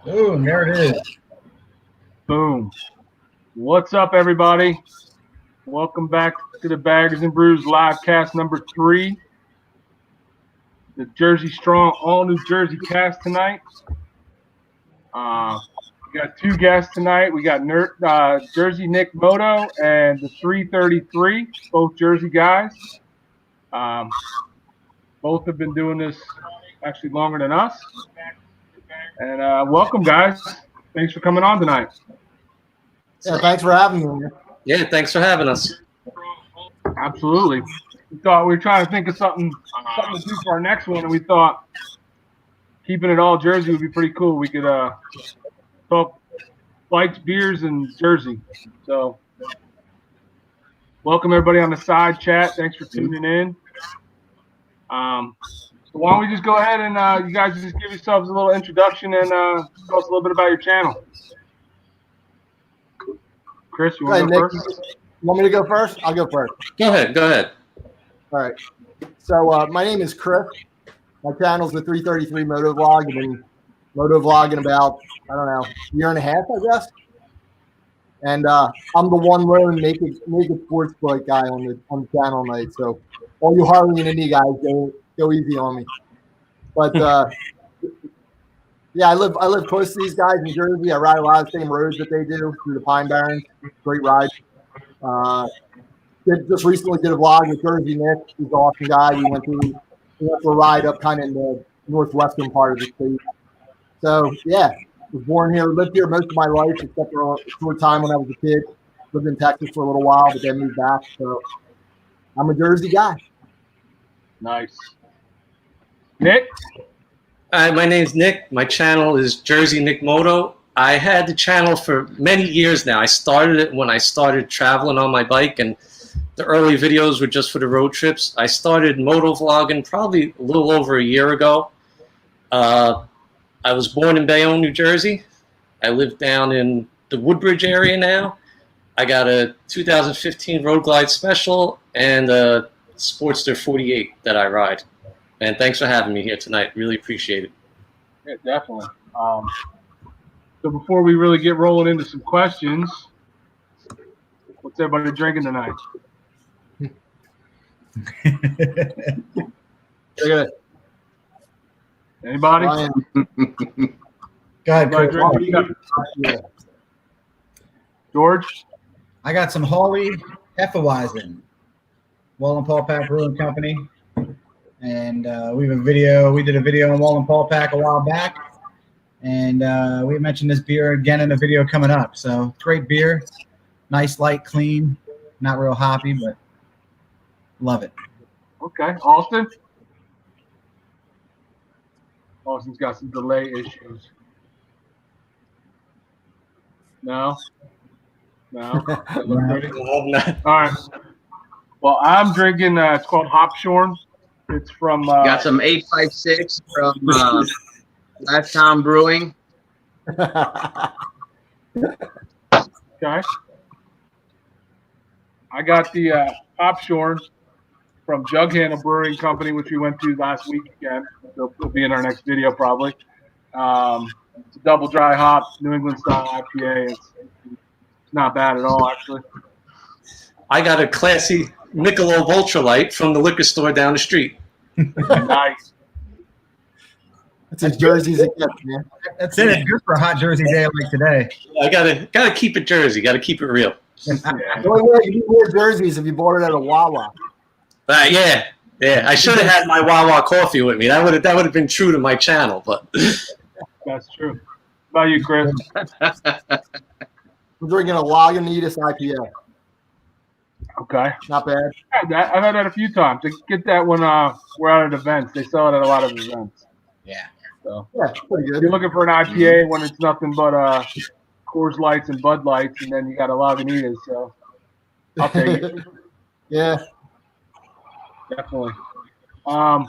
Boom, there it is. Boom. What's up, everybody? Welcome back to the Baggers and Brews live cast number 3. The Jersey Strong All New Jersey cast tonight. We got 2 guests tonight. We got Jersey Nick Moto and the 333, both Jersey guys. Both have been doing this actually longer than us. And welcome, guys. Thanks for coming on tonight. Yeah, thanks for having me. Yeah, thanks for having us. Absolutely. We thought we were trying to think of something to do for our next one, and we thought keeping it all Jersey would be pretty cool. We could talk bikes, beers, and Jersey. So welcome everybody on the side chat. Thanks for tuning in. So why don't we just go ahead and you guys just give yourselves a little introduction and tell us a little bit about your channel. Chris, you want to go first? You want me to go first? I'll go first. Go ahead. All right. So my name is Chris. My channel's the 333 Motovlog. I've been motovlogging about, I don't know, a year and a half, I guess. And I'm the one lone naked sports bike guy on the channel night. So all you Harley and Indy guys, go easy on me. But yeah, I live close to these guys in Jersey. I ride a lot of the same roads that they do through the Pine Barrens. Great ride. Just recently did a vlog with Jersey Nick. He's an awesome guy. We went for a ride up kind of in the northwestern part of the state. So yeah, was born here, lived here most of my life except for a short time when I was a kid. Lived in Texas for a little while, but then moved back. So I'm a Jersey guy. Nice. Nick? Hi, my name's Nick. My channel is Jersey Nick Moto. I had the channel for many years now. I started it when I started traveling on my bike, and the early videos were just for the road trips. I started motovlogging probably a little over a year ago. I was born in Bayonne, New Jersey. I live down in the Woodbridge area now. I got a 2015 Road Glide Special and a Sportster 48 that I ride. And thanks for having me here tonight. Really appreciate it. Yeah, definitely. So before we really get rolling into some questions, what's everybody drinking tonight? Anybody? Go ahead, Chris. What do you got? George? I got some Harley Hefeweizen, Wallenpaupack Brewing Company. And we did a video on Wallenpaupack a while back. And we mentioned this beer again in a video coming up. So great beer, nice, light, clean, not real hoppy, but love it. Okay, Austin? Austin's got some delay issues. No? All right. Well, I'm drinking, it's called Hopshorn. It's from... got some 856 from Lifetime Brewing. Okay. I got the Hopshorn from Jug Handle Brewing Company, which we went to last weekend. It'll be in our next video probably. It's a double dry hop, New England style IPA. It's not bad at all, actually. I got a classy Michelob Ultralight from the liquor store down the street. Nice. It's as Jersey as it gets, man. That's it. It's good for a hot Jersey day like today. I gotta keep it Jersey. Gotta keep it real. The only way you wear jerseys if you bought it at a Wawa. Yeah. I should have had my Wawa coffee with me. That would have been true to my channel, but That's true. How about you, Chris? I'm drinking a Lagunitas IPA. Okay. Not bad. I've had that a few times. To get that when we're out at events. They sell it at a lot of events. Yeah. So Yeah, pretty good. if you're looking for an IPA when it's nothing but Coors Lights and Bud Lights, and then you got a Lagunitas, so I'll take it. Yeah. Definitely. All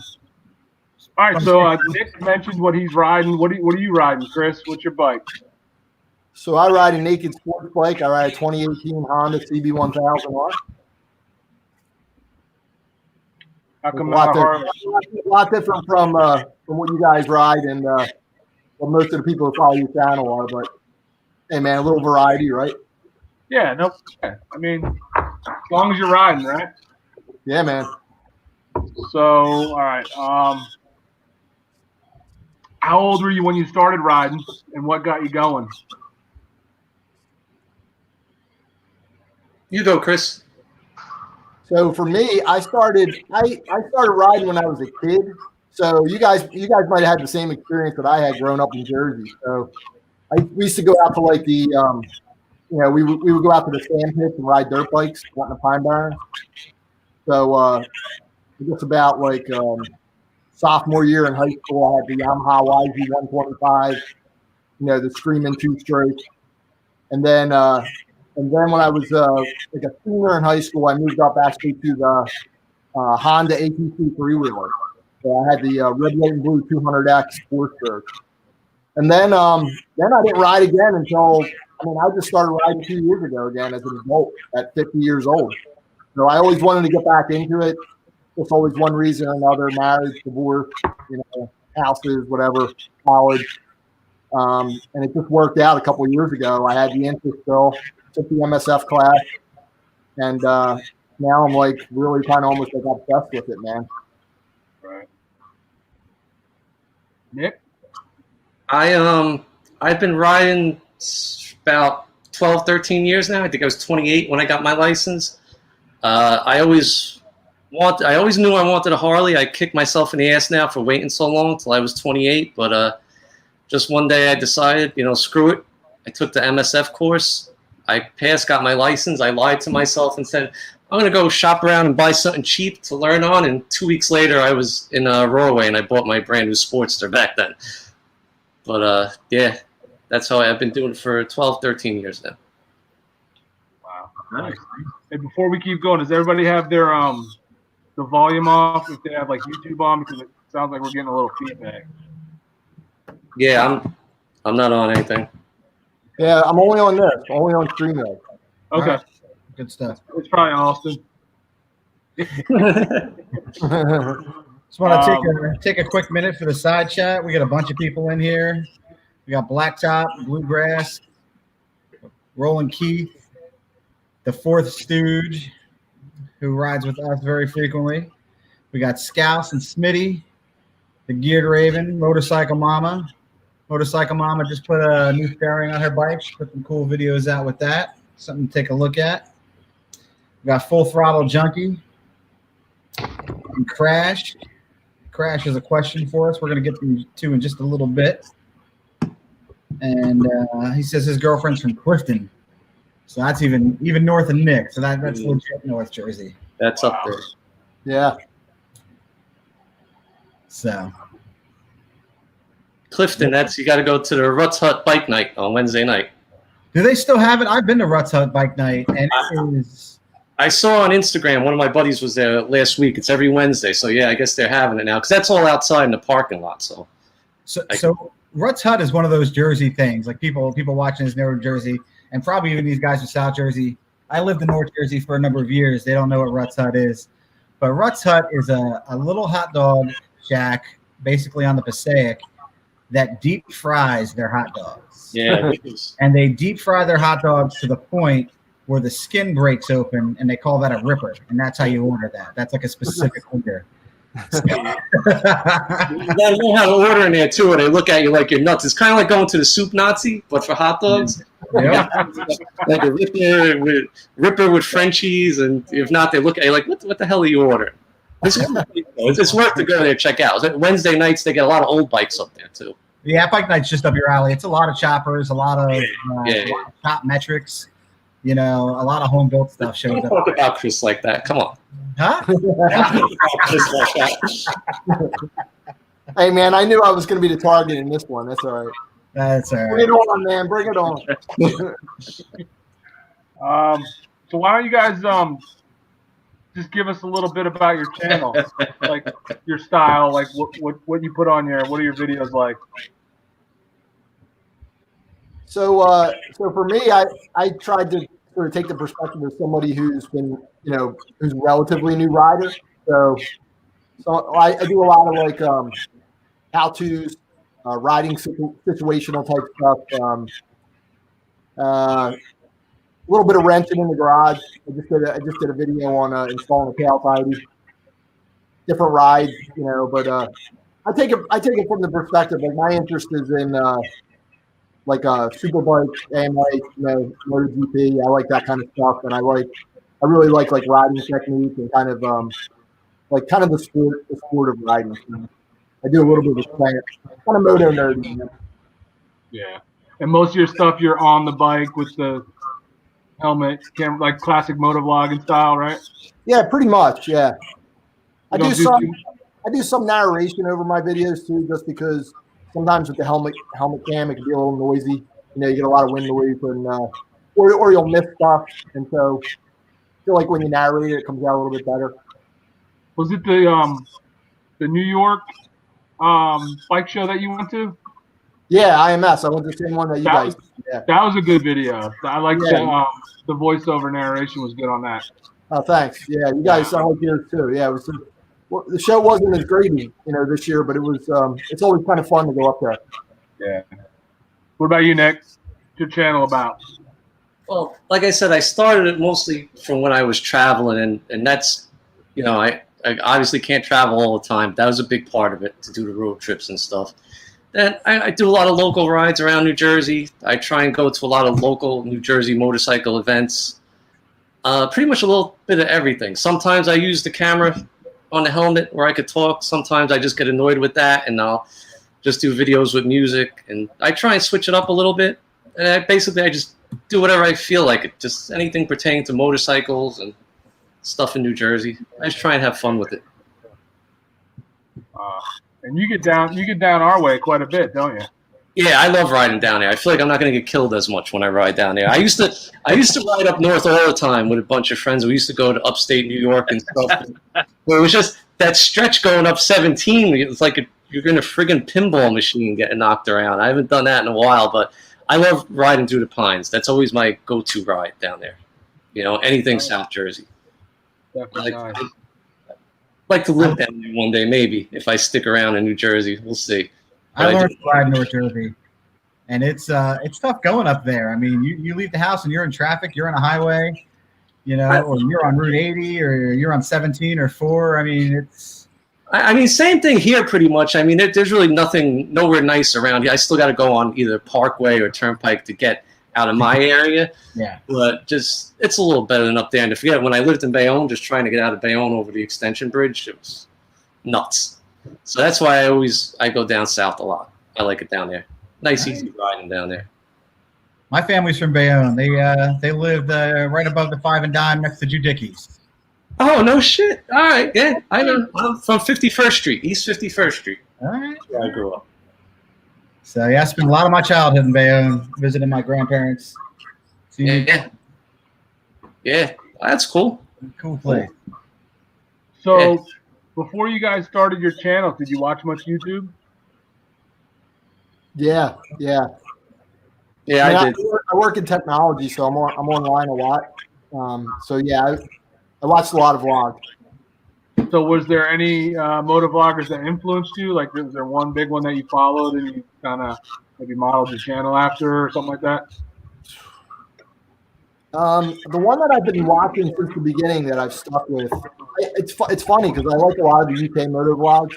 right, so Nick mentioned what he's riding. What are you riding, Chris? What's your bike? So I ride a naked sports bike. I ride a 2018 Honda CB1000R. How come A lot different from what you guys ride, and what most of the people who follow your channel are. But hey, man, a little variety, right? Yeah, no. Yeah. I mean, as long as you're riding, right? Yeah, man. So, all right. How old were you when you started riding, and what got you going? You go, Chris. So for me, I started riding when I was a kid. So you guys might have had the same experience that I had growing up in Jersey. So we used to go out to like the we would go out to the sand pits and ride dirt bikes out in the Pine Barrens. So I guess about like sophomore year in high school, I had the Yamaha YZ 125, the Screaming two stroke, and then when I was like a senior in high school, I moved up actually to the Honda ATC three-wheeler. So I had the red, white, and blue 200X four-stroke. And then I didn't ride again until, I just started riding 2 years ago again as an adult at 50 years old. So I always wanted to get back into it. Just always one reason or another, marriage, divorce, houses, whatever, college. And it just worked out a couple of years ago. I had the interest still, took the MSF class, and now I'm like really kind of almost like obsessed with it, man. Right. Nick? I've been riding about 12, 13 years now. I think I was 28 when I got my license. I always knew I wanted a Harley. I kick myself in the ass now for waiting so long till I was 28. But just one day I decided, screw it. I took the MSF course. I passed, got my license. I lied to myself and said, I'm going to go shop around and buy something cheap to learn on. And 2 weeks later, I was in Roarway and I bought my brand new Sportster back then. But yeah, that's how I've been doing it for 12, 13 years now. Wow. Nice. And before we keep going, does everybody have their the volume off if they have like YouTube on? Because it sounds like we're getting a little feedback. Yeah, I'm not on anything. Yeah, I'm only on this, only on StreamYard. Okay. Right. Good stuff. It's probably Austin. Just want to take a quick minute for the side chat. We got a bunch of people in here. We got Blacktop, Bluegrass, Roland Keith, the Fourth Stooge, who rides with us very frequently. We got Scouse and Smitty, the Geared Raven, Motorcycle Mama. Motorcycle Mama just put a new fairing on her bike. She put some cool videos out with that. Something to take a look at. We got Full Throttle Junkie and Crash. Crash has a question for us. We're going to get to in just a little bit. And he says his girlfriend's from Clifton. So that's even north of Nick. So that's legit North Jersey. That's up there. Yeah. So Clifton, you got to go to the Ruts Hut bike night on Wednesday night. do they still have it? I've been to Ruts Hut bike night, and it is. I saw on Instagram, one of my buddies was there last week. It's every Wednesday. So, yeah, I guess they're having it now because that's all outside in the parking lot. So Ruts Hut is one of those Jersey things. Like people watching this North Jersey, and probably even these guys from South Jersey. I lived in North Jersey for a number of years. They don't know what Ruts Hut is. But Ruts Hut is a little hot dog shack basically on the Passaic that deep fries their hot dogs. yeah. And they deep fry their hot dogs to the point where the skin breaks open, and they call that a ripper, and that's how you order that. That's like a specific order. You gotta know how to order in there too, and they look at you like you're nuts. It's kind of like going to the Soup Nazi, but for hot dogs. Yeah. Like a ripper with Frenchies, and if not, they look at you like, what the hell are you ordering? It's worth to go there and check out. Wednesday nights, they get a lot of old bikes up there too. Yeah, bike night's just up your alley. It's a lot of choppers, a lot of top metrics. A lot of home built stuff shows Don't up. talk about Chris like that. Come on. Huh? Hey, man, I knew I was going to be the target in this one. That's all right. That's all Bring right. it on, man. Bring it on. So why don't you guys just give us a little bit about your channel, like your style, like what you put on here, what are your videos like? So for me, I tried to sort of take the perspective of somebody who's been, who's a relatively new rider. So I do a lot of like how-tos, riding situational type stuff. A little bit of wrenching in the garage. I just did a video on installing a tail tidy. Different rides, you know, but I take it from the perspective, like my interest is in like superbike, AMA, you know, MotoGP. I like that kind of stuff, and I really like riding technique and kind of the sport of riding. I do a little bit of kind of moto nerdy. You know? Yeah. And most of your stuff, you're on the bike with the helmet, camera, like classic motovlogging style, right? Yeah, pretty much. Yeah, I You do don't I do some narration over my videos too, just because sometimes with the helmet cam it can be a little noisy. You know, you get a lot of wind noise, and or you'll miss stuff, and so I feel like when you narrate it, it comes out a little bit better. Was it the New York bike show that you went to? Yeah, IMS. I went to the same one that you guys. Yeah. That was a good video. I like Yeah. the voiceover narration was good on that. Oh, thanks. Yeah, you guys sound like yours too. Yeah, it was. Well, the show wasn't as great, you know, this year, but it was. It's always kind of fun to go up there. Yeah. What about you, Nick? What's your channel about? Well, like I said, I started it mostly from when I was traveling, and that's, you know, I obviously can't travel all the time. That was a big part of it, to do the road trips and stuff. Then I do a lot of local rides around New Jersey. I try and go to a lot of local New Jersey motorcycle events. Pretty much a little bit of everything. Sometimes I use the camera on the helmet where I could talk. Sometimes I just get annoyed with that, and I'll just do videos with music. And I try and switch it up a little bit. And I just do whatever I feel like it. Just anything pertaining to motorcycles and stuff in New Jersey. I just try and have fun with it. And you get down our way quite a bit, don't you? Yeah, I love riding down there. I feel like I'm not going to get killed as much when I ride down there. I used to ride up north all the time with a bunch of friends. We used to go to upstate New York and stuff. Where it was just that stretch going up 17. It's like you're in a friggin' pinball machine getting knocked around. I haven't done that in a while, but I love riding through the pines. That's always my go-to ride down there. You know, anything South Jersey. Definitely nice. Like to live down there one day, maybe, if I stick around in New Jersey. We'll see. I learned to ride North Jersey, and it's tough going up there. I mean, you leave the house and you're in traffic, you're on a highway, you know, or you're on Route 80, or you're on 17 or 4. I mean, it's. I mean, same thing here, pretty much. I mean, there's really nowhere nice around here. I still got to go on either Parkway or Turnpike to get out of my area. Yeah. But just it's a little better than up there. And to forget, when I lived in Bayonne, just trying to get out of Bayonne over the extension bridge, it was nuts. So that's why I go down south a lot. I like it down there. Nice, easy riding down there. My family's from Bayonne. They lived right above the 5 and Dime next to Judicki's. Oh, no shit. All right. Yeah, I know. I'm from 51st Street, East 51st Street. All right. Where I grew up. So, yeah, I spent a lot of my childhood in Bayonne, visiting my grandparents. Yeah. That's cool. Cool place. So, before you guys started your channel, did you watch much YouTube? Yeah. I did. I work in technology, so I'm online a lot. So yeah, I watched a lot of vlogs. So was there any motovloggers that influenced you? Like, was there one big one that you followed and you kind of maybe modeled your channel after or something like that? The one that I've been watching since the beginning that I've stuck with, it's funny because I like a lot of the UK motovlogs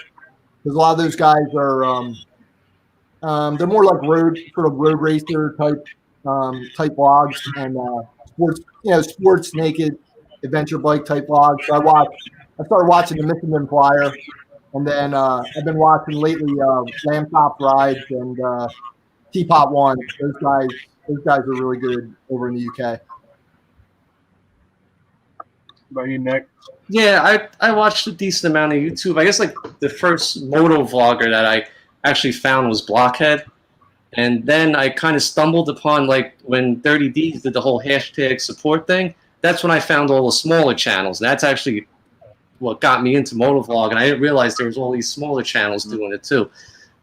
because a lot of those guys are they're more like road racer type vlogs and sports naked adventure bike type vlogs. So I started watching the Michelin Flyer, and then I've been watching lately Lamb Top Rides and Teapot One. Those guys are really good over in the UK. About you, Nick? Yeah, I watched a decent amount of YouTube. I guess like the first moto vlogger that I actually found was Blockhead. And then I kind of stumbled upon, like, when 30Ds did the whole hashtag support thing. That's when I found all the smaller channels. And that's actually what got me into motovlog. And I didn't realize there was all these smaller channels doing it too.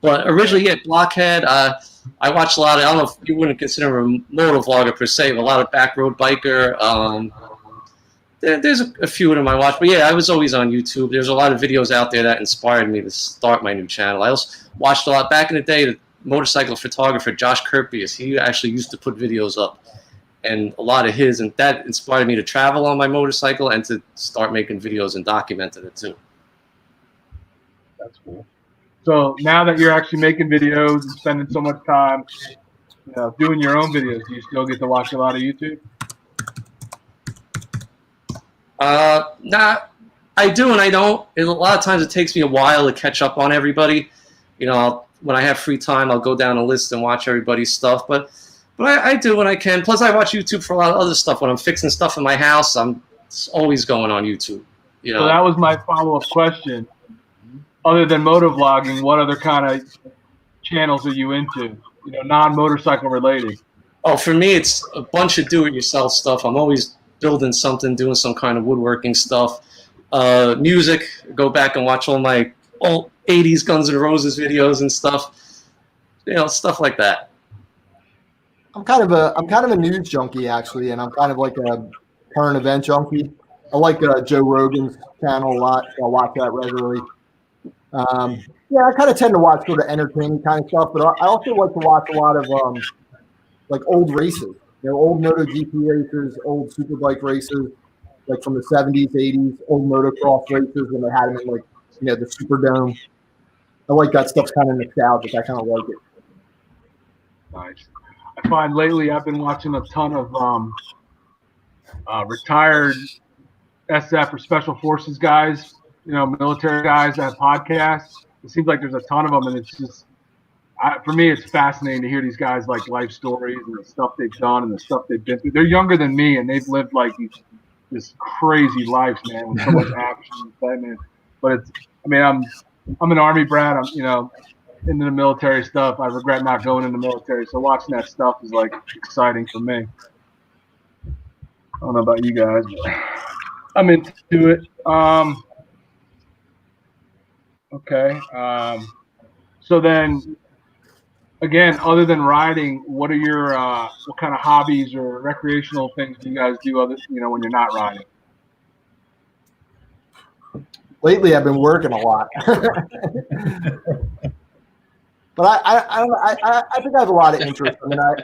But originally, yeah, Blockhead, I watched a lot of, I don't know if you wouldn't consider him a motovlogger per se, but a lot of Backroad Biker. There's a few of them I watch, but yeah, I was always on YouTube. There's a lot of videos out there that inspired me to start my new channel. I also watched a lot back in the day. The motorcycle photographer Josh Kirpius, he actually used to put videos up, and a lot of his, and that inspired me to travel on my motorcycle and to start making videos and documenting it too. That's cool. So now that you're actually making videos and spending so much time, doing your own videos, do you still get to watch a lot of YouTube? Nah, I do and I don't. A lot of times it takes me a while to catch up on everybody. When I have free time, I'll go down a list and watch everybody's stuff. But I do when I can. Plus, I watch YouTube for a lot of other stuff. When I'm fixing stuff in my house, I'm always going on YouTube. So that was my follow-up question. Other than motovlogging, what other kind of channels are you into? Non-motorcycle related. Oh, for me, it's a bunch of do-it-yourself stuff. I'm always building something, doing some kind of woodworking stuff. Music, go back and watch all my old 80s Guns N' Roses videos and stuff. Stuff like that. I'm kind of a news junkie actually, and I'm kind of like a current event junkie. I like Joe Rogan's channel a lot. I watch that regularly. I kind of tend to watch sort of entertaining kind of stuff, but I also like to watch a lot of like old races. Old MotoGP races, old superbike races, like from the 70s, 80s, old motocross races when they had them in like, the Superdome. I like that stuff, kind of nostalgic. I kind of like it. Nice. I find lately I've been watching a ton of retired SF or Special Forces guys, military guys that have podcasts. It seems like there's a ton of them, and it's just, for me, it's fascinating to hear these guys like life stories and the stuff they've done and the stuff they've been through. They're younger than me, and they've lived like this crazy life, man, with so much action and excitement. But I'm an Army brat. I'm into the military stuff. I regret not going in the military, so watching that stuff is like exciting for me. I don't know about you guys, but I'm into it. Okay. So then, again, other than riding, what are your what kind of hobbies or recreational things do you guys do when you're not riding? Lately, I've been working a lot, but I think I have a lot of interest. I mean, I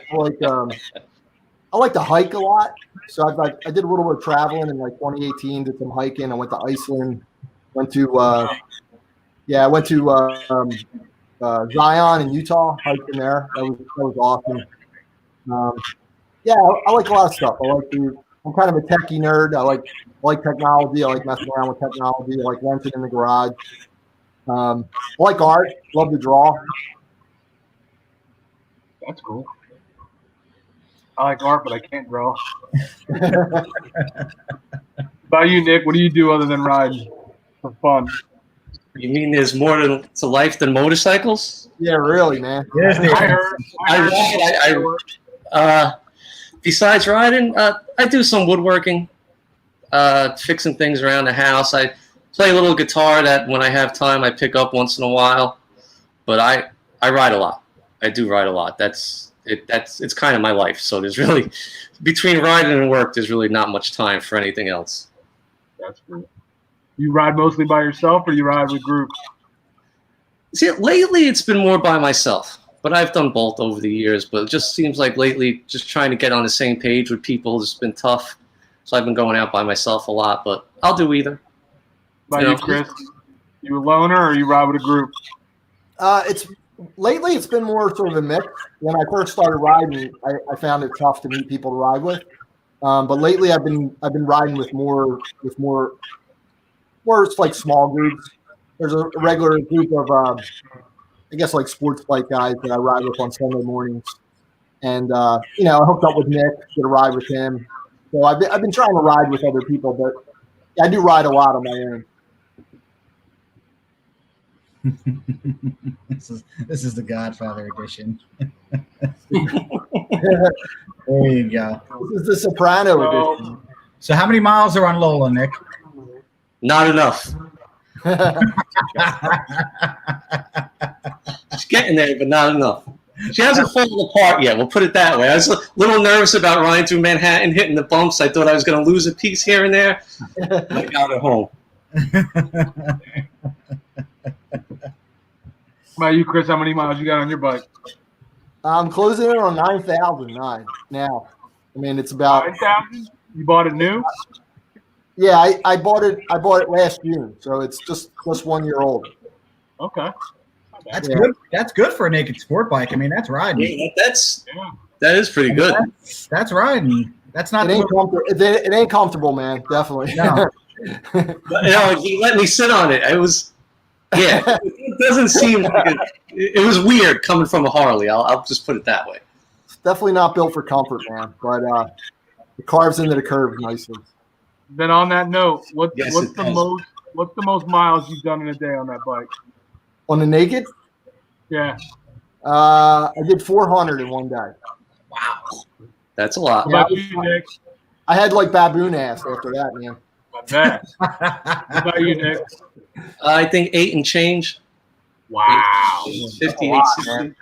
like to hike a lot. So I did a little bit of traveling in like 2018. Did some hiking. I went to Iceland. Went to Zion in Utah. Hiked in there. That was awesome. I like a lot of stuff. I'm kind of a techie nerd. I like technology. I like messing around with technology. I like renting in the garage. I like art. Love to draw. That's cool. I like art, but I can't draw. About you, Nick? What do you do other than ride for fun? You mean there's more to life than motorcycles? Yeah, really, man. Yes, I ride. Besides riding, I do some woodworking, fixing things around the house. I play a little guitar that when I have time I pick up once in a while. But I ride a lot. I do ride a lot. It's kind of my life. So there's really, between riding and work, there's really not much time for anything else. That's cool. You ride mostly by yourself, or you ride with groups? See, lately it's been more by myself, but I've done both over the years. But it just seems like lately, just trying to get on the same page with people has been tough. So I've been going out by myself a lot, but I'll do either. By you, Chris? You a loner, or you ride with a group? Lately it's been more sort of a mix. When I first started riding, I found it tough to meet people to ride with. But lately I've been riding with more like small groups. There's a regular group of I guess like sports bike guys that I ride with on Sunday mornings. And I hooked up with Nick, did a ride with him. So I've been trying to ride with other people, but I do ride a lot on my own. This is the Godfather edition. There you go. This is the Soprano edition. So how many miles are on Lola, Nick? Not enough. It's getting there, but not enough. She hasn't fallen apart yet. We'll put it that way. I was a little nervous about riding through Manhattan, hitting the bumps. I thought I was going to lose a piece here and there. I got it home. How about you, Chris? How many miles you got on your bike? I'm closing in on 9,009 now. I mean, it's about 9,000. You bought it new? Yeah, I bought it. I bought it last June, so it's just 1 year old. Okay. That's good. That's good for a naked sport bike. I mean, that's riding. Yeah, that is pretty good. That's riding. That's not. It ain't comfortable, man. Definitely. No. But, he let me sit on it. It was, it doesn't seem like it was weird coming from a Harley. I'll just put it that way. It's definitely not built for comfort, man. But it carves into the curve nicely. Then on that note, what's the most miles you've done in a day on that bike? On the naked? Yeah. I did 400 in one day. Wow. That's a lot. What about you, Nick? I had like baboon ass after that, man. I bet. What about you, Nick? I think 8 and change. Wow. 50, 860.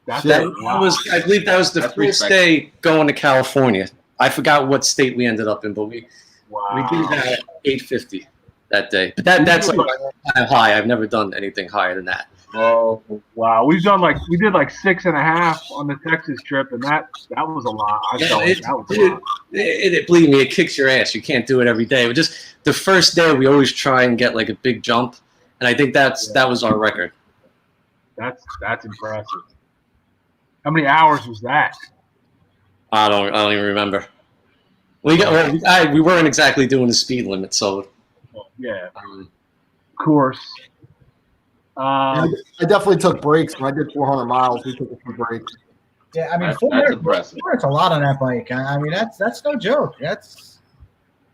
That's I believe that was the first day going to California. I forgot what state we ended up in, but we did that at 850 that day. But that's like high. I've never done anything higher than that. Oh wow! We did like 6.5 on the Texas trip, and that was a lot. I felt like that was a lot. Believe me, it kicks your ass. You can't do it every day. But just the first day, we always try and get like a big jump, and I think that was our record. That's impressive. How many hours was that? I don't even remember. We weren't exactly doing the speed limit, so yeah, of course. I definitely took breaks when I did 400 miles. We took a few breaks. Yeah, I mean, that's impressive. It's a lot on that bike. I mean, that's no joke. That's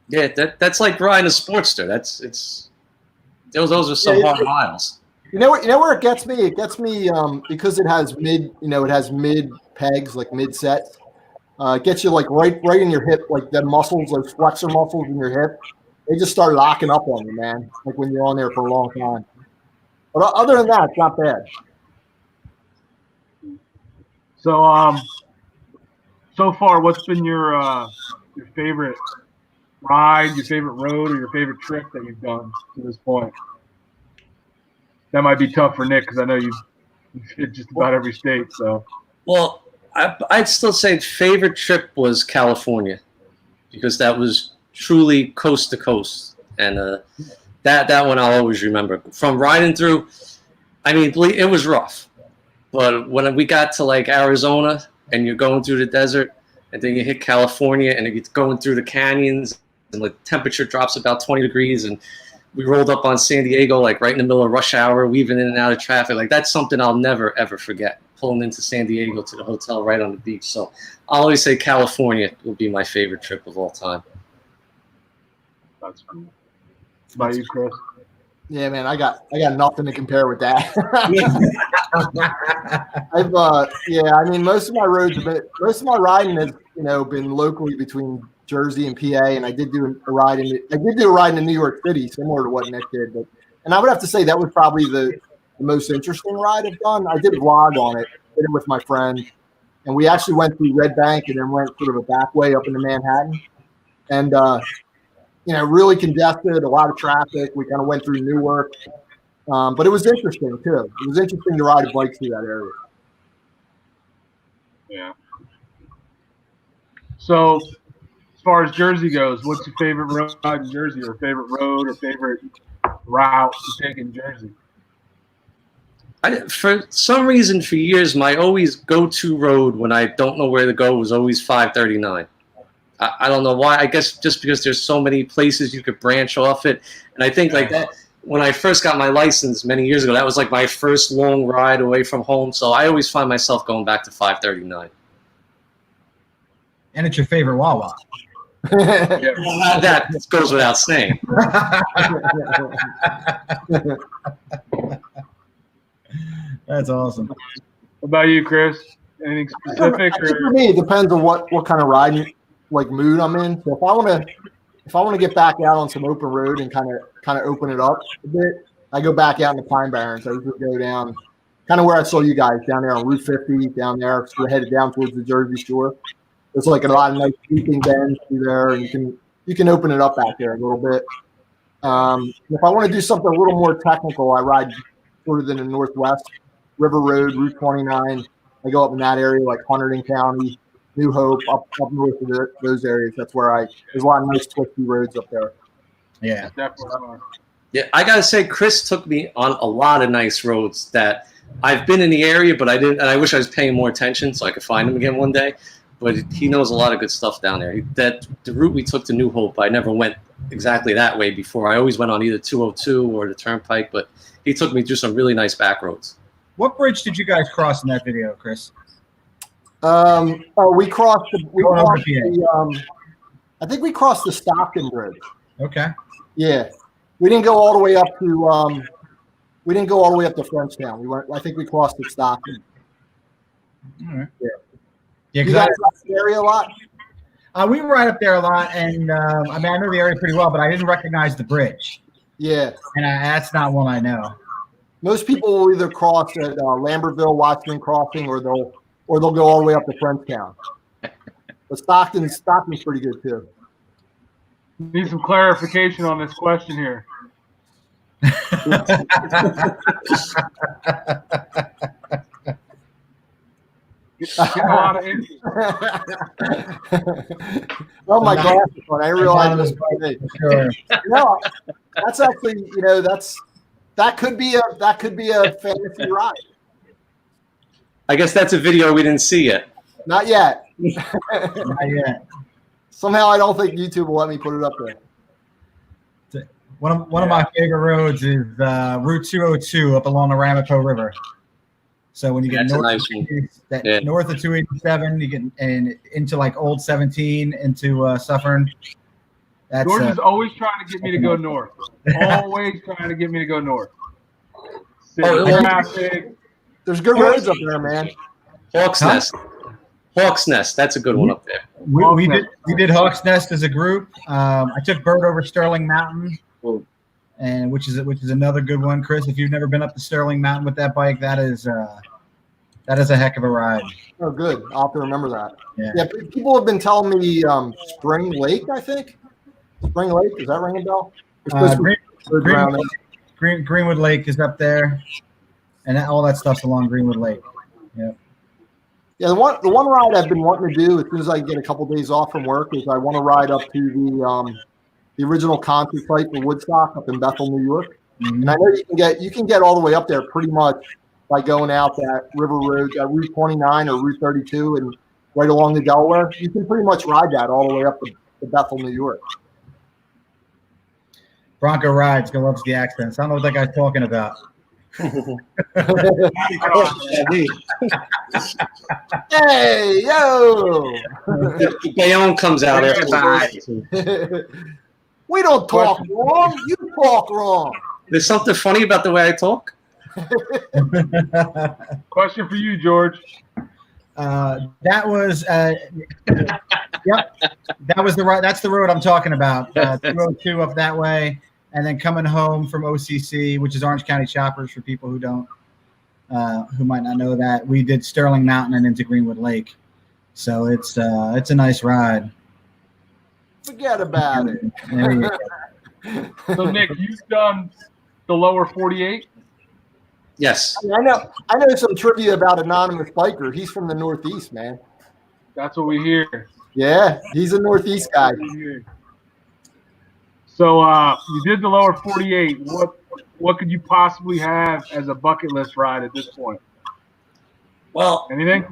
that's like riding a Sportster. Those are some hard miles. You know where it gets me? It gets me because it has mid pegs, like mid sets. It gets you like right in your hip, like the muscles, those flexor muscles in your hip. They just start locking up on you, man. Like when you're on there for a long time. But other than that, it's not bad. So so far, what's been your favorite ride, your favorite road, or your favorite trip that you've done to this point? That might be tough for Nick because I know you've hit just about every state. So, well, I'd still say favorite trip was California because that was truly coast to coast, and that one I'll always remember. From riding through, I mean, it was rough, but when we got to like Arizona and you're going through the desert, and then you hit California and you're going through the canyons, and the temperature drops about 20 degrees, and we rolled up on San Diego like right in the middle of rush hour, weaving in and out of traffic. Like that's something I'll never ever forget. Pulling into San Diego to the hotel right on the beach. So I'll always say California will be my favorite trip of all time. That's cool. About you, Chris? Yeah, man, I got nothing to compare with that. I mean, most of my riding has been locally between Jersey and PA, and I did do a ride in New York City, similar to what Nick did. And I would have to say that was probably the most interesting ride I've done. I did a vlog on it, did it with my friend, and we actually went through Red Bank and then went sort of a back way up into Manhattan, and really congested, a lot of traffic. We kind of went through Newark, but it was interesting too. It was interesting to ride a bike through that area. Yeah. So, as far as Jersey goes, what's your favorite ride in Jersey, or favorite road, or favorite route to take in Jersey? For some reason, for years, my always go-to road when I don't know where to go was always 539. I don't know why. I guess just because there's so many places you could branch off it. And I think like that, when I first got my license many years ago, that was like my first long ride away from home. So I always find myself going back to 539. And it's your favorite Wawa. Well, that goes without saying. That's awesome. What about you, Chris? Anything specific? For me, it depends on what kind of riding like mood I'm in. So if I want to get back out on some open road and kind of open it up a bit, I go back out in the Pine Barrens. I usually go down kind of where I saw you guys down there on Route 50, down there, sort of headed down towards the Jersey Shore. There's like a lot of nice sweeping bends through there, and you can open it up back there a little bit. If I want to do something a little more technical, I ride sort of in the Northwest, River Road, Route 29. I go up in that area, like Hunterdon County, New Hope, up north of those areas. That's where there's a lot of nice twisty roads up there. Yeah, definitely. Yeah, I gotta say, Chris took me on a lot of nice roads that I've been in the area, but I didn't. And I wish I was paying more attention so I could find him again one day. But he knows a lot of good stuff down there. The route we took to New Hope, I never went exactly that way before. I always went on either 202 or the Turnpike, but he took me through some really nice back roads. What bridge did you guys cross in that video, Chris? We crossed I think we crossed the Stockton Bridge. Okay. Yeah. We didn't go all the way up to Frenchtown. I think we crossed the Stockton. All right. Yeah. Yeah, you guys ride the area a lot? We ride up there a lot, and I know the area pretty well, but I didn't recognize the bridge. Yeah. And that's not one I know. Most people will either cross at Lambertville, Watchman Crossing, or they'll go all the way up to Frenchtown. But Stockton's pretty good too. Need some clarification on this question here. Get a lot of interest. Oh my God! I realized it was me. Sure. No, that's actually that could be a fantasy ride. I guess that's a video we didn't see yet. Not yet. Not yet. Somehow I don't think YouTube will let me put it up there. One of my favorite roads is Route 202 up along the Ramapo River. So when you get north of 287, you get into like Old 17 into Suffern. George is always trying to get me to go north. Always trying to get me to go north. There's good roads up there, man. Hawks Nest. That's a good one up there. We did Hawks Nest as a group. I took Bert over Sterling Mountain, and which is another good one. Chris, if you've never been up to Sterling Mountain with that bike, that is a heck of a ride. Oh, good. I'll have to remember that. Yeah, people have been telling me Spring Lake, I think. Spring Lake, does that ring a bell? Greenwood Lake is up there, and all that stuff's along Greenwood Lake. Yeah. Yeah, the one ride I've been wanting to do as soon as I get a couple days off from work is I want to ride up to the original concert site for Woodstock up in Bethel, New York. Mm-hmm. And I know you can get all the way up there pretty much by going out that River Road, Route 29 or Route 32, and right along the Delaware. You can pretty much ride that all the way up to Bethel, New York. Bronco rides, loves the accents. I don't know what that guy's talking about. Hey, yo! Bayonne comes out after. We don't talk wrong. You talk wrong. There's something funny about the way I talk. Question for you, George. That was yep. That's the road I'm talking about. 202 up that way, and then coming home from OCC, which is Orange County Choppers for people who might not know that. We did Sterling Mountain and into Greenwood Lake, so it's a nice ride. Forget about it. So Nick, you've done the lower 48? Yes. I know some trivia about Anonymous Biker. He's from the Northeast, man. That's what we hear. Yeah, he's a Northeast guy. So you did the lower 48. What could you possibly have as a bucket list ride at this point? Well, anything?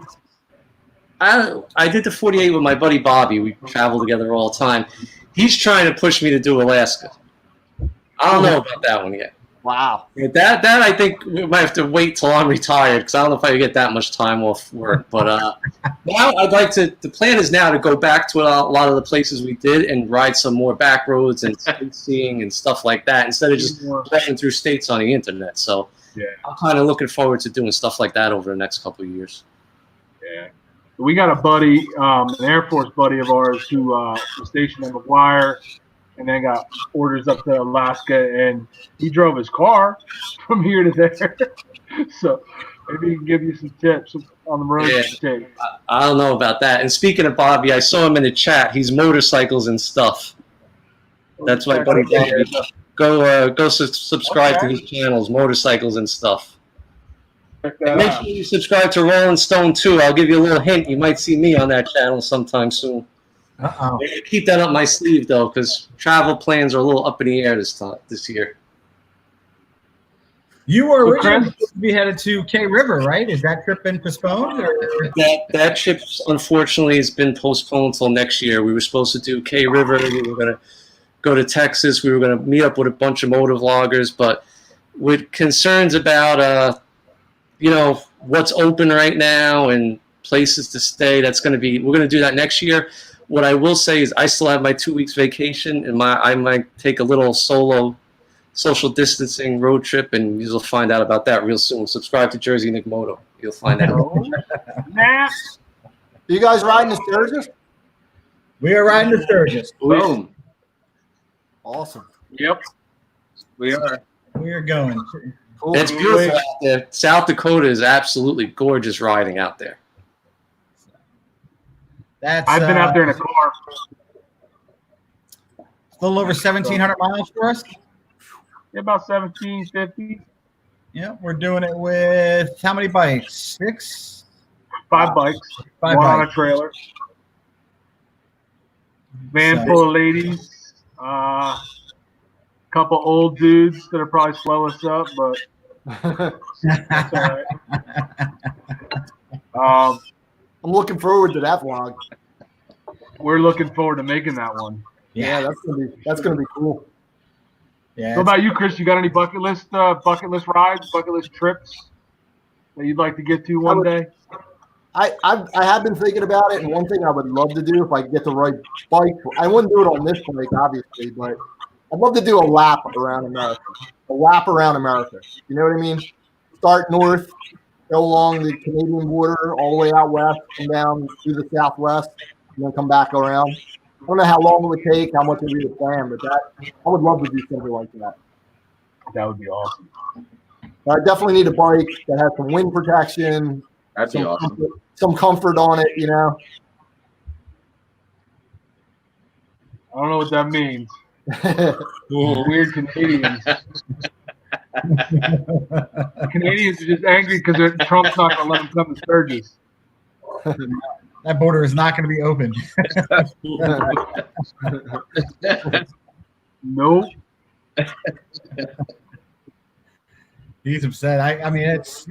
I did the 48 with my buddy Bobby. We travel together all the time. He's trying to push me to do Alaska. I don't know about that one yet. Wow. That I think we might have to wait till I'm retired because I don't know if I get that much time off work. But now I'd like to. The plan is now to go back to a lot of the places we did and ride some more back roads and sightseeing and stuff like that instead of just driving through states on the internet. So yeah, I'm kind of looking forward to doing stuff like that over the next couple of years. Yeah. We got a buddy, an Air Force buddy of ours who was stationed on the wire and then got orders up to Alaska, and he drove his car from here to there. So Maybe he can give you some tips on the road to take. I don't know about that. And speaking of Bobby, I saw him in the chat. He's motorcycles and stuff. That's my buddy Bobby. Go subscribe to his channels, motorcycles and stuff. And make sure you subscribe to Rolling Stone too. I'll give you a little hint. You might see me on that channel sometime soon. Keep that up my sleeve though, because travel plans are a little up in the air this year. You were originally supposed to be headed to K River, right? Is that trip been postponed? Or? That trip, unfortunately, has been postponed until next year. We were supposed to do K River. We were going to go to Texas. We were going to meet up with a bunch of motovloggers. But with concerns about, what's open right now and places to stay, we're going to do that next year. What I will say is I still have my 2 weeks vacation, and I might take a little solo social distancing road trip, and you'll find out about that real soon. Subscribe to Jersey Nick Moto. You'll find out. Are you guys riding the Sturgis? We are riding the Sturgis. Boom. Awesome. Yep. We are. We are going. Cool. It's beautiful out there. South Dakota is absolutely gorgeous riding out there. I've been out there in a car. A little over 1,700 miles for us. About 1,750. Yeah, we're doing it with how many bikes? 6? 5 bikes. 5 one bikes. on a trailer. Van full of ladies. Couple old dudes that are probably slow us up, but that's all right. I'm looking forward to that vlog. We're looking forward to making that one. Yeah, that's gonna be cool. Yeah. What about you, Chris? You got any bucket list rides, bucket list trips that you'd like to get to one day? I have been thinking about it, and one thing I would love to do if I could get the right bike. I wouldn't do it on this bike, obviously, but I'd love to do a lap around America. You know what I mean? Start north, go along the Canadian border, all the way out west, come down through the southwest, and then come back around. I don't know how long it would take, how much it would be to plan, but I would love to do something like that. That would be awesome. But I definitely need a bike that has some wind protection, That'd be awesome. some comfort on it, you know. I don't know what that means. Weird Canadians. Canadians are just angry because Trump's not going to let them come to Sturgis. That border is not going to be open. Nope. He's upset. I mean, it's,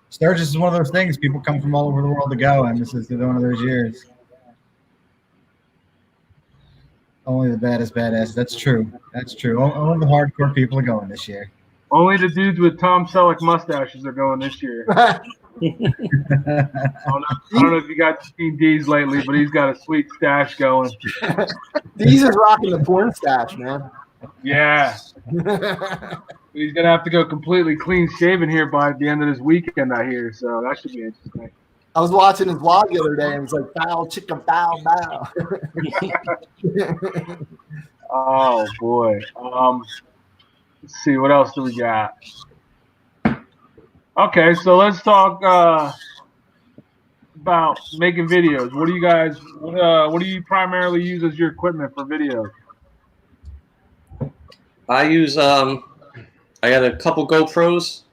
Sturgis is one of those things. People come from all over the world to go, and this is one of those years. Only the baddest badass. That's true. That's true. Only the hardcore people are going this year. Only the dudes with Tom Selleck mustaches are going this year. I don't know if you guys have seen Deez lately, but he's got a sweet stash going. Deez is rocking the porn stash, man. Yeah. He's going to have to go completely clean shaven here by the end of this weekend, I hear. So that should be interesting. I was watching his vlog the other day, and he's like, bow, chicka, bow, bow. Oh, boy. Let's see. What else do we got? Okay, so let's talk about making videos. What do you guys? What do you primarily use as your equipment for videos? I use I got a couple GoPros,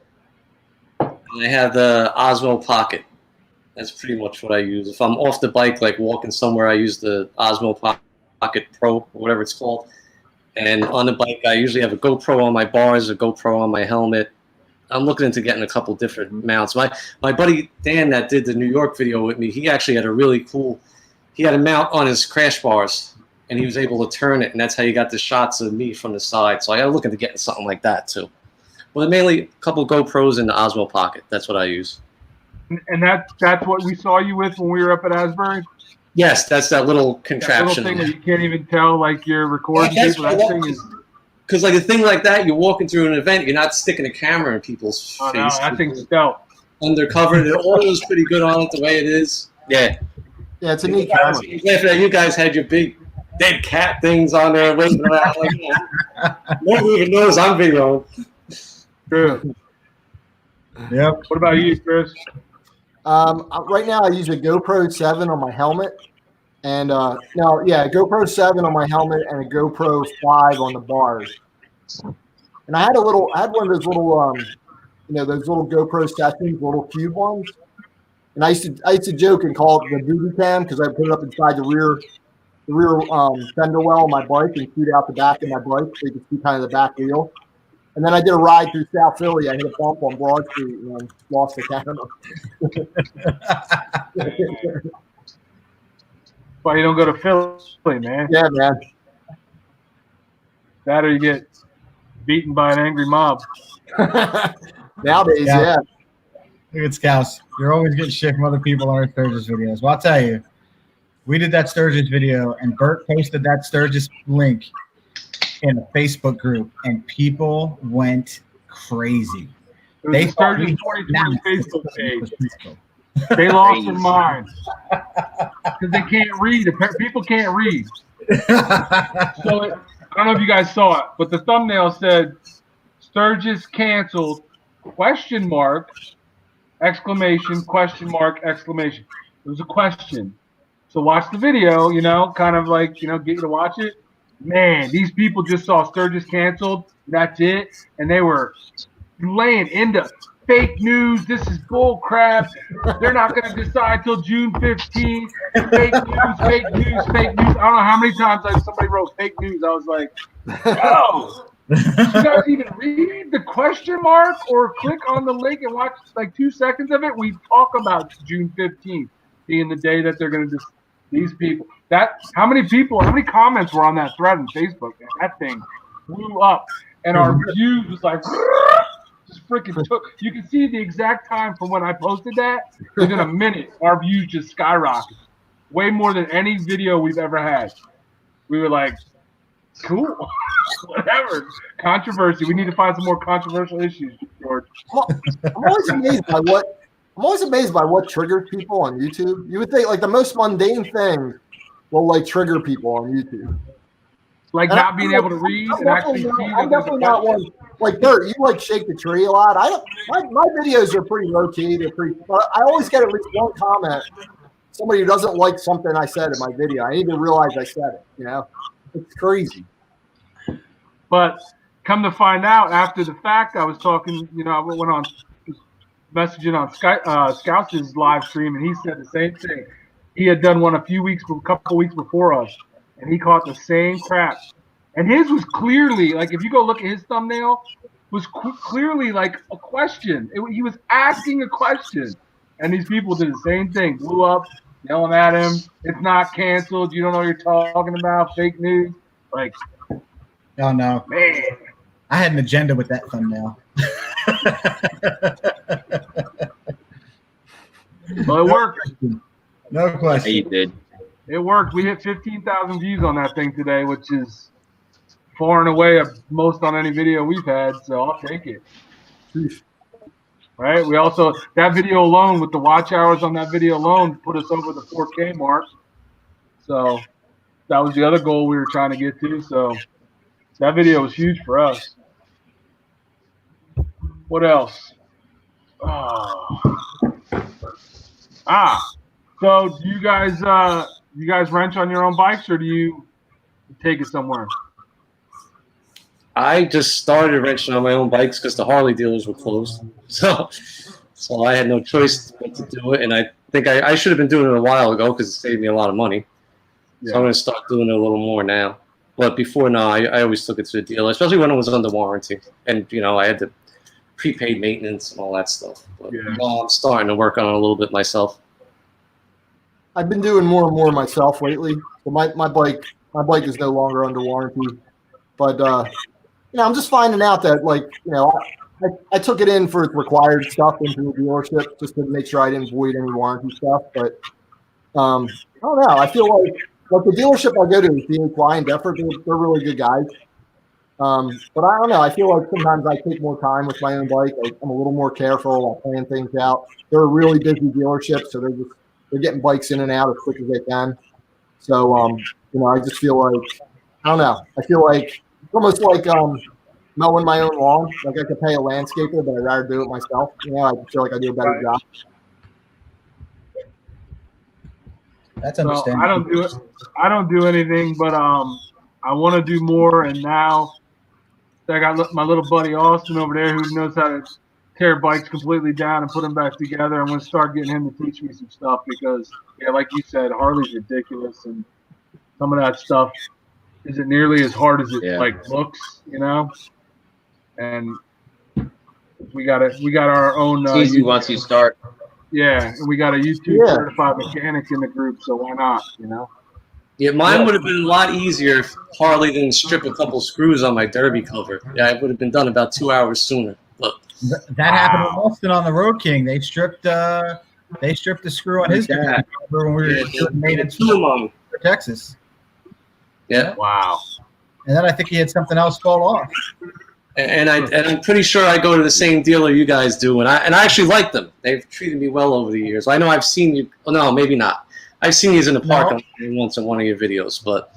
and I have the Osmo Pocket. That's pretty much what I use. If I'm off the bike, like walking somewhere, I use the Osmo Pocket Pro, or whatever it's called. And on the bike, I usually have a GoPro on my bars, a GoPro on my helmet. I'm looking into getting a couple different mounts. My buddy Dan that did the New York video with me, he actually had a really cool, he had a mount on his crash bars, and he was able to turn it, and that's how you got the shots of me from the side. So I got to look into getting something like that too. Well, mainly a couple GoPros in the Osmo Pocket. That's what I use. And that's what we saw you with when we were up at Asbury? Yes, that's that little contraption. That little thing that you can't even tell, like you're recording people. That thing is... Because like a thing like that, you're walking through an event, you're not sticking a camera in people's face. No, that thing's stealth. Undercover. The audio's pretty good on it the way it is. Yeah. Yeah, it's a neat camera. You guys had your big dead cat things on there waving around like that. Nobody even knows I'm videoing. True. Yep. What about you, Chris? Right now I use a GoPro 7 on my helmet, and a GoPro 7 on my helmet and a GoPro 5 on the bars. And I had one of those little, those little GoPro sessions, little cube ones. And I used to joke and call it the booty cam because I put it up inside the rear fender well on my bike and shoot out the back of my bike so you can see kind of the back wheel. And then I did a ride through South Philly. I hit a bump on Broad Street and lost the camera. Why you don't go to Philly, man? Yeah, man. That or you get beaten by an angry mob. Nowadays, yeah. Look at Scouts. You're always getting shit from other people on our Sturgis videos. Well, I'll tell you, we did that Sturgis video, and Bert posted that Sturgis link in a Facebook group, and people went crazy. It was the Sturgis 2020 Facebook page. They lost their minds because they can't read. People can't read. So I don't know if you guys saw it, but the thumbnail said Sturgis canceled ? Exclamation, ? Exclamation. It was a question. So watch the video, kind of like, get you to watch it. Man, these people just saw Sturgis canceled. That's it. And they were laying into fake news. This is bull crap. They're not going to decide till June 15th. Fake news, fake news, fake news. I don't know how many times somebody wrote fake news. I was like, oh. Did you guys even read the question mark or click on the link and watch like 2 seconds of it? We talk about June 15th being the day that they're going to these people. How many comments were on that thread on Facebook? Man? That thing blew up, and our views was like just freaking took. You can see the exact time from when I posted that. Within a minute, our views just skyrocketed, way more than any video we've ever had. We were like, cool. Whatever. Controversy. We need to find some more controversial issues, George. I'm always amazed by what triggers people on YouTube. You would think like the most mundane thing will like trigger people on YouTube. Like and not being able to read and actually see. I'm definitely not one. Like Bert, you like shake the tree a lot. My videos are pretty low key. They're pretty. But I always get at least one comment. Somebody who doesn't like something I said in my video. I even realize I said it. It's crazy. But come to find out, after the fact, I was talking. I went on messaging on Scouts' live stream, and he said the same thing. He had done one a couple weeks before us, and he caught the same crap. And his was clearly like, if you go look at his thumbnail, was clearly like a question. He was asking a question, and these people did the same thing. Blew up, yelling at him. It's not canceled. You don't know what you're talking about. Fake news. Like, oh no, man. I had an agenda with that thumbnail. Well, it worked. No question. Yeah, you did. It worked. We hit 15,000 views on that thing today, which is far and away most on any video we've had. So I'll take it. Right? We also, that video alone, with the watch hours on that video alone, put us over the 4K mark. So that was the other goal we were trying to get to. So that video was huge for us. What else? So do you guys wrench on your own bikes, or do you take it somewhere? I just started wrenching on my own bikes because the Harley dealers were closed. So I had no choice but to do it, and I think I should have been doing it a while ago because it saved me a lot of money. Yeah. So I'm going to start doing it a little more now. But before now, I always took it to the dealer, especially when it was under warranty, and I had the prepaid maintenance and all that stuff. But I'm starting to work on it a little bit myself. I've been doing more and more myself lately. So my bike is no longer under warranty, but I'm just finding out that I took it in for its required stuff into the dealership just to make sure I didn't void any warranty stuff. But I don't know. I feel like the dealership I go to is DHY and Defford. They're really good guys. But I don't know. I feel like sometimes I take more time with my own bike. I'm a little more careful. I plan things out. They're a really busy dealership, so they're getting bikes in and out as quick as they can. So I just feel like I don't know. I feel like it's almost like mowing my own lawn. Like I could pay a landscaper, but I'd rather do it myself. You know, I feel like I do a better job. That's So understandable. I don't do anything, but I want to do more. And now I got my little buddy Austin over there who knows how to tear bikes completely down and put them back together. I'm going to start getting him to teach me some stuff because, yeah, like you said, Harley's ridiculous, and some of that stuff isn't nearly as hard as it like looks, you know. And we got our own. It's easy once you start. Yeah, and we got a YouTube certified mechanic in the group, so why not, you know? Yeah, mine would have been a lot easier if Harley didn't strip a couple screws on my derby cover. Yeah, it would have been done about 2 hours sooner. But that happened to Austin on the Road King. They stripped the screw on his derby cover when we were made it for Texas. Yeah. Wow. And then I think he had something else fall off. And I'm pretty sure I go to the same dealer you guys do, and I actually like them. They've treated me well over the years. I know I've seen you. Well, no, maybe not. I've seen you in the park once in one of your videos, but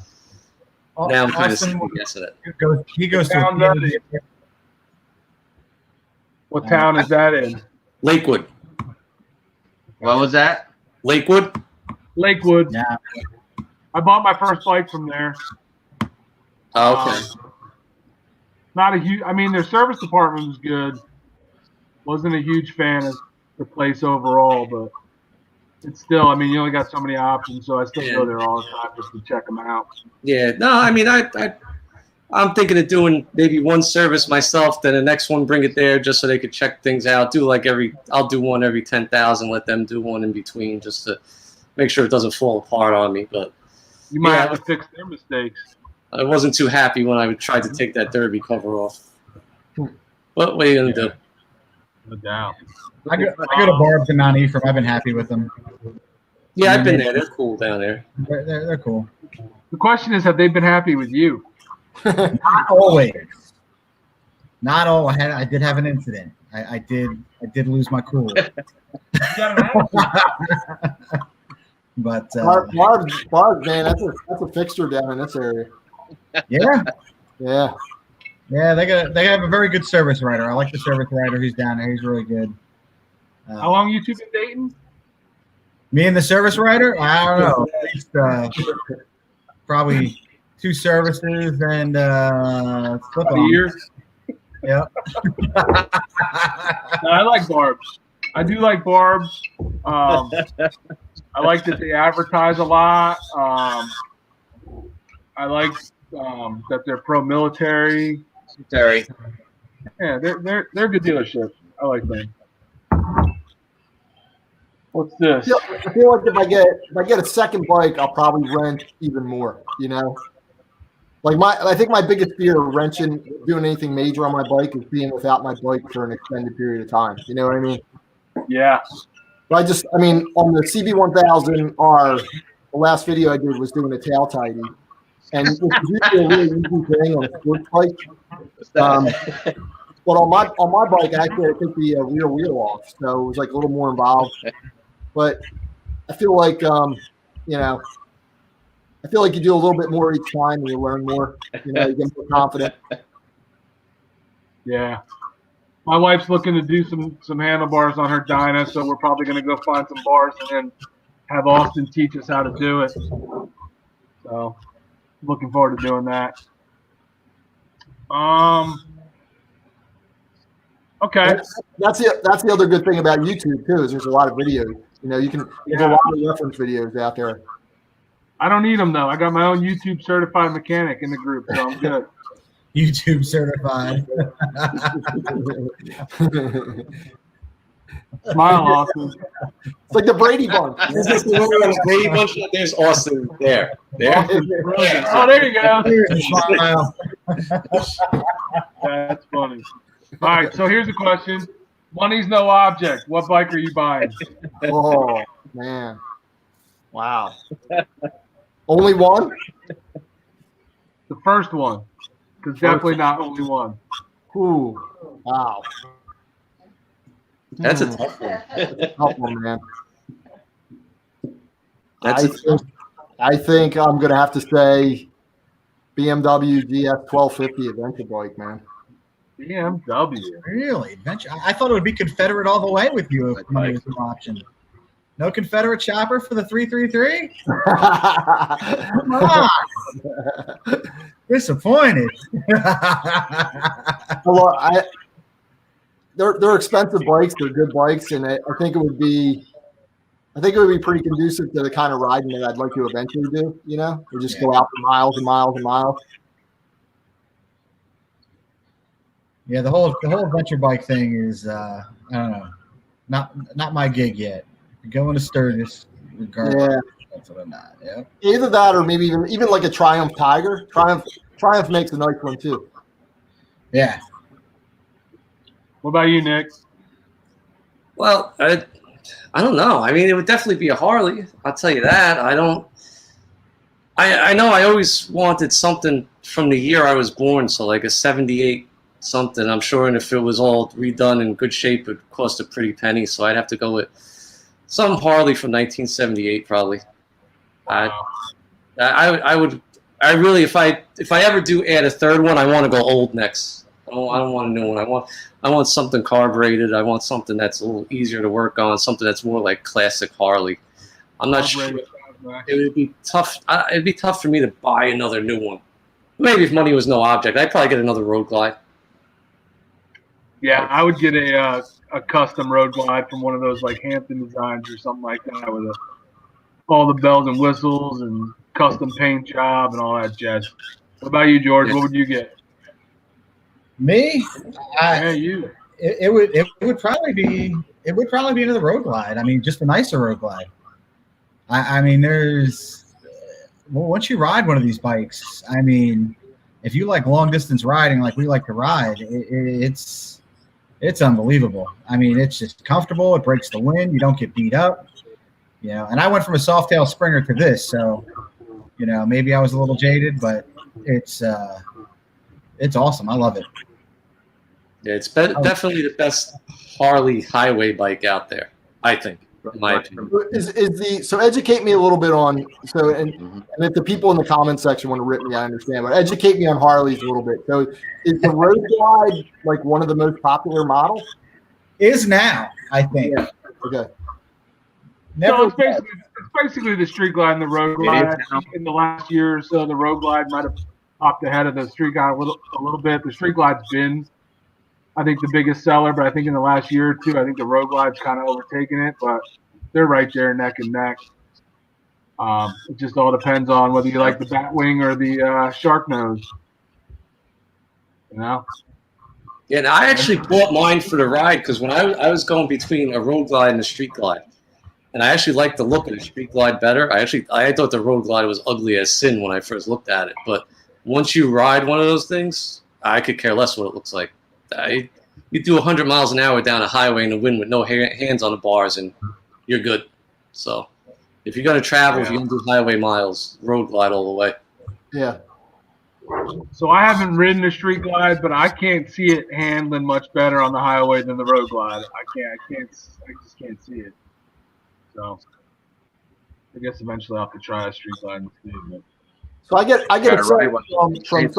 now I'm kind of second guessing it. He goes to what town is that in? Lakewood. What was that? Lakewood. Lakewood. Yeah. I bought my first bike from there. Oh, okay. Not a huge. I mean, their service department was good. Wasn't a huge fan of the place overall, but it's still. I mean, you only got so many options, so I still go there all the time just to check them out. Yeah. No, I mean, I'm thinking of doing maybe one service myself, then the next one bring it there just so they could check things out. I'll do one every 10,000. Let them do one in between just to make sure it doesn't fall apart on me. But you might have to fix their mistakes. I wasn't too happy when I tried to take that derby cover off. What are you gonna do? No doubt. I go to Barb's and Mount Ephraim. I've been happy with them. Yeah, I've been there. They're cool down there. They're cool. The question is, have they been happy with you? Not always. Not all. I did have an incident. I did lose my cool. But Barb's, man, that's a fixture down in this area. Yeah. Yeah. Yeah, they have a very good service writer. I like the service writer who's down there. He's really good. How long you two been dating? Me and the service writer? I don't know. At least probably 2 services and flip A year? Yeah. No, I like Barb's. I do like Barb's. I like that they advertise a lot. I like that they're pro-military. Terry. Yeah, they're good dealerships. I like them. What's this? I feel like if I get a second bike, I'll probably rent even more. You know, like I think my biggest fear of wrenching, doing anything major on my bike, is being without my bike for an extended period of time. You know what I mean? Yeah. But I mean, on the CB1000R, the last video I did was doing a tail tidy, and it's usually a really easy thing on a sports bike. But on my bike, I actually had to take the rear wheel off, so it was like a little more involved. But I feel like you know, I feel like you do a little bit more each time, and you learn more. You know, you get more confident. Yeah. My wife's looking to do some handlebars on her Dyna, so we're probably going to go find some bars and then have Austin teach us how to do it. So, looking forward to doing that. Okay. That's the other good thing about YouTube too, is there's a lot of videos. You know, there's a lot of reference videos out there. I don't need them though. I got my own YouTube certified mechanic in the group, so I'm good. YouTube certified. Smile, Austin. It's like the Brady Bunch. Brady Bunch. There's Austin there. Oh, there you go. Smile. That's funny. All right, so here's a question. Money's no object. What bike are you buying? Oh, man. Wow. Only one? The first one. Because definitely not only one. Ooh. Wow. That's a tough one. Tough one, man. I think I'm going to have to say BMW GS 1250 adventure bike, man. BMW. Really? Adventure? I thought it would be Confederate all the way with you if money was an option. No Confederate chopper for the 333? Come on. Disappointed. Well, they're expensive bikes. They're good bikes, and I think it would be pretty conducive to the kind of riding that I'd like to eventually do. You know, or just go out for miles and miles and miles. Yeah, the whole adventure bike thing is I don't know, not my gig yet. Going to Sturgis, regardless. Yeah. That's what I'm not. Yeah. Either that, or maybe even like a Triumph Tiger. Triumph makes a nice one too. Yeah. What about you, Nick? Well, I don't know. I mean, it would definitely be a Harley. I'll tell you that. I know I always wanted something from the year I was born, so like a 78 something. I'm sure, and if it was all redone in good shape, it would cost a pretty penny, so I'd have to go with some Harley from 1978 probably. Wow. I would really, if I ever do add a third one, I want to go old next. I don't want a new one. I want something carbureted. I want something that's a little easier to work on. Something that's more like classic Harley. I'm not sure. It would be tough. It'd be tough for me to buy another new one. Maybe if money was no object, I'd probably get another Road Glide. Yeah, I would get a custom Road Glide from one of those like Hampton Designs or something like that with all the bells and whistles and custom paint job and all that jazz. What about you, George? What would you get? Me? You. It would probably be another Road Glide. I mean, just a nicer Road Glide. I mean, once you ride one of these bikes, I mean, if you like long distance riding like we like to ride, it's unbelievable. I mean, it's just comfortable. It breaks the wind. You don't get beat up. You know, and I went from a Softail Springer to this, so you know, maybe I was a little jaded, but it's awesome. I love it. Yeah, it's definitely the best Harley highway bike out there, I think, in my opinion. So educate me a little bit on and if the people in the comment section want to rip me, I understand, but educate me on Harleys a little bit. So is the Road Glide like one of the most popular models? Is now, I think. Yeah. Okay. So it's basically the Street Glide and the Road Glide. In the last year or so, the Road Glide might have popped ahead of the Street Glide a little bit. The Street Glide's been, I think, the biggest seller, but I think in the last year or two, I think the Road Glide's kind of overtaken it, but they're right there neck and neck. It just all depends on whether you like the Batwing or the Shark Nose. You know? Yeah, and I actually bought mine for the ride because when I was going between a Road Glide and a Street Glide, and I actually liked the look of the Street Glide better. I thought the Road Glide was ugly as sin when I first looked at it, but once you ride one of those things, I could care less what it looks like. You do 100 miles an hour down a highway in the wind with no hands on the bars, and you're good. So if you're going to travel, if you're going to do highway miles, Road Glide all the way. Yeah. So I haven't ridden a Street Glide, but I can't see it handling much better on the highway than the Road Glide. I just can't see it. So I guess eventually I'll have to try a Street Glide and see. But. So I get a sense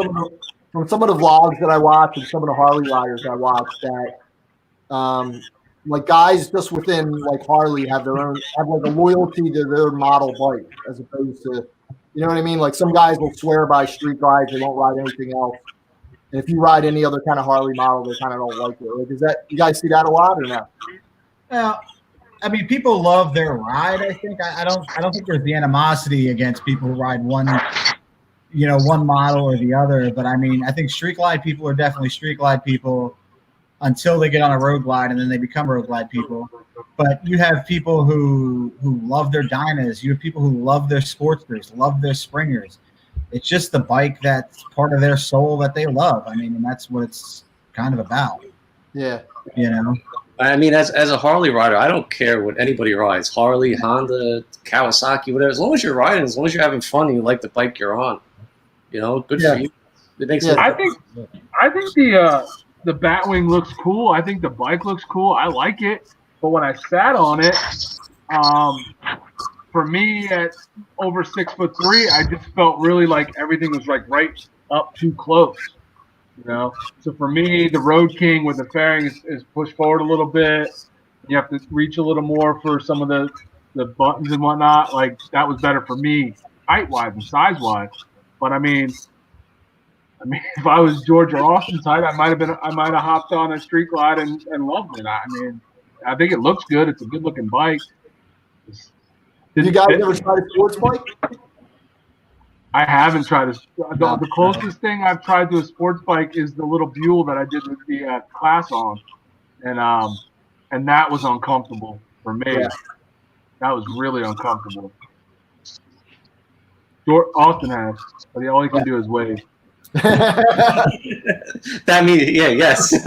from some of the vlogs that I watch and some of the Harley riders I watch that like guys just within like Harley have like a loyalty to their model bike as opposed to, you know what I mean? Like some guys will swear by Street Glides, they won't ride anything else. And if you ride any other kind of Harley model, they kind of don't like it. Like, is that, you guys see that a lot or no? Well, I mean, people love their ride. I think I don't think there's the animosity against people who ride one model or the other. But I mean, I think Street Glide people are definitely Street Glide people until they get on a Road Glide and then they become Road Glide people. But you have people who love their Dynas. You have people who love their Sportsters, love their Springers. It's just the bike that's part of their soul that they love. I mean, and that's what it's kind of about. Yeah. You know? I mean, as a Harley rider, I don't care what anybody rides. Harley, Honda, Kawasaki, whatever. As long as you're riding, as long as you're having fun and you like the bike you're on, you know, good for you. It makes I think the Batwing looks cool. I think the bike looks cool. I like it. But when I sat on it, for me at over 6'3", I just felt really like everything was like right up too close. You know, so for me, the Road King with the fairing is pushed forward a little bit. You have to reach a little more for some of the buttons and whatnot. Like that was better for me, height wise and size wise. But I mean, if I was George or Austin's height, I might have hopped on a Street Glide and loved it. I mean, I think it looks good. It's a good looking bike. You guys ever tried a sports bike? I haven't tried the closest thing I've tried to a sports bike is the little Buell that I did with the class on, and that was uncomfortable for me. Yeah. That was really uncomfortable. Austin has, but all he can do is wave. That means, yeah, yes. See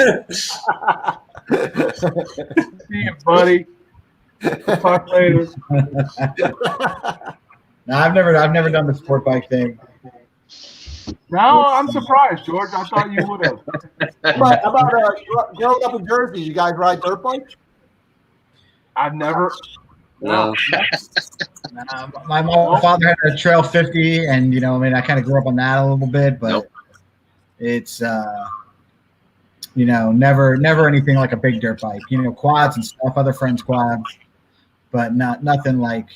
you, buddy. We'll talk later. No, I've never done the sport bike thing. No, I'm surprised, George. I thought you would have. How about growing up in Jersey? You guys ride dirt bikes? I've never. No. My father had a Trail 50, and I mean, I kind of grew up on that a little bit, but it's never anything like a big dirt bike. Quads and stuff, other friends' quads, but nothing like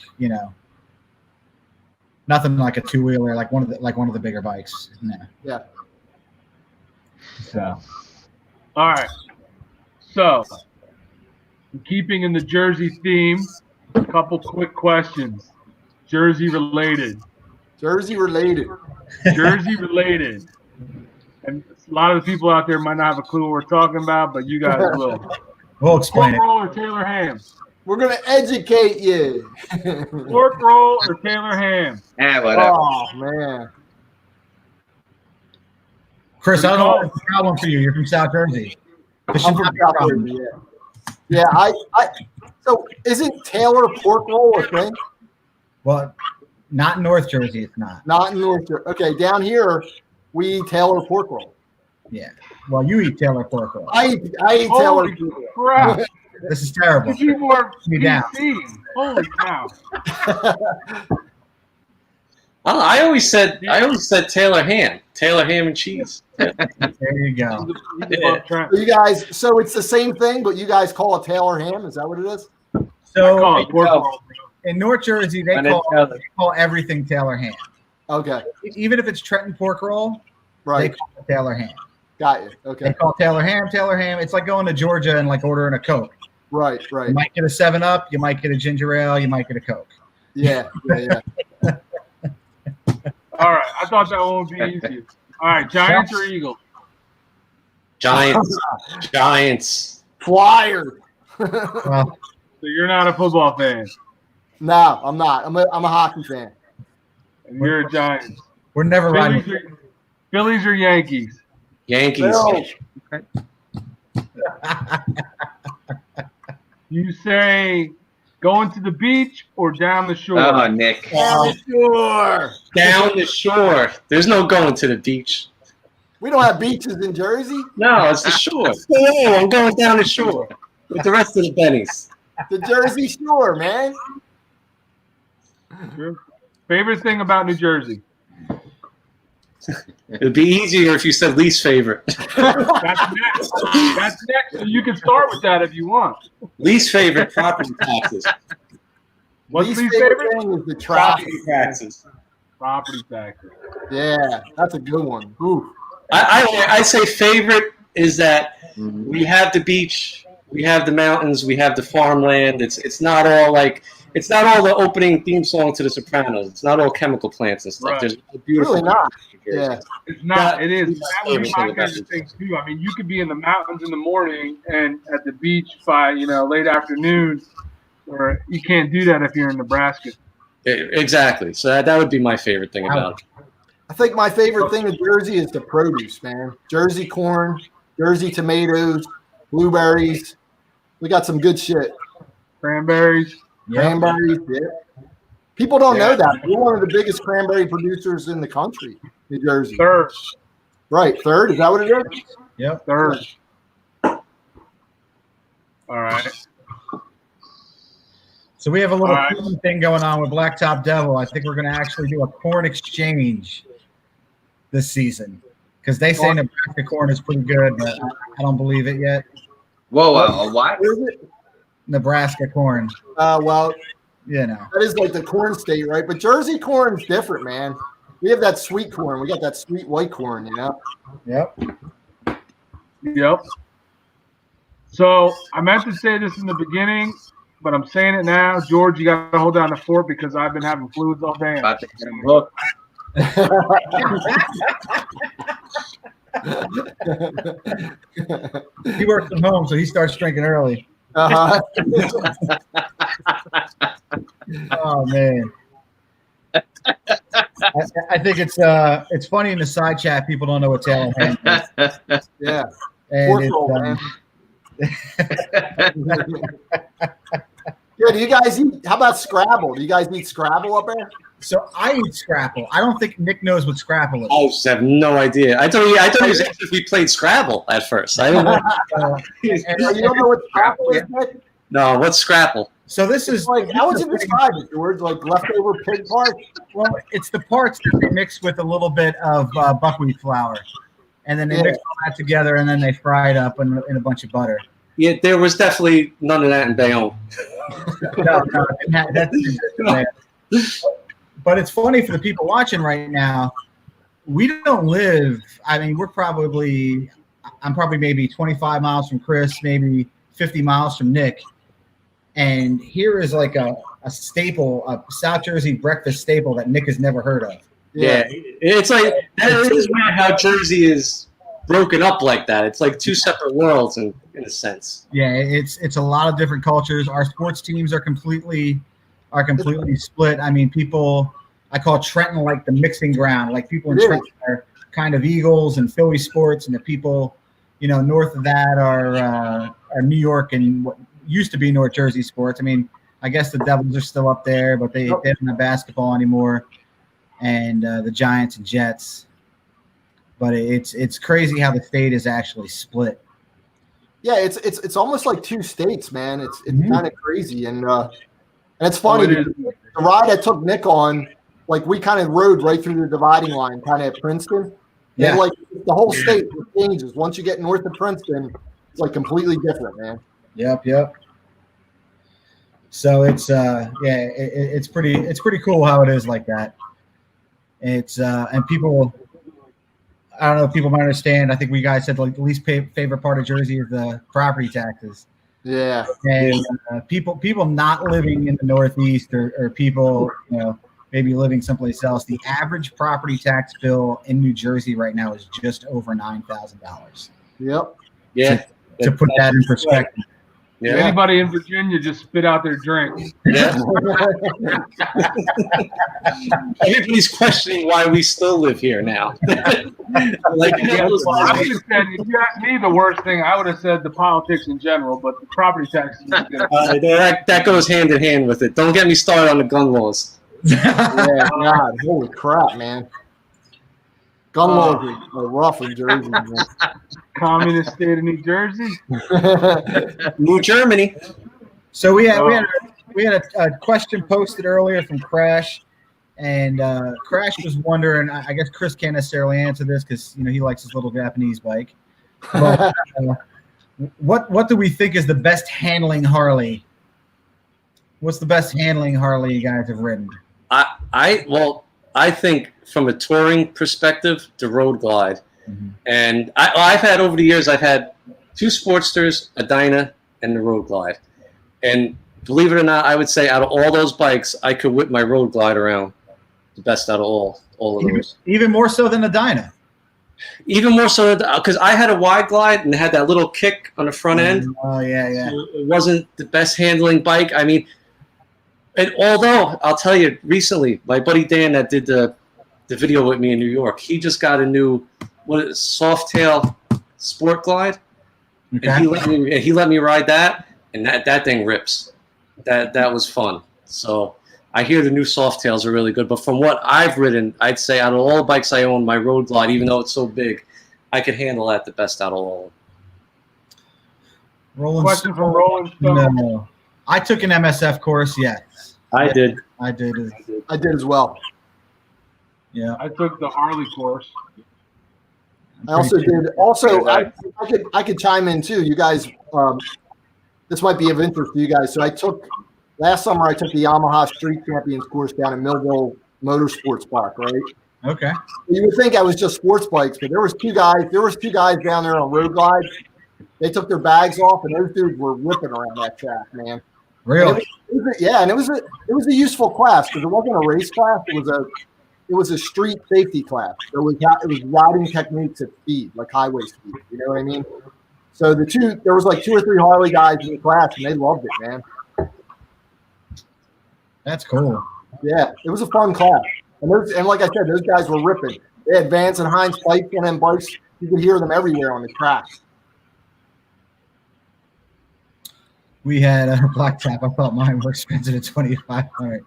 nothing like a two-wheeler, like one of the bigger bikes. No. Yeah. So, all right. So, keeping in the Jersey theme, a couple quick questions. Jersey related. Jersey related. Jersey related. And a lot of the people out there might not have a clue what we're talking about, but you guys will. We'll explain it. Pork roll or Taylor ham? We're gonna educate you. Pork roll or Taylor ham? Whatever. Oh man, Chris, I don't know what's the problem for you. You're from South Jersey. This should I'm from not be a South problem. Jersey, yeah. I so isn't Taylor pork roll a thing? Well, not in North Jersey, it's not. Not in North Jersey. Okay, down here we eat Taylor pork roll. Yeah. Well, you eat Taylor pork roll. I eat Taylor. Holy crap. This is terrible. You more Me down. PC. Holy cow. I always said Taylor ham and cheese. There you go. So you guys, so it's the same thing, but you guys call it Taylor ham. Is that what it is? So Call it pork roll. in North Jersey, they call everything Taylor ham. Okay, Even if it's Trenton pork roll, they right. call it Taylor ham. Got you. They Okay, call Taylor ham. It's like going to Georgia and like ordering a Coke. right. You might get a 7-Up, you might get a ginger ale, you might get a Coke. Yeah. All right. I thought that one would be easy. All right. Giants or Eagles? Giants. Flyers. Well, So you're not a football fan. No, I'm not. I'm a hockey fan. And you're a Giants. we're never riding. Phillies or Yankees? Yankees. Bills. You say going to the beach or down the shore? Oh, Nick. Sure. Down the shore. There's no going to the beach. We don't have beaches in Jersey. No, it's the shore. Oh, I'm going down the shore with the rest of the bennies. The Jersey Shore, man. Favorite thing about New Jersey? It'd be easier if you said least favorite. That's next. That's next. So you can start with that if you want. Least favorite, property taxes. What's Least least favorite favorite? thing is the traffic. Property taxes. Property taxes. Yeah, that's a good one. Ooh. I say favorite is that we have the beach, we have the mountains, we have the farmland. It's not all the opening theme song to The Sopranos. It's not all chemical plants and stuff. Right. There's a beautiful. Really not. Yeah. It's not. It is. Least That would be my favorite. favorite thing too. I mean, you could be in the mountains in the morning and at the beach by late afternoon, or you can't do that if you're in Nebraska. Exactly. So that would be my favorite thing about it. I think my favorite thing in Jersey is the produce, man. Jersey corn, Jersey tomatoes, blueberries. We got some good shit. Cranberries. Cranberries, yeah. People don't know that. We're one of the biggest cranberry producers in the country, New Jersey. Third. Right, third? Is that what it is? Yep. Third. All right. So we have a little All right. cool thing going on with Blacktop Devil. I think we're going to actually do a corn exchange this season. because they say Nebraska corn is pretty good, but I don't believe it yet. Whoa, what? Where is it? Nebraska corn, Well, you know. that is like the corn state, right? But Jersey corn's different, man. We have that sweet corn. We got that sweet white corn, you know? Yep. Yep. So I meant to say this in the beginning, but I'm saying it now. George, you got to hold down the fort because I've been having fluids all day. About to get him hooked. He works from home, so he starts drinking early. Uh-huh. Oh man. I think it's funny in the side chat. People don't know what tail hand is. Yeah. And Man. Yeah, do you guys eat? How about Scrabble? Do you guys eat Scrabble up there? so I eat Scrapple. I don't think Nick knows what Scrapple is. I just have no idea. I thought he was asking if we played Scrabble at first. I didn't know. You don't know what Scrabble is, Nick? No, what's Scrapple? So this is Like, how would you describe it, George? Like leftover pig parts? well, it's the parts that they mix with a little bit of buckwheat flour, and then they mix all that together, and then they fry it up in a bunch of butter. Yeah, there was definitely none of that in Bayonne. No, that's but it's funny for the people watching right now. We don't live. I mean, I'm probably maybe 25 miles from Chris, maybe 50 miles from Nick. And here is like a staple, a South Jersey breakfast staple that Nick has never heard of. Yeah, it's like that is weird how Jersey is broken up like that. It's like two separate worlds in a sense. Yeah, it's a lot of different cultures. Our sports teams are completely split. I mean, I call Trenton like the mixing ground. Like people in Trenton are kind of Eagles and Philly sports, and the people, north of that are New York and what used to be North Jersey sports. I mean, I guess the Devils are still up there, but they don't have basketball anymore, and the Giants and Jets. But it's crazy how the state is actually split. Yeah, it's almost like two states, man. It's kind of crazy, and it's funny. The ride I took Nick on, like we kind of rode right through the dividing line, kind of at Princeton. Yeah, and like the whole state changes once you get north of Princeton. It's like completely different, man. Yep. So it's pretty cool how it is like that. It's and people, I don't know if people might understand. I think we guys said like the least favorite part of Jersey is the property taxes. Yeah, and people not living in the Northeast or people maybe living someplace else. The average property tax bill in New Jersey right now is just over $9,000. Yep. Yeah. To put that in perspective. Yeah. Anybody in Virginia just spit out their drink. Yeah. Everybody's questioning why we still live here now. I would have said, if you asked me the worst thing, I would have said the politics in general, but the property taxes is good. That goes hand in hand with it. Don't get me started on the gun laws. Yeah, God, holy crap, man. Gun laws are rough in Jersey, man. Communist state of New Jersey. New Germany. So we had a question posted earlier from Crash, and Crash was wondering. I guess Chris can't necessarily answer this because he likes his little Japanese bike. But, what do we think is the best handling Harley? What's the best handling Harley you guys have ridden? I think from a touring perspective, the Road Glide. Mm-hmm. And I've had over the years, I've had two Sportsters, a Dyna, and the Road Glide. And believe it or not, I would say out of all those bikes, I could whip my Road Glide around the best out of all of those. Even more so than the Dyna. Even more so because I had a wide glide and it had that little kick on the front end. Oh yeah. So it wasn't the best handling bike. I mean, and although I'll tell you, recently my buddy Dan that did the video with me in New York, he just got a new Softail Sport Glide, Okay. and he let me ride that, and that thing rips. That was fun. So I hear the new Softails are really good, but from what I've ridden, I'd say out of all the bikes I own, my Road Glide, even though it's so big, I could handle that the best out of all of them. Question from Rolling Stone. No. I took an MSF course, yes. I did. I did I did as well. Yeah. I took the Harley course. I also did. Also, I could chime in too. You guys, this might be of interest to you guys. So last summer I took the Yamaha Street Champions course down in Millville Motorsports Park, right? Okay. You would think I was just sports bikes, but there was two guys down there on road glides. They took their bags off, and those dudes were whipping around that track, man. Really? And it was a useful class because it wasn't a race class. It was a street safety class. It was riding techniques at speed, like highway speed. You know what I mean? So there was like 2 or 3 Harley guys in the class, and they loved it, man. That's cool. Yeah, it was a fun class. And like I said, those guys were ripping. They had Vance and Heinz bikes and then bikes. You could hear them everywhere on the track. We had a blacktop. I thought mine were expensive at $2,500.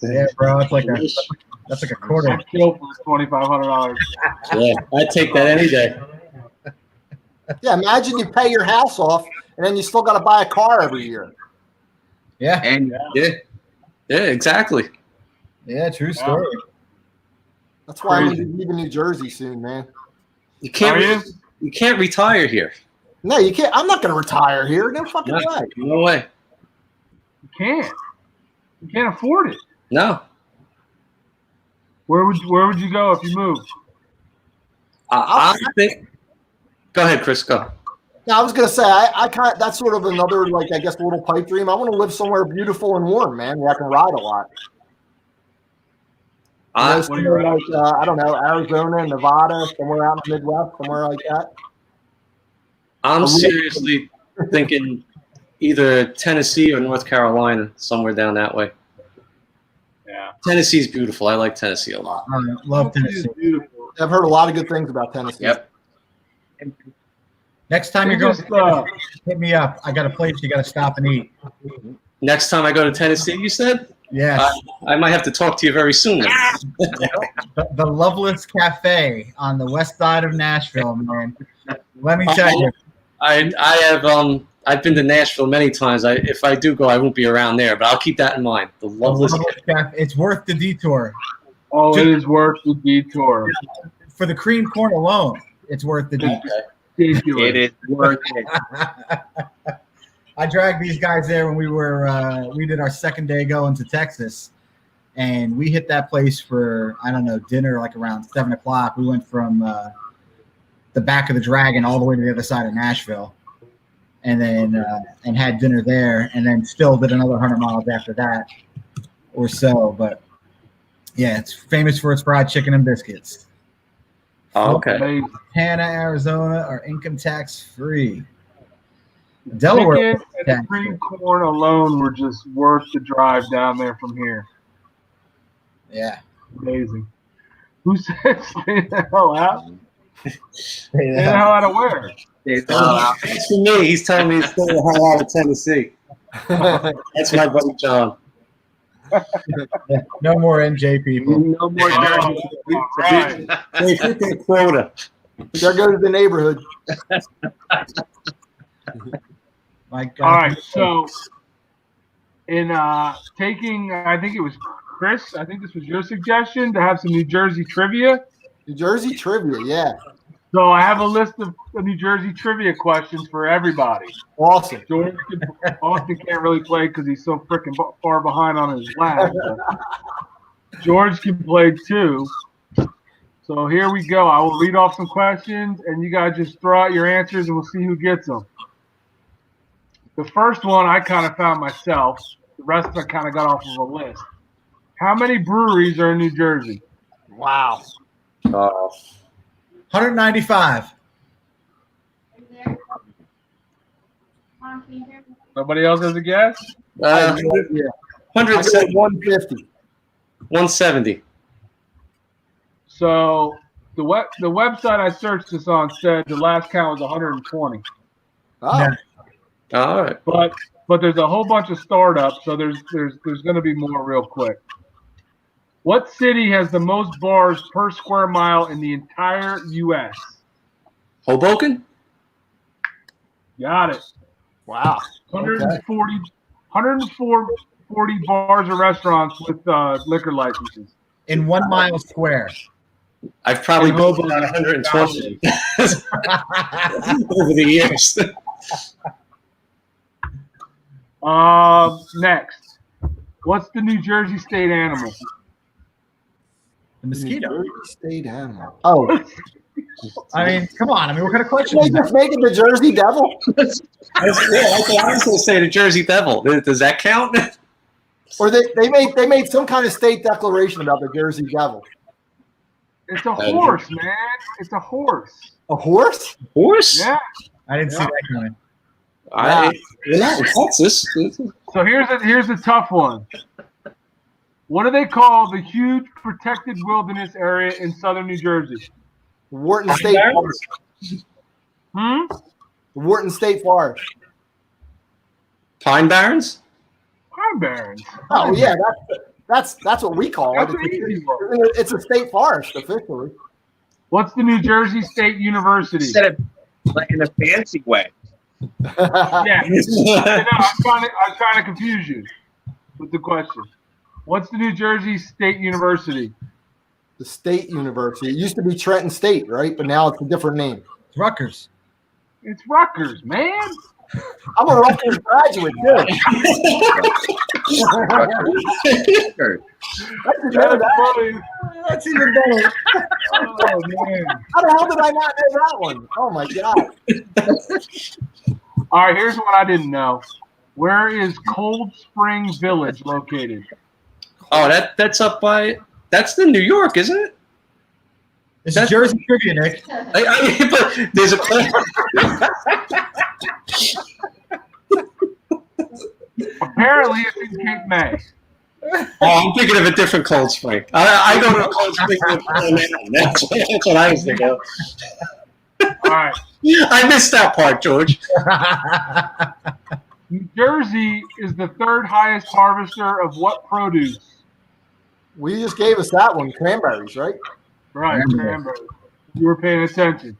Yeah, bro, that's like a quarter. I'm killed for $2,500. Yeah, I'd take that any day. Yeah, imagine you pay your house off and then you still got to buy a car every year. Yeah. And Yeah, exactly. Yeah, true story. That's why I'm going to be leaving New Jersey soon, man. You can't retire here. No, you can't. I'm not going to retire here. No fucking way. No way. You can't. You can't afford it. No. Where would you go if you moved? I think. Go ahead, Chris. Go. Now, I was going to say, that's sort of another, like, I guess, little pipe dream. I want to live somewhere beautiful and warm, man, where I can ride a lot. Somewhere like, I don't know, Arizona, Nevada, somewhere out in the Midwest, somewhere like that. I'm seriously thinking either Tennessee or North Carolina, somewhere down that way. Yeah. Tennessee's beautiful. I like Tennessee a lot. I love Tennessee. Beautiful. I've heard a lot of good things about Tennessee. Yep. Next time you're going, hit me up. I got a place you got to stop and eat. Next time I go to Tennessee, you said? Yes. I might have to talk to you very soon. The Loveless Cafe on the west side of Nashville, man. Let me tell you. I've been to Nashville many times. If I do go, I won't be around there, but I'll keep that in mind. The Loveless Cafe. It's worth the detour. Oh, it is worth the detour. For the cream corn alone, it's worth the detour. Detour. It is worth it. I dragged these guys there when we did our second day going to Texas, and we hit that place for, I don't know, dinner like around 7 o'clock. We went from the back of the Dragon all the way to the other side of Nashville, and then and had dinner there, and then still did another 100 miles after that or so. But yeah, it's famous for its fried chicken and biscuits. Oh, okay. Amazing. Montana, Arizona are income tax free. Delaware Chicken and the cream corn alone were just worth the drive down there from here. Yeah. Amazing. Who said stay the hell out? Stay the Yeah. hell out of where? That's for me. He's telling me to stay the hell out of Tennessee. That's my buddy John. Yeah. No more NJ people. No more dirty. All right. Hey, freaking quota. There goes the neighborhood. My God. All right. So, in taking, I think it was Chris. I think this was your suggestion to have some New Jersey trivia. New Jersey trivia, yeah. So I have a list of New Jersey trivia questions for everybody. Awesome. Austin can't really play because he's so freaking far behind on his lag. George can play too. So here we go. I will read off some questions, and you guys just throw out your answers, and we'll see who gets them. The first one I kind of found myself. The rest I kind of got off of a list. How many breweries are in New Jersey? Wow. 195. Nobody else has a guess? Yeah. 170, 150. 170. So the website I searched this on said the last count was 120. Oh, Yeah. All right. But there's a whole bunch of startups, so there's going to be more real quick. What city has the most bars per square mile in the entire U.S.? Hoboken? Got it. wow. 140 bars or restaurants with liquor licenses. In 1 mile square. I've probably been Global. about 120 over the years. Next. What's the New Jersey state animal? The mosquito. New Jersey state animal. Oh, I mean, come on. I mean, what kind of question they is that? just make it the Jersey Devil? Yeah, that's what I was going to say, the Jersey Devil. Does that count? Or they made some kind of state declaration about the Jersey Devil. It's a horse, man. It's a horse. A horse? Horse? Yeah. I didn't see that coming. Texas. So here's a tough one. What do they call the huge protected wilderness area in southern New Jersey? Wharton State Forest. Wharton State Forest. Pine Barrens? Pine Barrens. Oh yeah, that's what we call That's it. an easy one. It's a state forest officially. What's the New Jersey State University? Said it like in a fancy way. Yeah. I'm trying to confuse you with the question. What's the New Jersey State University? The State University. It used to be Trenton State, right? But now it's a different name. It's Rutgers. It's Rutgers, man. I'm a Rutgers graduate, too. That's funny. That's even better. Oh, man. How the hell did I not know that one? Oh my god! All right, here's what I didn't know. Where is Cold Spring Village located? Oh, that's up by. That's the New York, isn't it? It's Jersey trivia, Nick. But there's a. Apparently, it's in Cape May. Oh, I'm thinking of a different Cold Spring. I go to a Cold Spring. That's what I was thinking of. All right. I missed that part, George. New Jersey is the third highest harvester of what produce? We just gave us that one, cranberries, right? Right, cranberries. You were paying attention.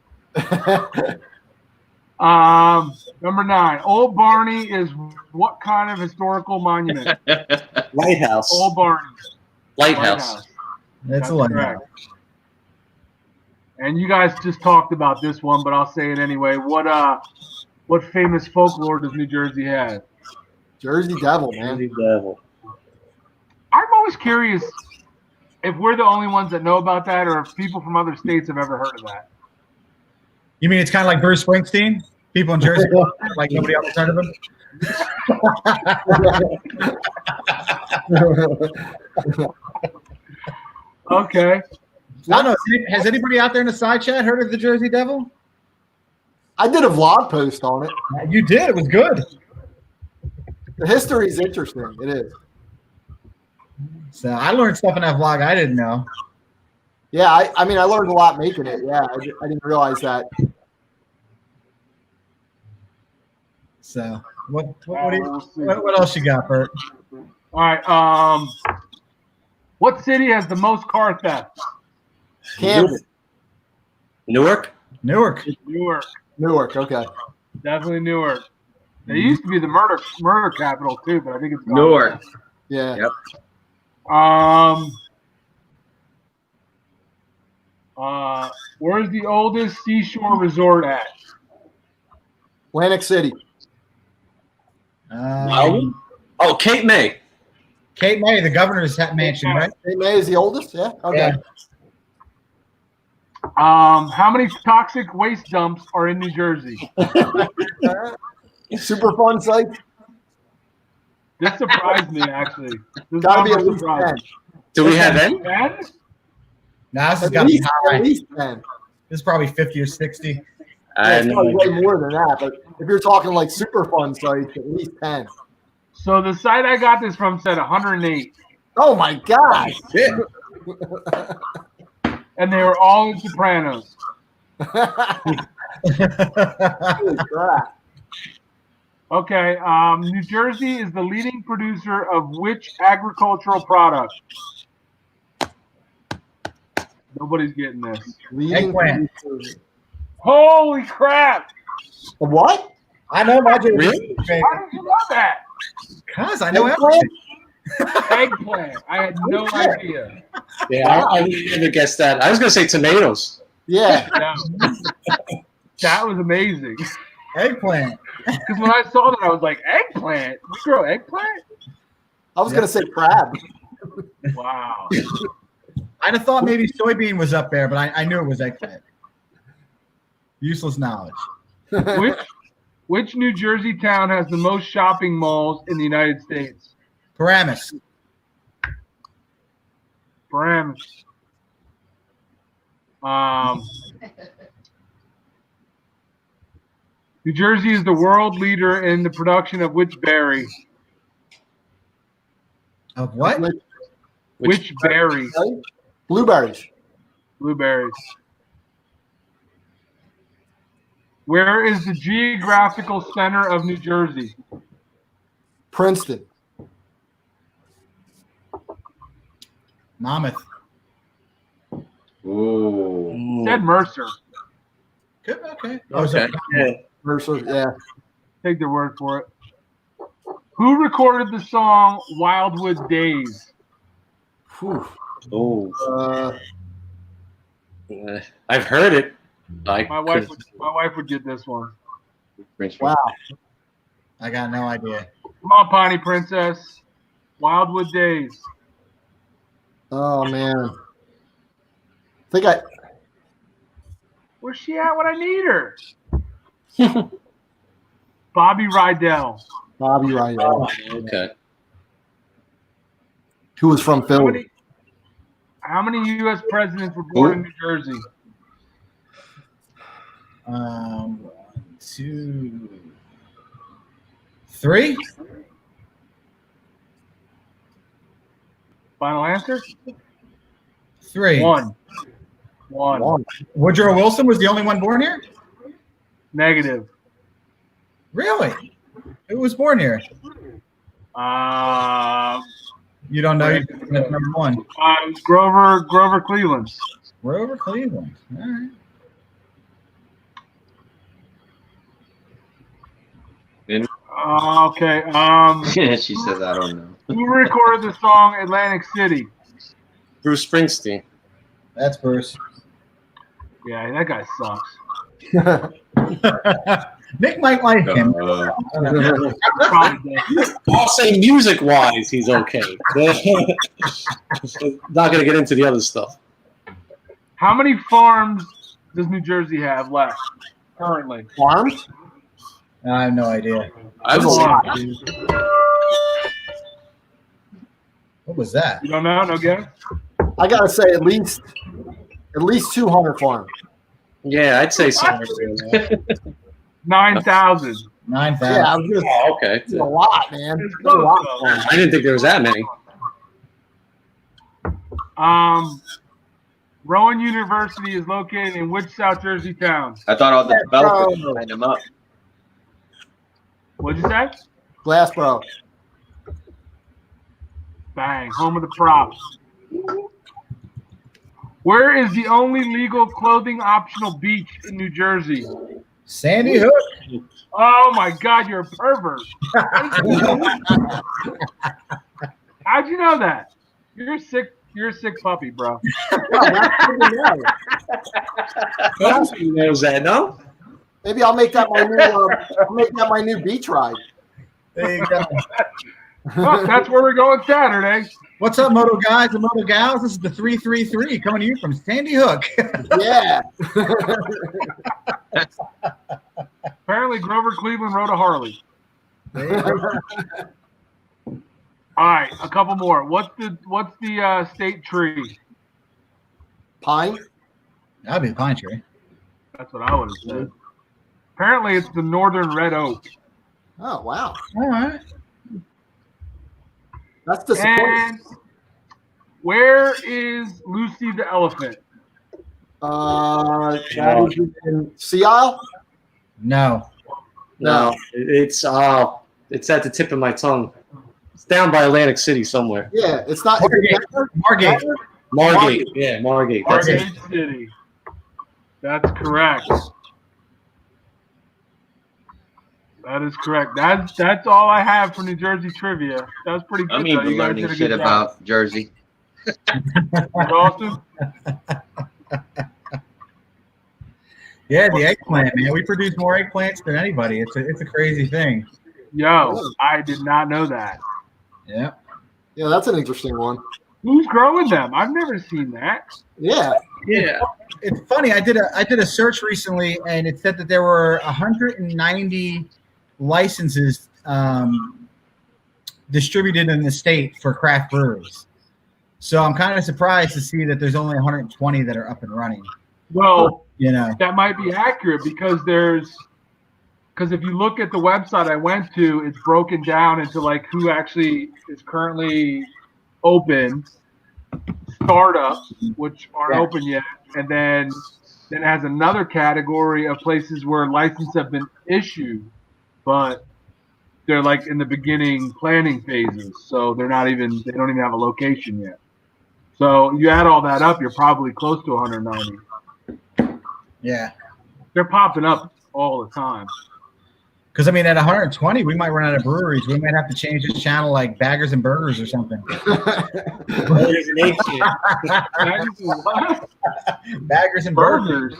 Number 9. Old Barney is what kind of historical monument? Lighthouse. Old Barney. Lighthouse. That's a lot. Correct. And you guys just talked about this one, but I'll say it anyway. What famous folklore does New Jersey have? Jersey Devil, man. Jersey Devil. I'm always curious if we're the only ones that know about that, or if people from other states have ever heard of that. You mean it's kind of like Bruce Springsteen? People in Jersey, like nobody else has heard of him? Okay. I don't know. Has anybody out there in the side chat heard of the Jersey Devil? I did a vlog post on it. You did. It was good. The history is interesting. It is. So I learned stuff in that vlog I didn't know. Yeah, I mean, I learned a lot making it. Yeah, I didn't realize that. So what else you got, Bert? All right. What city has the most car theft? Camden. Newark? Newark. Newark. Newark, okay. Definitely Newark. They used to be the murder capital too, but I think it's gone. Newark. Yeah. Yep. Where's the oldest seashore resort at? Atlantic City. Oh, Cape May. Cape May, the governor's mansion, right? Cape May is the oldest? Yeah. Okay. Yeah. How many toxic waste dumps are in New Jersey? Super fun site. This surprised me, actually. This Gotta be at number least surprised 10. me. Do we have any? 10? Nah, this has At got to be least, high. at least 10. This is probably 50 or 60. Yeah, it's probably way more than that. But if you're talking like super fun sites, at least 10. So the site I got this from said 108. Oh my God. And they were all in Sopranos. Holy crap. Okay, New Jersey is the leading producer of which agricultural product? Nobody's getting this. Leading Eggplant. producer. Holy crap! A what? I know my Really? How did you know that? Because I know Eggplant? Eggplant. I had no idea. Yeah, I would never guess that. I was gonna say tomatoes. Yeah. No. That was amazing. Eggplant. Because when I saw that, I was like, eggplant? You grow eggplant? I was going to say crab. Wow. I'd have thought maybe soybean was up there, but I knew it was eggplant. Useless knowledge. Which New Jersey town has the most shopping malls in the United States? Paramus. Paramus. New Jersey is the world leader in the production of which berry? Of what? Which berry? Blueberries. Blueberries. Where is the geographical center of New Jersey? Princeton. Monmouth. Ooh. Said Mercer. Good. Okay. Okay. Yeah. Mercer, yeah. Take their word for it. Who recorded the song Wildwood Days? Whew. Oh. I've heard it. My wife would get this one. Wow. I got no idea. Come on, Pawnee Princess. Wildwood Days. Oh, man. I think I... Where's she at when I need her? Bobby Rydell. Bobby Ryan. Okay. Who was from Philly? How many U.S. presidents were born in New Jersey? 1, 2, 3. Final answer? 3. One. Woodrow Wilson was the only one born here? Negative. Really? Who was born here? You don't know. That's number 1. Grover Cleveland. Grover Cleveland. All right. Okay. She says, I don't know. Who recorded the song Atlantic City? Bruce Springsteen. That's Bruce. Yeah, that guy sucks. Nick might like him. Probably does. I'll say music-wise, he's okay. Not gonna get into the other stuff. How many farms does New Jersey have left currently? Farms? I have no idea. I There's a would say, lot, dude. What was that? You don't know? No guess? I got to say at least 200 farms. yeah, I'd say somewhere. 9,000. 9,000. Yeah, I was gonna say, Oh, okay. it's a lot, man. It's It's a lot. close, though. I didn't think there was that many. Rowan University is located in which South Jersey town? I thought all the developers lined them up. What'd you say? Glassboro. Bang. Home of the props. Where is the only legal clothing optional beach in New Jersey? Sandy Hook. Oh my God, you're a pervert. How'd you know that? You're a sick puppy, bro. That's good to know. Who knows that? No. Maybe I'll make that my new beach ride. There you go. Well, that's where we're going Saturday. What's up, Moto guys and Moto gals? This is the 333 coming to you from Sandy Hook. Yeah. Apparently, Grover Cleveland rode a Harley. All right, a couple more. What's the state tree? Pine. That'd be a pine tree. That's what I would have said. Apparently, it's the northern red oak. Oh wow. All right. That's disappointing. And where is Lucy the elephant? That is in Sea Isle? No. No, it's at the tip of my tongue. It's down by Atlantic City somewhere. Yeah, it's not. Margate. Margate. Yeah, Margate. That's it. Margate City. That's correct. That is correct. That's all I have for New Jersey trivia. That was pretty good. I'm though. You even guys learning did a shit good job. about Jersey. That's awesome. Yeah, the eggplant, man. We produce more eggplants than anybody. It's a crazy thing. Yo, I did not know that. Yeah. Yeah, that's an interesting one. Who's growing them? I've never seen that. Yeah. Yeah. It's funny. I did a search recently, and it said that there were 190 licenses distributed in the state for craft breweries. So I'm kind of surprised to see that there's only 120 that are up and running. Well, You know. that might be accurate because if you look at the website I went to, it's broken down into like who actually is currently open, startups, which aren't open yet, and then it has another category of places where licenses have been issued, but they're like in the beginning planning phases, so they don't even have a location yet. So you add all that up, you're probably close to 190. Yeah. They're popping up all the time. Because, I mean, at 120, we might run out of breweries. We might have to change this channel like Baggers and Burgers or something. Baggers and egg shit. Baggers and Burgers.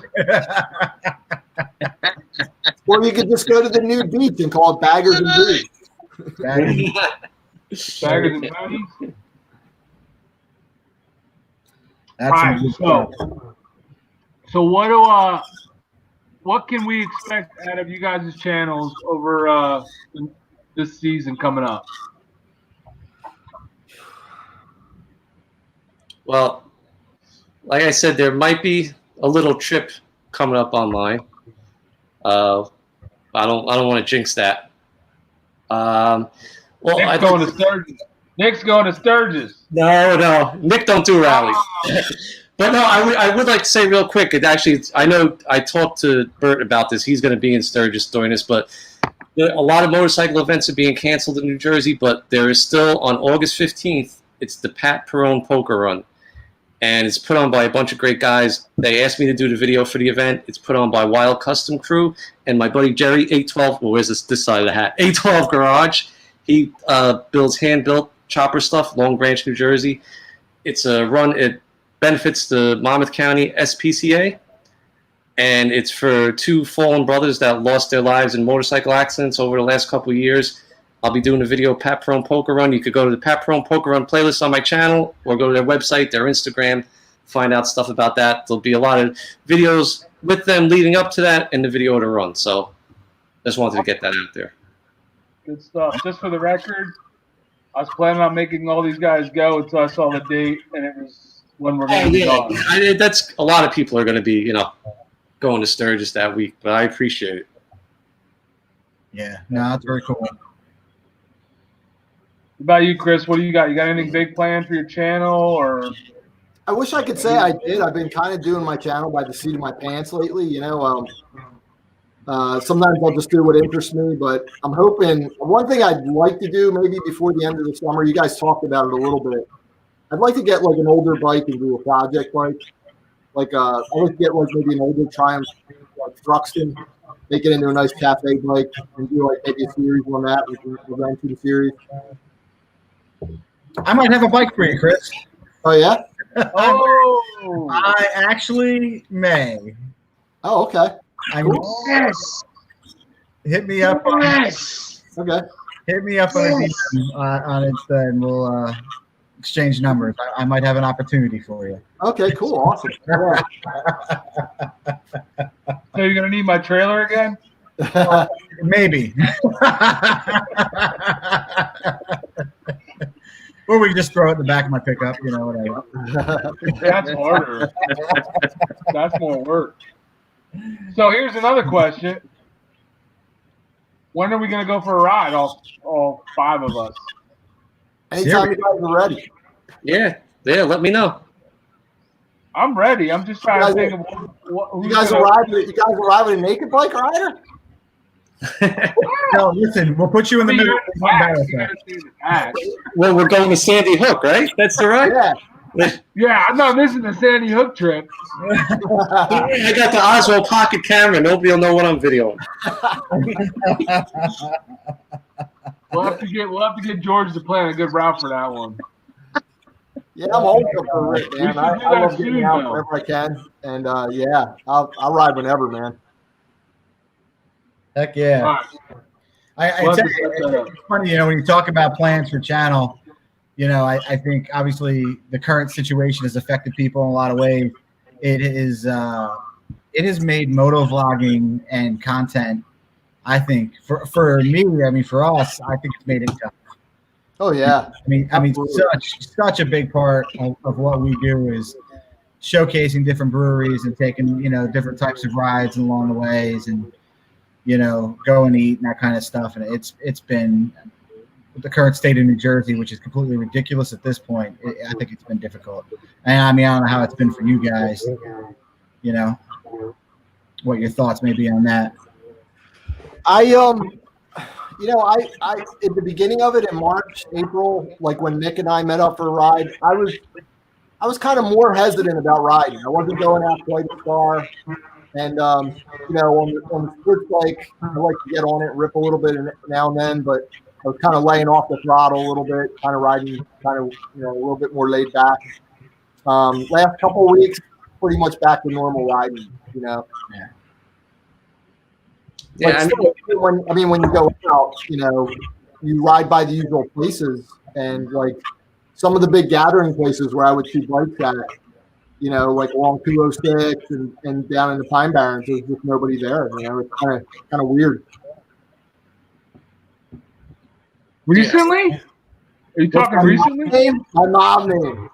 Or you could just go to the new beach and call it Baggers and Brews. Baggers and Buddies. That's All right, some good stuff. so what can we expect out of you guys' channels over this season coming up? Well, like I said, there might be a little trip coming up online. I don't want to jinx that. Well, Nick's going to Sturgis. Nick's going to Sturgis. No, Nick don't do rallies. But no, I would like to say real quick. I know I talked to Bert about this. He's going to be in Sturgis during this, but a lot of motorcycle events are being canceled in New Jersey. But there is still on August 15th. It's the Pat Perone Poker Run, and it's put on by a bunch of great guys. They asked me to do the video for the event. It's put on by Wild Custom Crew and my buddy Jerry 812. Well, where's this side of the hat? 812 Garage. He builds hand-built chopper stuff, Long Branch, New Jersey. It's a run. It benefits the Monmouth County SPCA, and it's for two fallen brothers that lost their lives in motorcycle accidents over the last couple of years. I'll be doing a video of Pat Perone Poker Run. You could go to the Pat Perone Poker Run playlist on my channel or go to their website, their Instagram, find out stuff about that. There'll be a lot of videos with them leading up to that and the video of the run. So just wanted to get that out there. Good stuff. Just for the record, I was planning on making all these guys go until I saw the date, and it was when we're going to be gone. That's a lot of people are going to be, going to Sturgis that week, but I appreciate it. Yeah, no, that's very cool. What about you, Chris? What do you got? You got anything big planned for your channel, or? I wish I could say I did. I've been kind of doing my channel by the seat of my pants lately. Sometimes I'll just do what interests me, but I'm hoping one thing I'd like to do maybe before the end of the summer. You guys talked about it a little bit. I'd like to get like an older bike and do a project bike. Like I'd like to get like maybe an older Triumph like Thruxton, make it into a nice cafe bike, and do like maybe a series on that. We can run through the series. I might have a bike for you, Chris. Oh yeah. Oh, I actually may. Oh okay. Cool. Yes. Hit me up. Okay. Hit me up on a DM, on Insta, and we'll exchange numbers. I might have an opportunity for you. Okay. Cool. Awesome. Yeah. so you're gonna need my trailer again? Maybe. Or we can just throw it in the back of my pickup, whatever. That's harder. That's more work. So here's another question. When are we going to go for a ride, all five of us? Anytime you guys are ready. Yeah, let me know. I'm ready. I'm just trying to think of You guys arrive with a naked bike rider? No, listen, we'll put you in the middle. Well, we're going to Sandy Hook, right? That's the right? Yeah. Yeah, I'm not missing the Sandy Hook trip. I got the Oswald pocket camera. Nobody will know what I'm videoing. We'll have to get George to plan a good route for that one. Yeah, I'm always up for it, man. should do I that love getting soon, out though. whenever I can, and yeah, I'll ride whenever, man. Heck yeah. All right. I We'll have tell to you, set that up. it's funny, when you talk about plans for channel, I think obviously the current situation has affected people in a lot of ways. It has made moto vlogging and content, I think, for me, for us, I think it's made it tough. Oh yeah. I mean, such a big part of what we do is showcasing different breweries and taking, different types of rides along the ways and, go and eat and that kind of stuff. And it's been the current state of New Jersey, which is completely ridiculous at this point. I think it's been difficult. And I don't know how it's been for you guys, what your thoughts may be on that. I at the beginning of it in March, April, like when Nick and I met up for a ride, I was kind of more hesitant about riding. I wasn't going out quite as far. And, on the sports bike, I like to get on it and rip a little bit now and then, but I was kind of laying off the throttle a little bit, kind of riding a little bit more laid back. Last couple of weeks, pretty much back to normal riding, Yeah. But still, when you go out, you ride by the usual places, and like some of the big gathering places where I would see bikes at, like along 206 and down in the Pine Barrens, there's just nobody there. It's kind of weird. Recently? Are you talking recently? My mom name.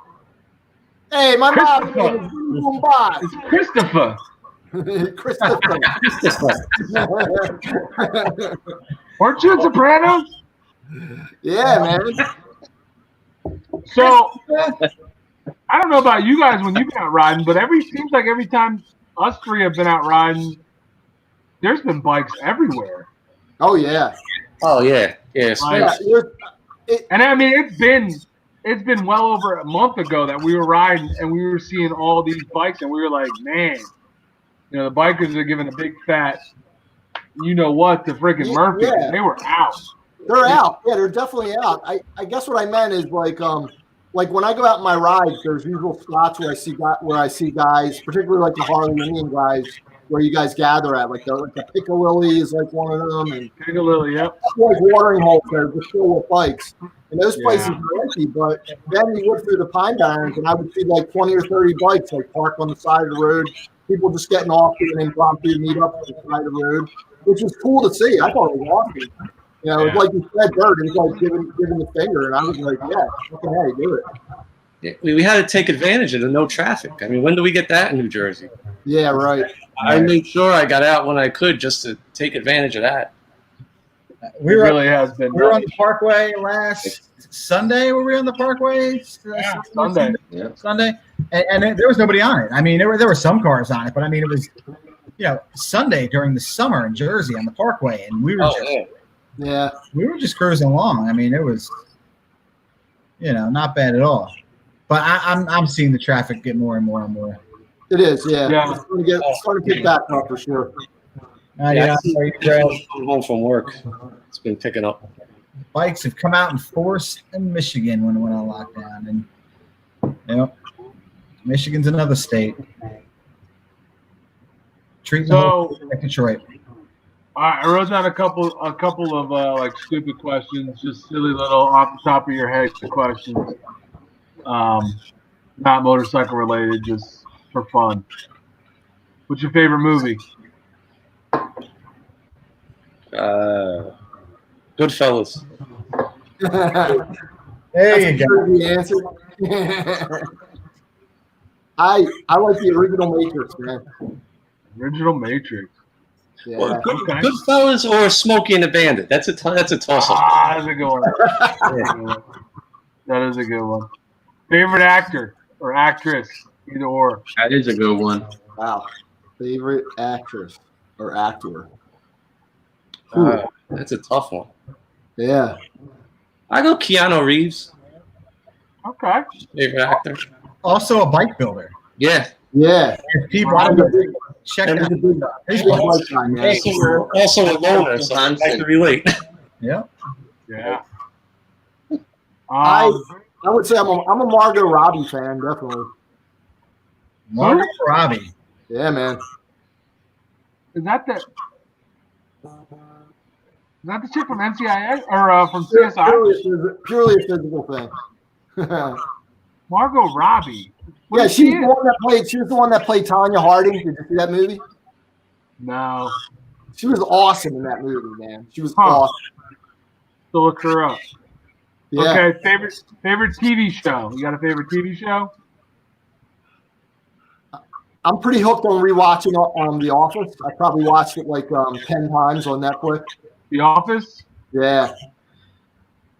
Hey, my mom name is Mumbai. It's Christopher. Christopher. Weren't you in Sopranos? Yeah, man. So I don't know about you guys when you've been out riding, but seems like every time us three have been out riding, there's been bikes everywhere. Oh yeah. Oh yeah. Yes. And I mean it's been well over a month ago that we were riding and we were seeing all these bikes and we were like, man, the bikers are giving a big fat to freaking Murphy. Yeah. They were out. They're out. Yeah, they're definitely out. I guess what I meant is like when I go out in my rides, there's usual spots where I see guys, particularly like the Harley Indian guys, where you guys gather at, like the Piccalilli is like one of them, and Piccalilli, yep. Like watering holes there, just filled with bikes, and those places are empty. But then you look through the Pine Barrens, and I would see like 20 or 30 bikes like parked on the side of the road, people just getting off doing impromptu meet up on the side of the road, which was cool to see. I thought it was awesome. Like you said, Bert, it was like giving the finger, and I was like, yeah, okay, hey, do it. Yeah, we had to take advantage of the no traffic. I mean, when do we get that in New Jersey? Yeah, right. I made sure I got out when I could just to take advantage of that. We were really has been. We were on the Parkway last Sunday. Were we on the Parkway? Yeah, Sunday. Yeah. Sunday, and there was nobody on it. I mean, there were some cars on it, but I mean, it was Sunday during the summer in Jersey on the Parkway, and we were we were just cruising along. I mean, it was not bad at all. But I'm seeing the traffic get more and more and more. It is, yeah. It's starting to pick back up for sure. I'm home from work. It's been picking up. Bikes have come out in force in Michigan when it went on lockdown, and Michigan's another state. Treating like Detroit. I wrote down a couple of like stupid questions, just silly little off the top of your head questions. Not motorcycle related, just for fun. What's your favorite movie? Goodfellas. There you go. The answer. I like the original Matrix, man. Original Matrix. Yeah. Well, Goodfellas or Smokey and the Bandit? That's a toss-up. That's a good one. That is a good one. Favorite actor or actress, either or. That is a good one. Wow. Favorite actress or actor? That's a tough one. Yeah. I go Keanu Reeves. Okay. Favorite actor. also a bike builder. Yeah. Yeah. If people Wow. check That out is a big, his big bike. bike guy, man. Also a loner, so I can relate. Yeah. Yeah. I would say I'm a Margot Robbie fan, definitely. Margot Robbie. Yeah, man. Is that the chick from NCIS or from CSI? Purely a physical thing. Margot Robbie. What Yeah, is she in? she was the one that played Tanya Harding. Did you see that movie? No. She was awesome in that movie, man. She was Huh. awesome. So look her up. Yeah. Okay, favorite TV show. You got a favorite TV show? I'm pretty hooked on rewatching The Office. I probably watched it like 10 times on Netflix. The Office? Yeah.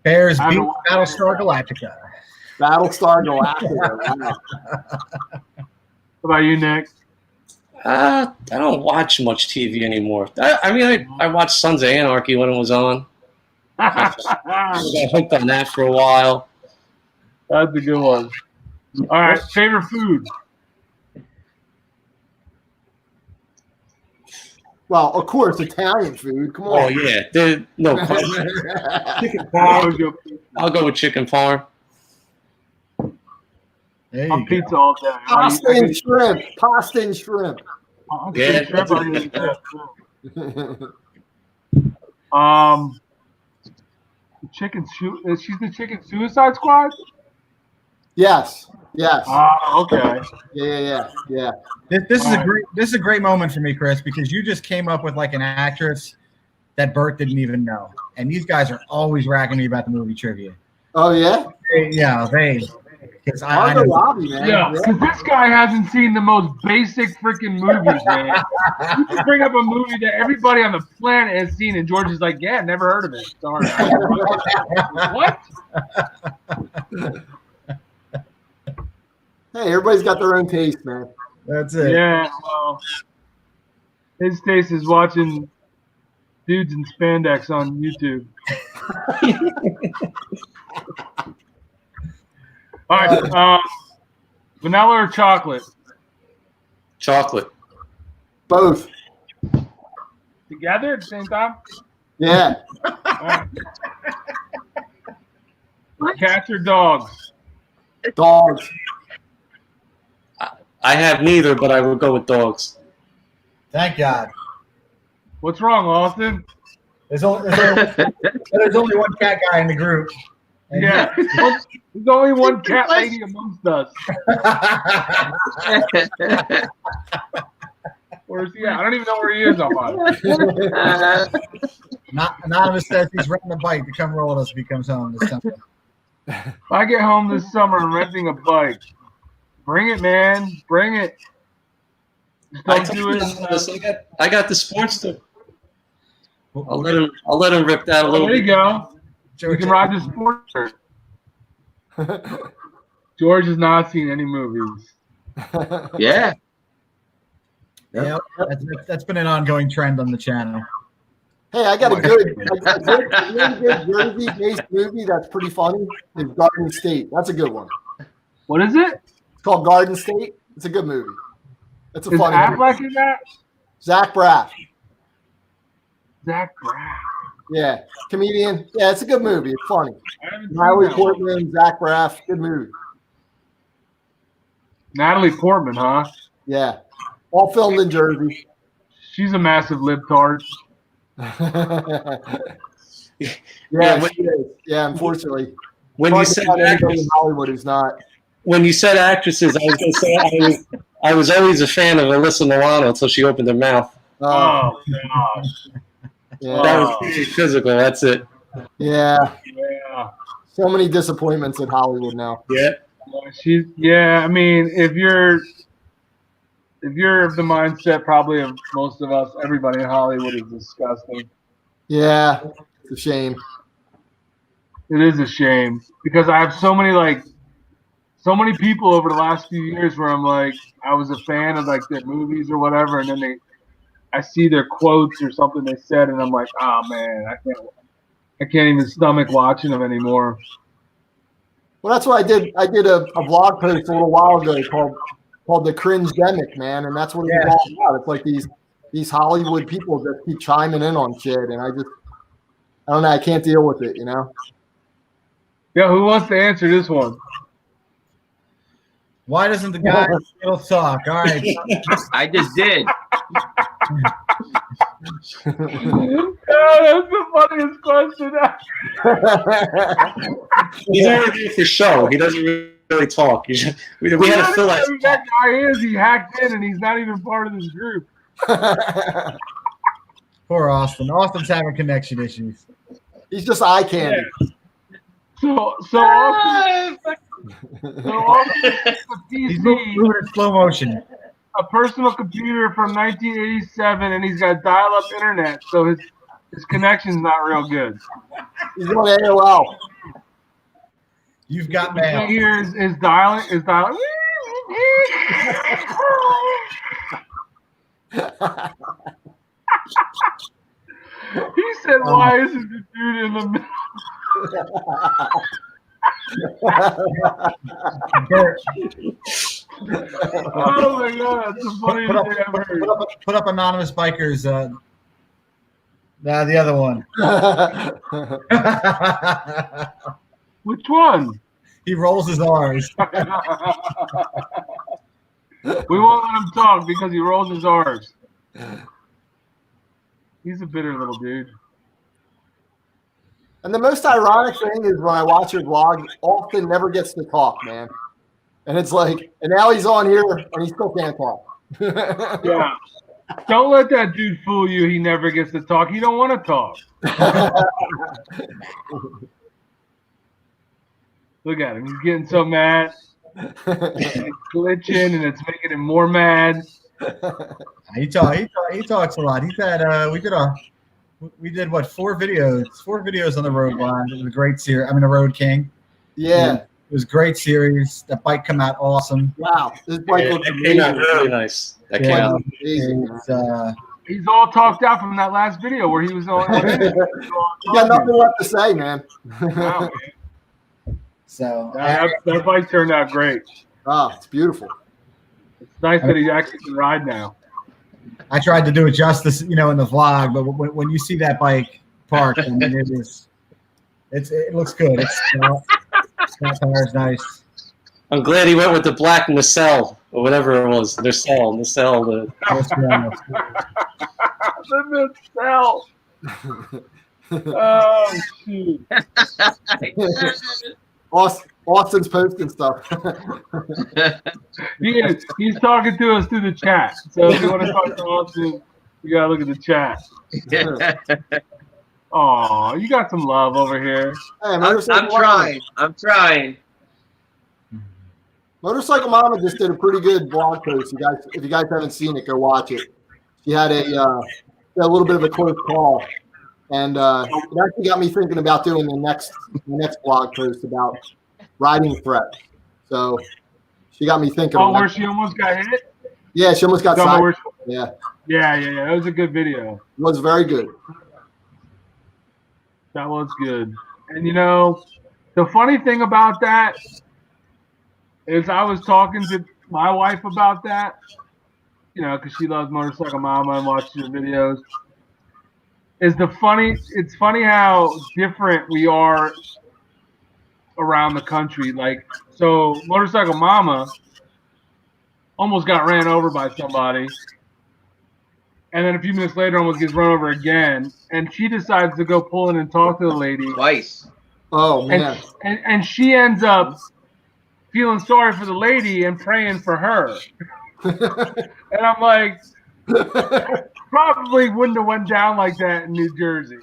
Bears beat Battlestar Galactica. Battlestar Galactica. Wow. What about you, Nick? I don't watch much TV anymore. I watched Sons of Anarchy when it was on. I got hooked on that for a while. That's a good one. All right, favorite food. Well, of course, Italian food. Come on. Oh yeah, no question. Chicken farm. I'll go with chicken farm. There I'm you pizza go. all day. Pasta and shrimp. Pasta and shrimp. Yeah. Shrimp, I can eat that. She's the chicken Suicide Squad? Yes. Yes. Okay. Yeah. This is a great moment for me, Chris, because you just came up with like an actress that Bert didn't even know, and these guys are always ragging me about the movie trivia. Oh yeah. Because Margot Robbie, man. Yeah, because this guy hasn't seen the most basic freaking movies, man. You can bring up a movie that everybody on the planet has seen, and George is like, yeah, never heard of it. Sorry. What? Hey, everybody's got their own taste, man. That's it. Yeah, well, his taste is watching dudes in spandex on YouTube. All right, vanilla or chocolate? Chocolate. Both. Together at the same time? Yeah. All right. Cats or dogs? Dogs. I have neither, but I would go with dogs. Thank God. What's wrong, Austin? There's only one cat guy in the group. And Yeah, there's only one cat lady amongst us. Where's he at? I don't even know where he is on mine. Anonymous says he's renting a bike to come roll with us if he comes home this summer. If I get home this summer and renting a bike, bring it, man. Bring it. Just don't do it. I got the Sportster. I'll let him rip that a little There you bit. go. You can ride the Sportster. George has not seen any movies. Yeah. Yeah, that's been an ongoing trend on the channel. Hey, I got a really good Jersey-based movie that's pretty funny. It's Garden State. That's a good one. What is it? It's called Garden State. It's a good movie. It's a Is funny movie. Affleck in that? Zach Braff. Zach Braff. Yeah, comedian. Yeah, it's a good movie. It's funny. I haven't seen Natalie that one. Portman, Zach Braff. Good movie. Natalie Portman, huh? Yeah, all filmed in Jersey. She's a massive libtard. Yeah, she is. Yeah, unfortunately. When Hard you to said find anybody actresses, in Hollywood who's not. when you said actresses, I was going to say I was always a fan of Alyssa Milano until she opened her mouth. Oh, gosh. Yeah. That was pretty physical. That's it. Yeah. Yeah. So many disappointments in Hollywood now. Yeah. I mean, if you're of the mindset probably of most of us, everybody in Hollywood is disgusting. Yeah, it's a shame. It is a shame because I have so many people over the last few years where I'm like, I was a fan of like their movies or whatever, and then I see their quotes or something they said, and I'm like, oh man, I can't even stomach watching them anymore. Well, that's what I did. I did a blog post a little while ago called the Cringe-demic, man, and that's what it's all about. It's like these Hollywood people that keep chiming in on shit, and I don't know. I can't deal with it, you know. Yeah, who wants to answer this one? Why doesn't the guy still talk? All right. I just did. Oh, that's the funniest question. He's interviewed for show. He doesn't really talk. We had to fill that. That guy is. He hacked in, and he's not even part of this group. Poor Austin. Austin's having connection issues. He's just eye candy. Yeah. So Austin He's moving in slow motion. a personal computer from 1987, and he's got dial-up internet, so his connection's not real good. He's on AOL. You've got mail. Here is dialing. He said, "Why is this dude in the middle?" Oh my god, that's the funniest thing I've heard. Put up anonymous bikers. The other one. Which one? He rolls his R's. We won't let him talk because he rolls his R's. He's a bitter little dude. And the most ironic thing is when I watch your vlog, Austin never gets to talk, man. And it's like, and now he's on here and he still can't talk. Yeah. Don't let that dude fool you. He never gets to talk. He don't want to talk. Look at him. He's getting so mad. It's glitching, and it's making him more mad. He talks a lot. He's had we did what, 4 videos on the road line. It was a great series. I mean, the Road King. Yeah. It was a great series. That bike come out awesome. Wow. This bike looks It came out amazing. really nice. That came Yeah. out. Amazing. It's, He's all talked out from that last video where he was on. You got nothing left to say, man. Wow, so that bike turned out great. Oh, it's beautiful. It's nice that he actually can ride now. I tried to do it justice, in the vlog, but when you see that bike parked, I mean, it looks good. That tire's nice. I'm glad he went with the black nacelle or whatever it was. Nacelle. The nacelle. Oh shoot! Austin's posting stuff. He's talking to us through the chat. So if you want to talk to Austin, you gotta look at the chat. Oh, you got some love over here. Hey, I'm trying. Motorcycle Mama just did a pretty good blog post. If you guys haven't seen it, go watch it. She had a little bit of a close call, and it actually got me thinking about doing the next blog post about riding threats. So she got me thinking. Oh, where she almost got hit? Yeah, she almost got sideways. Yeah. Yeah. That was a good video. It was very good. That was good. And the funny thing about that is I was talking to my wife about that, because she loves Motorcycle Mama and watches her videos. It's funny how different we are around the country. Like, so Motorcycle Mama almost got ran over by somebody. And then a few minutes later almost gets run over again. And she decides to go pull in and talk to the lady. Twice. Oh, man. And she ends up feeling sorry for the lady and praying for her. And I'm like, probably wouldn't have went down like that in New Jersey.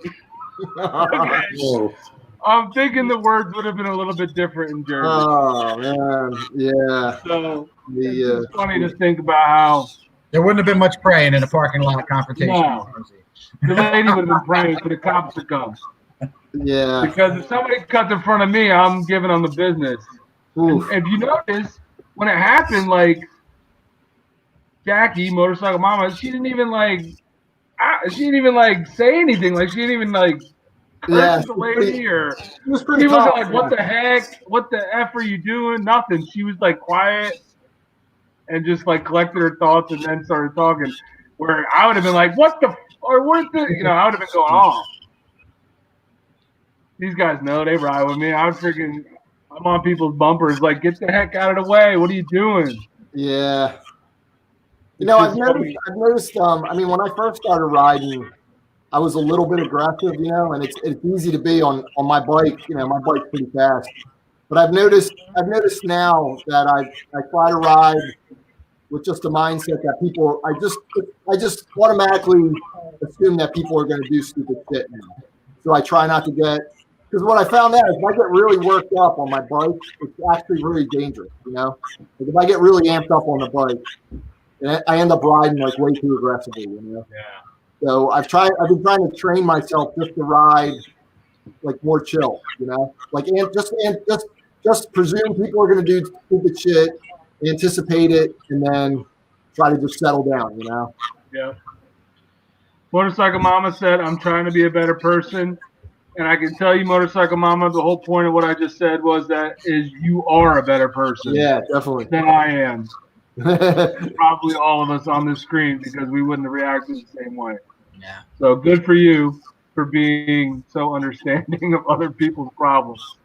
Okay. I'm thinking the words would have been a little bit different in Jersey. Oh, man. Yeah. So it's funny to think about how There wouldn't have been much praying in a parking lot confrontation. No. The lady would have been praying for the cops to come. Yeah. Because if somebody cuts in front of me, I'm giving them the business. If you notice, when it happened, like Jackie, Motorcycle Mama, she didn't even say anything. Like she didn't even Yeah, the lady, or She was pretty she wasn't calm. like, "What the heck? What the f are you doing?" Nothing. She was like quiet and just like collected her thoughts and then started talking. Where I would have been like, "What the?" Or what the? You know, I would have been going off. These guys know they ride with me. I'm on people's bumpers. Like, get the heck out of the way. What are you doing? Yeah. You It's know, just funny. I've noticed, I mean, when I first started riding, I was a little bit aggressive, you know, and it's easy to be on my bike. You know, my bike's pretty fast. But I've noticed now that I try to ride with just a mindset that people, I just automatically assume that people are going to do stupid shit now. So I try not to get, because what I found out is if I get really worked up on my bike, it's actually really dangerous, you know? Like if I get really amped up on the bike, and I end up riding like way too aggressively, you know? Yeah. So I've been trying to train myself just to ride like more chill, you know? Like, and just presume people are going to do stupid shit, anticipate it, and then try to just settle down, you know? Yeah. Motorcycle Mama said, "I'm trying to be a better person." And I can tell you, Motorcycle Mama, the whole point of what I just said was you are a better person Yeah, definitely. than I am. Probably all of us on this screen, because we wouldn't have reacted the same way. Yeah. So good for you for being so understanding of other people's problems.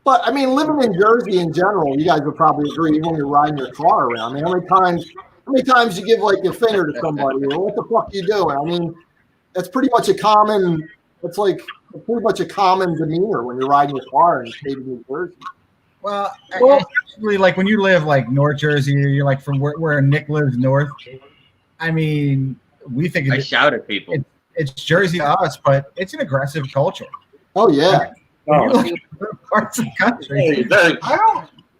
But I mean, living in Jersey in general, you guys would probably agree, even when you're riding your car around. I mean, how many times you give like your finger to somebody, or what the fuck are you doing? I mean, that's pretty much a common. It's like pretty much a common demeanor when you're riding your car in the state of New Jersey. Well, especially like when you live like North Jersey, or you're like from where Nick lives north. I mean, we think I shout at people. it's Jersey to us, but it's an aggressive culture. Oh yeah. When you look at other parts of the country,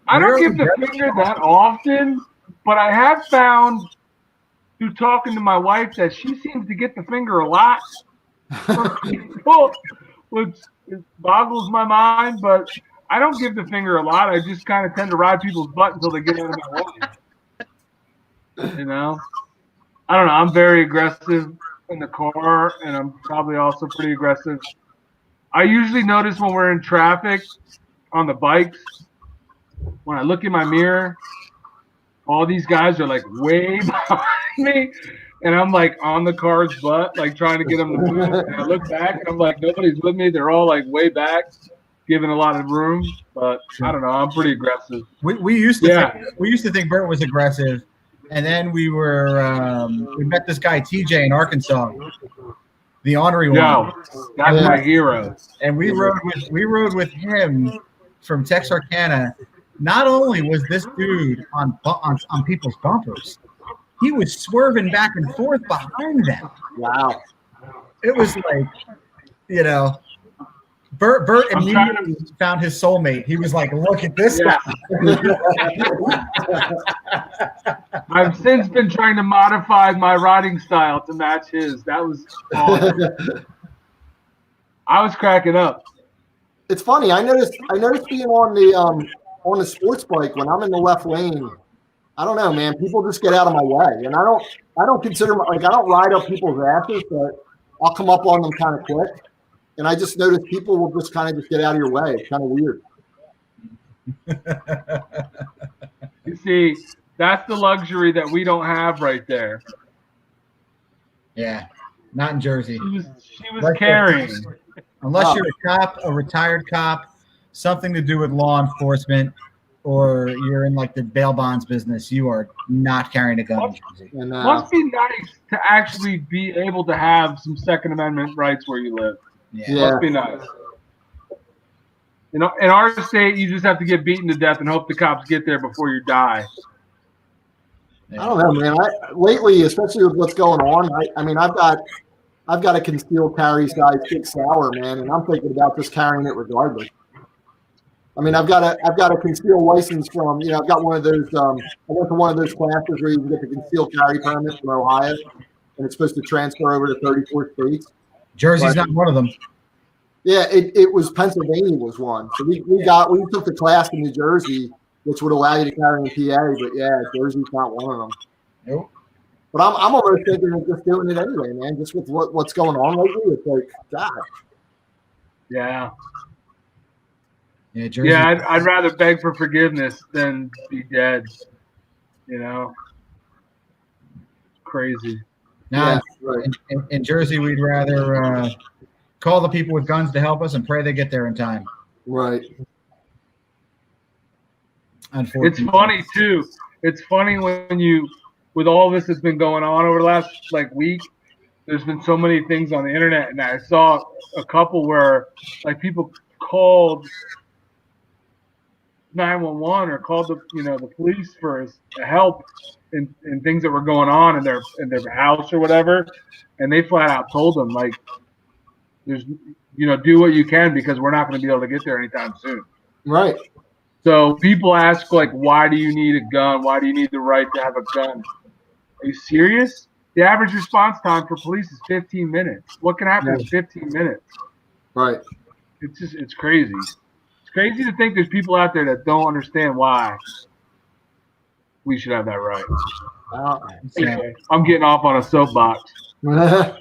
I don't give the finger that often, but I have found through talking to my wife that she seems to get the finger a lot from people, which boggles my mind. But I don't give the finger a lot. I just kind of tend to ride people's butt until they get out of my way. You know, I don't know. I'm very aggressive in the car, and I'm probably also pretty aggressive. I usually notice when we're in traffic on the bikes, when I look in my mirror, all these guys are like way behind me, and I'm like on the car's butt, like trying to get them to move. And I look back, and I'm like, nobody's with me. They're all like way back, giving a lot of room. But I don't know. I'm pretty aggressive. we used to think Bert was aggressive, and then we met this guy TJ in Arkansas, the ornery one. Yo, that's my hero. And we rode with him from Texarkana. Not only was this dude on people's bumpers, he was swerving back and forth behind them. Wow. It was like, you know, Bert immediately found his soulmate. He was like, look at this guy. I've since been trying to modify my riding style to match his. That was awesome. I was cracking up. It's funny. I noticed being on the sports bike when I'm in the left lane. I don't know, man. People just get out of my way, and I don't consider I don't ride up people's asses, but I'll come up on them kind of quick. And I just noticed people will just kind of just get out of your way. It's kind of weird. You see, that's the luxury that we don't have right there. Yeah, not in Jersey. She was carrying. Unless you're a cop, a retired cop, something to do with law enforcement, or you're in like the bail bonds business, you are not carrying a gun in Jersey. And, must be nice to actually be able to have some Second Amendment rights where you live. Yeah. Must be nice. You know, in our state, you just have to get beaten to death and hope the cops get there before you die. I don't know, man. Lately, especially with what's going on, I mean, I've got a concealed carry size 6 hour, man, and I'm thinking about just carrying it regardless. I mean, I've got a concealed license from, you know, I've got one of those. I went to one of those classes where you can get the concealed carry permit from Ohio, and it's supposed to transfer over to 34 states. Jersey's not one of them. Yeah, it was Pennsylvania was one. So we took the class in New Jersey, which would allow you to carry in PA, but yeah, Jersey's not one of them. Nope. But I'm almost thinking of just doing it anyway, man. Just with what's going on lately, it's like, God. Yeah. Yeah, Jersey. Yeah, I'd rather beg for forgiveness than be dead. You know, crazy. Now, Yeah, right. in Jersey, we'd rather call the people with guns to help us and pray they get there in time. Right. Unfortunately, It's funny too. It's funny when you, with all this that's been going on over the last like week, there's been so many things on the internet, and I saw a couple where like people called 911 or called the police for help in things that were going on in their house or whatever, and they flat out told them like, there's do what you can because we're not going to be able to get there anytime soon. Right. So people ask like, why do you need a gun? Why do you need the right to have a gun? Are you serious? The average response time for police is 15 minutes. What can happen in 15 minutes? Right. It's crazy. It's crazy to think there's people out there that don't understand why we should have that right. Anyway, I'm getting off on a soapbox. yeah.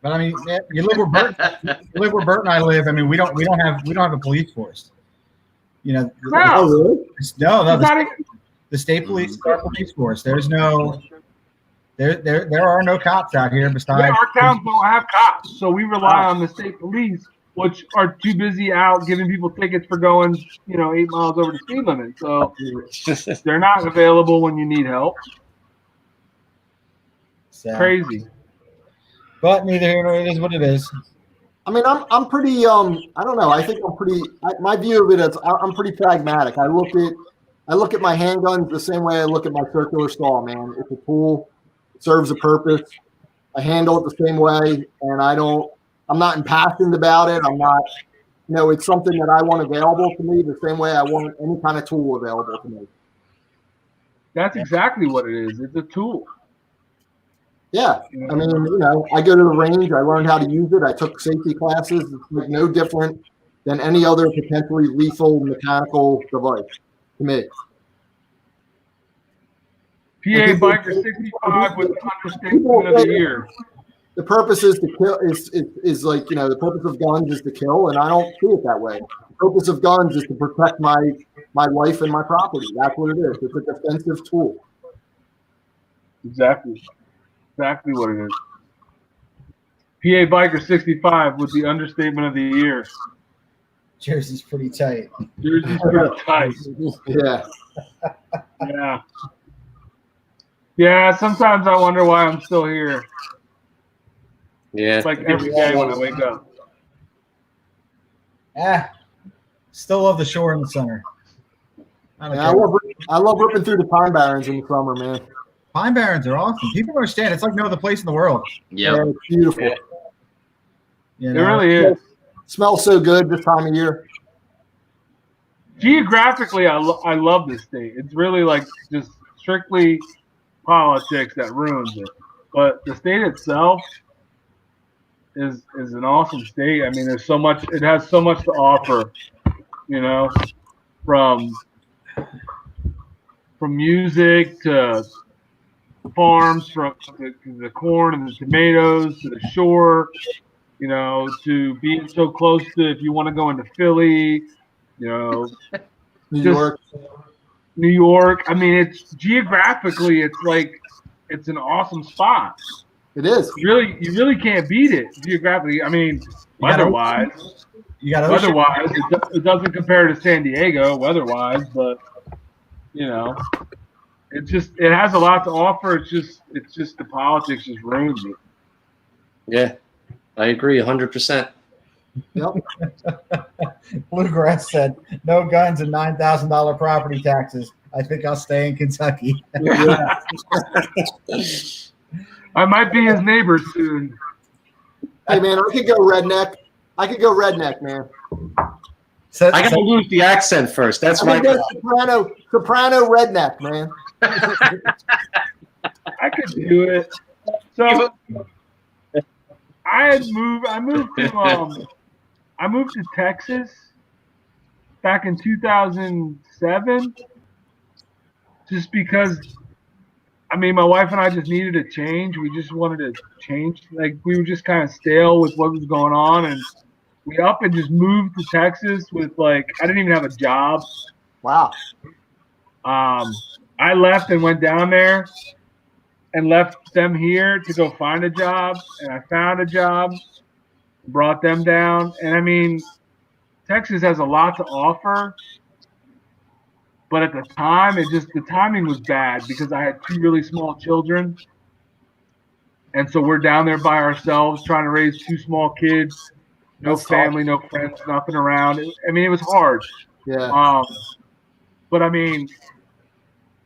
But I mean, you live where Bert, and I live. I mean, we don't have a police force. No, The state police are a police force. There's no. There are no cops out here besides. Yeah, our towns don't have cops, so we rely on the state police, which are too busy out giving people tickets for going, 8 miles over the speed limit. So they're not available when you need help. So, crazy. But neither here nor it is what it is. I mean, I'm pretty. I don't know. I think I'm pretty. My view of it is I'm pretty pragmatic. I look at my handguns the same way I look at my circular saw. Man, it's a tool. It serves a purpose. I handle it the same way, and I'm not impassioned about it. I'm not. It's something that I want available to me the same way I want any kind of tool available to me. That's exactly what it is. It's a tool. Yeah. I mean, I go to the range. I learned how to use it. I took safety classes. It's like no different than any other potentially lethal mechanical device to me. PA Biker 65 with the understatement of the year. The purpose is to kill. Is like the purpose of guns is to kill, and I don't see it that way. The purpose of guns is to protect my life and my property. That's what it is. It's a defensive tool. Exactly what it is. PA Biker 65 with the understatement of the year. Jersey's pretty tight. Jersey's pretty tight. Yeah. Yeah. Yeah, sometimes I wonder why I'm still here. Yeah. It's like every day when I wake up. Still love the shore in the summer. I love ripping through the Pine Barrens in the summer, man. Pine Barrens are awesome. People don't understand. It's like no other place in the world. Yep. Yeah, it's beautiful. Yeah. It really is. It smells so good this time of year. Geographically, I love this state. It's really like just strictly politics that ruins it. But the state itself is an awesome state. I mean, there's so much. It has so much to offer. From music to farms, from the corn and the tomatoes to the shore, to being so close to, if you want to go into Philly, New York. I mean, it's geographically, it's an awesome spot. It is. You really can't beat it geographically. I mean, weather-wise, it doesn't compare to San Diego weather-wise, but it has a lot to offer. It's just the politics just ruins it. Yeah, I agree 100%. Yep. Bluegrass said, "No guns and $9,000 property taxes. I think I'll stay in Kentucky." Yeah. I might be his neighbor soon. Hey man, I could go redneck. Man. I gotta lose the accent first. That's I right. could go soprano redneck, man. I could do it. So I moved to Texas back in 2007 just because I mean, my wife and I just needed a change. We just wanted to change. Like, we were just kind of stale with what was going on. And we up and just moved to Texas with, like, I didn't even have a job. Wow. I left and went down there and left them here to go find a job. And I found a job, brought them down. And, I mean, Texas has a lot to offer. But at the time, the timing was bad because I had 2 really small children. And so we're down there by ourselves trying to raise 2 small kids. No family, no friends, nothing around. I mean, it was hard. Yeah. But I mean,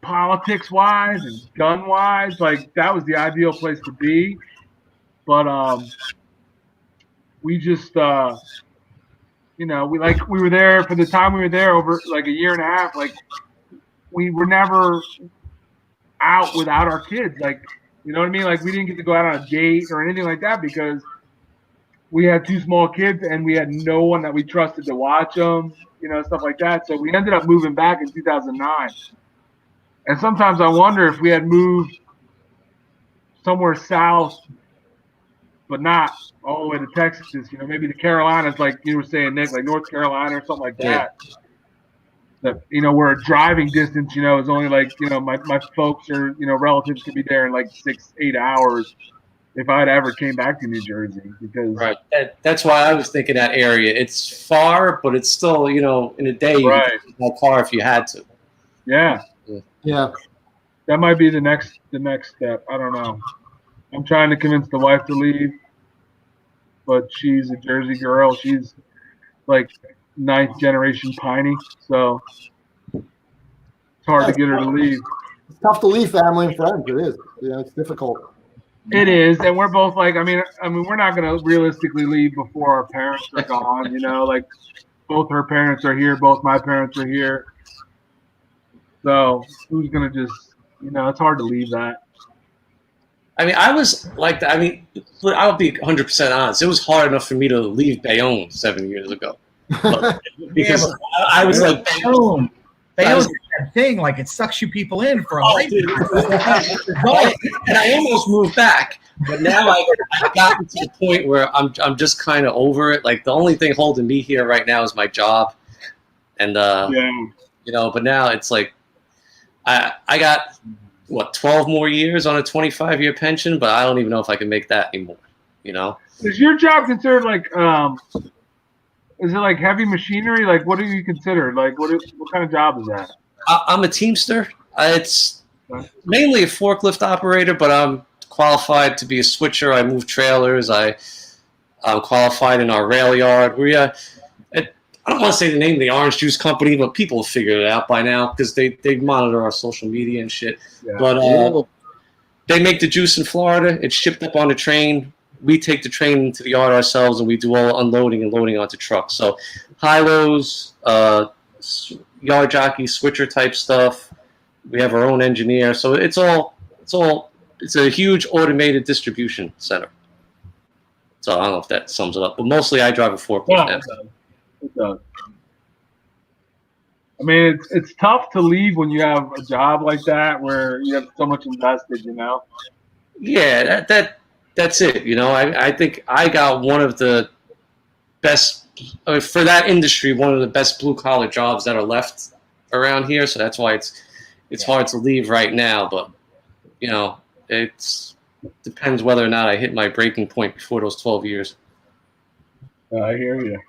politics-wise and gun-wise, like, that was the ideal place to be. But we just, you know, we were there for the time we were there over like a year and a half. Like, we were never out without our kids. Like, you know what I mean? Like, we didn't get to go out on a date or anything like that because we had 2 small kids and we had no one that we trusted to watch them, you know, stuff like that. So we ended up moving back in 2009. And sometimes I wonder if we had moved somewhere south, but not all the way to Texas, you know, maybe the Carolinas, like you were saying, Nick, like North Carolina or something like that. That, you know, where a driving distance, you know, is only like, you know, my folks or, you know, relatives could be there in like 6-8 hours if I'd ever came back to New Jersey. Because that's why I was thinking that area. It's far, but it's still, you know, in a day you could take that car if you had to. Yeah. Yeah. That might be the next step. I don't know. I'm trying to convince the wife to leave, but she's a Jersey girl. She's like 9th generation Piney, so it's hard to get her to leave. It's tough to leave family and friends. It is. Yeah, it's difficult. It is, and we're both like, I mean, we're not going to realistically leave before our parents are gone. You know, like both her parents are here, both my parents are here. So who's going to just, you know, it's hard to leave that. I mean, I was like, I mean, I'll be 100% honest. It was hard enough for me to leave Bayonne 7 years ago. But because I was like, Bayonne. Bayonne's that thing, like, it sucks you people in for a lifetime. And I almost moved back, but now I've gotten to the point where I'm just kind of over it. Like, the only thing holding me here right now is my job. And, you know, but now it's like, I got, what, 12 more years on a 25-year pension, but I don't even know if I can make that anymore, you know? Is your job considered like, is it like heavy machinery? Like, what do you consider? Like, what kind of job is that? I'm a Teamster. It's mainly a forklift operator, but I'm qualified to be a switcher. I move trailers. I'm qualified in our rail yard. I don't want to say the name of the orange juice company, but people have figured it out by now because they monitor our social media and shit. Yeah. But they make the juice in Florida. It's shipped up on a train. We take the train to the yard ourselves, and we do all unloading and loading onto trucks. So high-lows, yard jockey, switcher type stuff. We have our own engineer. So it's a huge automated distribution center. So I don't know if that sums it up, but mostly I drive a forklift. Yeah, it does. I mean, it's tough to leave when you have a job like that where you have so much invested, you know? Yeah, that's it. You know, I think I got one of the best, for that industry, one of the best blue-collar jobs that are left around here. So that's why it's hard to leave right now. But, you know, it depends whether or not I hit my breaking point before those 12 years. I hear you.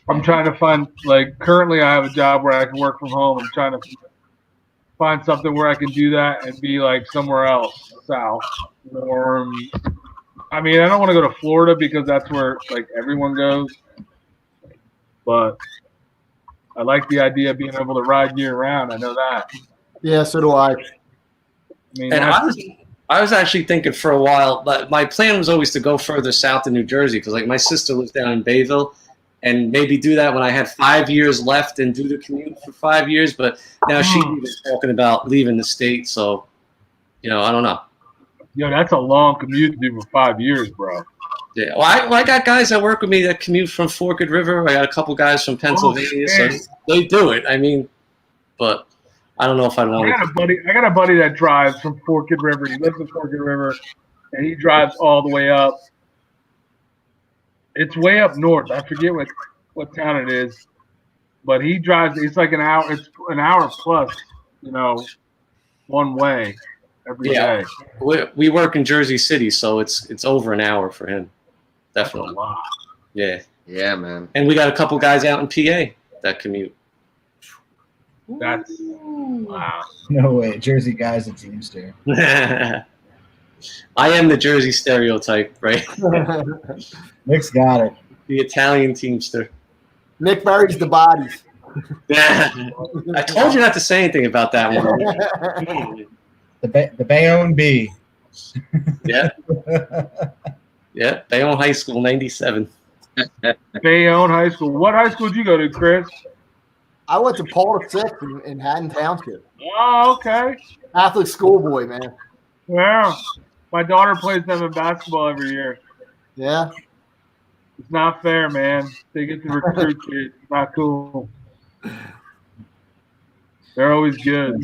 I'm trying to find, like, currently I have a job where I can work from home. I'm trying to find something where I can do that and be, like, somewhere else, south, warm. I mean, I don't want to go to Florida because that's where, like, everyone goes. But I like the idea of being able to ride year-round. I know that. Yeah, so do I. I mean, and I was actually thinking for a while, but my plan was always to go further south in New Jersey because, like, my sister lives down in Bayville. And maybe do that when I had 5 years left and do the commute for 5 years. But now she's even talking about leaving the state. So, you know, I don't know. Yo, that's a long commute to do for 5 years, bro. Yeah, well, I got guys that work with me that commute from Forked River. I got a couple guys from Pennsylvania, so they do it. I mean, but I don't know if I'd want I got a buddy that drives from Forked River. He lives in Forked River, and he drives all the way up. It's way up north. I forget what town it is, but he drives. It's like an hour. It's an hour plus, one way every day. We work in Jersey City, so it's over an hour for him. Definitely. That's a lot. Yeah. Yeah, man. And we got a couple guys out in PA that commute. That's wow. No way. Jersey guy's a teamster. I am the Jersey stereotype, right? Nick's got it. The Italian teamster. Nick buries the bodies. I told you not to say anything about that one. The Bayonne B. Yeah. Yeah, Bayonne High School, 97. Bayonne High School. What high school did you go to, Chris? I went to Paul VI in Haddon Township. Oh, okay. Catholic schoolboy, man. Yeah. My daughter plays them in basketball every year. Yeah. It's not fair, man. They get to recruit kids. It's not cool. They're always good.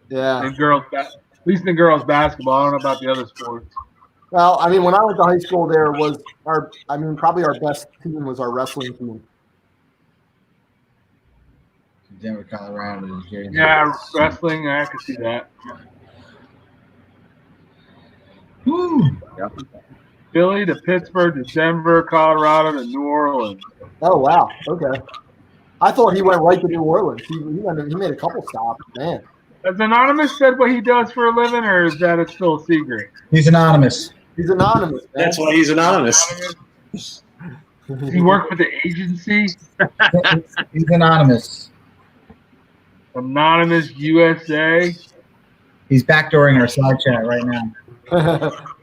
Yeah. And girls, at least in girls basketball. I don't know about the other sports. Well, I mean, when I went to high school, there was probably our best team was our wrestling team. Denver, Colorado. Yeah, wrestling. I can see that. Woo. Yep. Philly to Pittsburgh to Denver, Colorado to New Orleans. Oh wow. Okay. I thought he went right to New Orleans. He made a couple stops, man. Has Anonymous said what he does for a living, or is that still a secret? He's anonymous. He's anonymous, man. That's why he's anonymous. Does he work for the agency? He's anonymous. Anonymous USA. He's backdooring our side chat right now.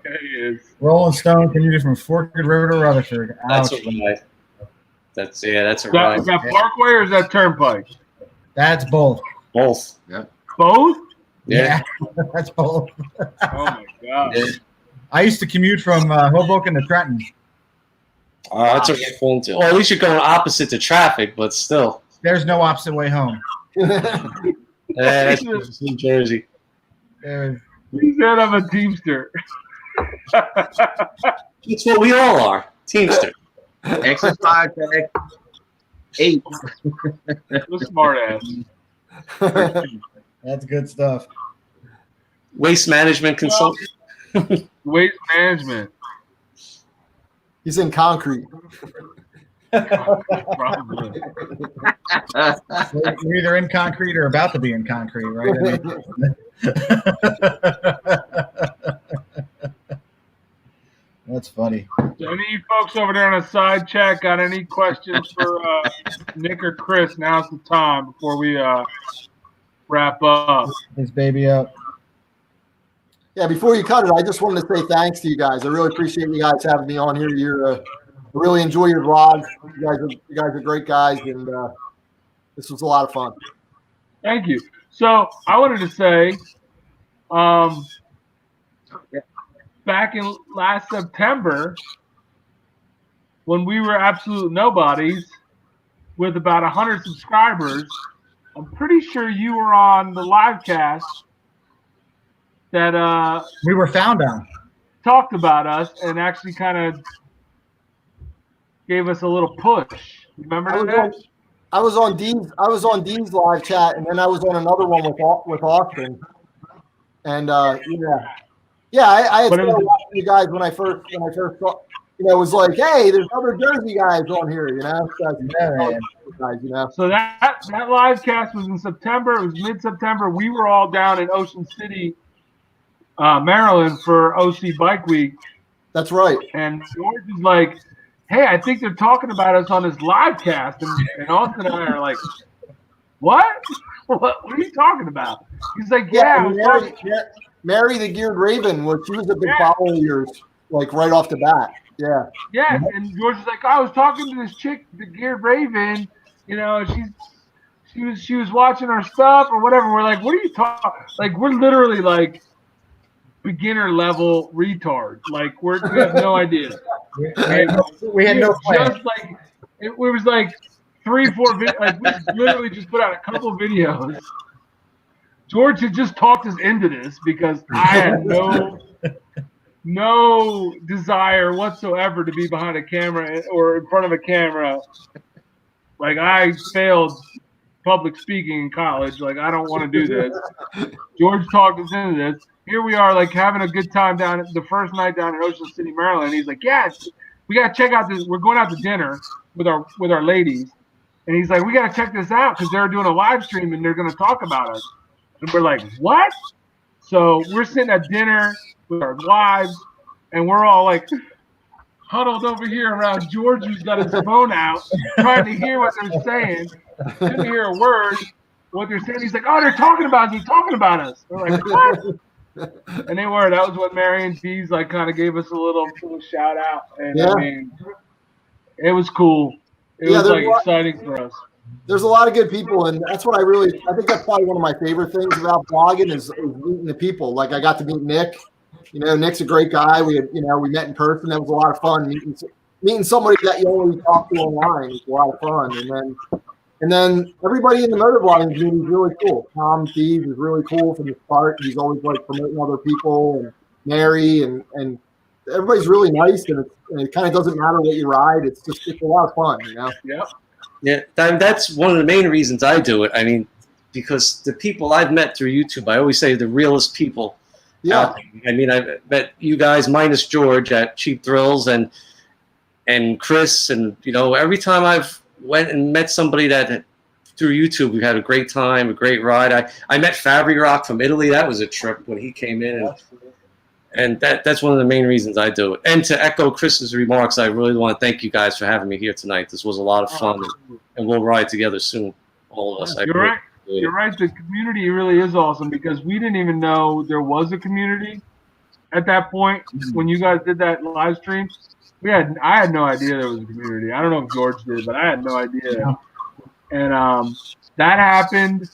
There he is. Rolling Stone commuted from Forked River to Rutherford. Ouch. That's a ride. That's a Is ride. that Parkway or is that Turnpike? That's both. Both. Both? Yeah. That's both. Oh my god. Yeah. I used to commute from Hoboken to Trenton. That's a good one too. Well, at least you're going opposite to traffic, but still. There's no opposite way home. That's New Jersey. There's- He said I'm a teamster. That's what we all are. Teamster. Exercise tag 8. What a smart ass. That's good stuff. Waste management consultant. Waste management. He's in concrete. Probably. You're either in concrete or about to be in concrete, right? I mean, that's funny. So any folks over there on the side chat got any questions for Nick or Chris? Now's the time before we wrap up. His baby up. Yeah, before you cut it, I just wanted to say thanks to you guys. I really appreciate you guys having me on here. I really enjoy your vlogs. You guys are great guys, and this was a lot of fun. Thank you. So I wanted to say, back in last September, when we were absolute nobodies with about 100 subscribers, I'm pretty sure you were on the live cast that We were found on. talked about us and actually kind of gave us a little push. Remember that? I was on Dean's live chat, and then I was on another one with Austin. And I had watched you guys when I first saw. It was like, hey, there's other Jersey guys on here, So that live cast was in September. It was mid-September. We were all down in Ocean City, Maryland for OC Bike Week. That's right. And George is like, hey, I think they're talking about us on this live cast. And Austin and I are like, what? What are you talking about? He's like, Mary the Geared Raven, she was a big follower of yours, like right off the bat. Yeah. Yeah, and George is like, I was talking to this chick, the Geared Raven. She was watching our stuff or whatever. We're like, what are you talking? Like, we're literally like beginner level retards. Like, we have no idea. We had no plan. Just like it was like 3-4 videos. Like, we literally just put out a couple videos. George had just talked us into this because I had no desire whatsoever to be behind a camera or in front of a camera. Like, I failed public speaking in college. Like, I don't want to do this. George talked us into this. Here we are, like, having a good time down at the first night down in Ocean City, Maryland. He's like, yeah, we got to check out this. We're going out to dinner with our ladies. And he's like, we got to check this out because they're doing a live stream and they're going to talk about us. And we're like, what? So we're sitting at dinner with our wives, and we're all like huddled over here around George, who's got his phone out, trying to hear what they're saying. Couldn't hear a word what they're saying. He's like, oh, they're talking about us. They're talking about us. We're like, what? And they were. That was when Marion Dees like kind of gave us a little shout out. And I mean, it was cool. It was like exciting for us. There's a lot of good people, and that's what I think that's probably one of my favorite things about vlogging is meeting the people. Like, I got to meet Nick. You know, Nick's a great guy. We met in person. That was a lot of fun. Meeting somebody that you only talk to online is a lot of fun. And then everybody in the motovlogging community is really cool. Tom Thieves is really cool from the start. He's always like promoting other people, and Mary and everybody's really nice, and it kind of doesn't matter what you ride. It's a lot of fun, you know? Yeah. Yeah, that's one of the main reasons I do it. I mean, because the people I've met through YouTube, I always say the realest people. Yeah. I mean, I've met you guys minus George at Cheap Thrills and Chris, and every time I've went and met somebody that through YouTube, we had a great time, a great ride. I met Fabry Rock from Italy. That was a trip when he came in, and that's one of the main reasons I do it. And to echo Chris's remarks, I really want to thank you guys for having me here tonight. This was a lot of fun, and we'll ride together soon, all of us. You're right. You're right. The community really is awesome because we didn't even know there was a community at that point when you guys did that live stream. I had no idea there was a community. I don't know if George did, but I had no idea. And that happened.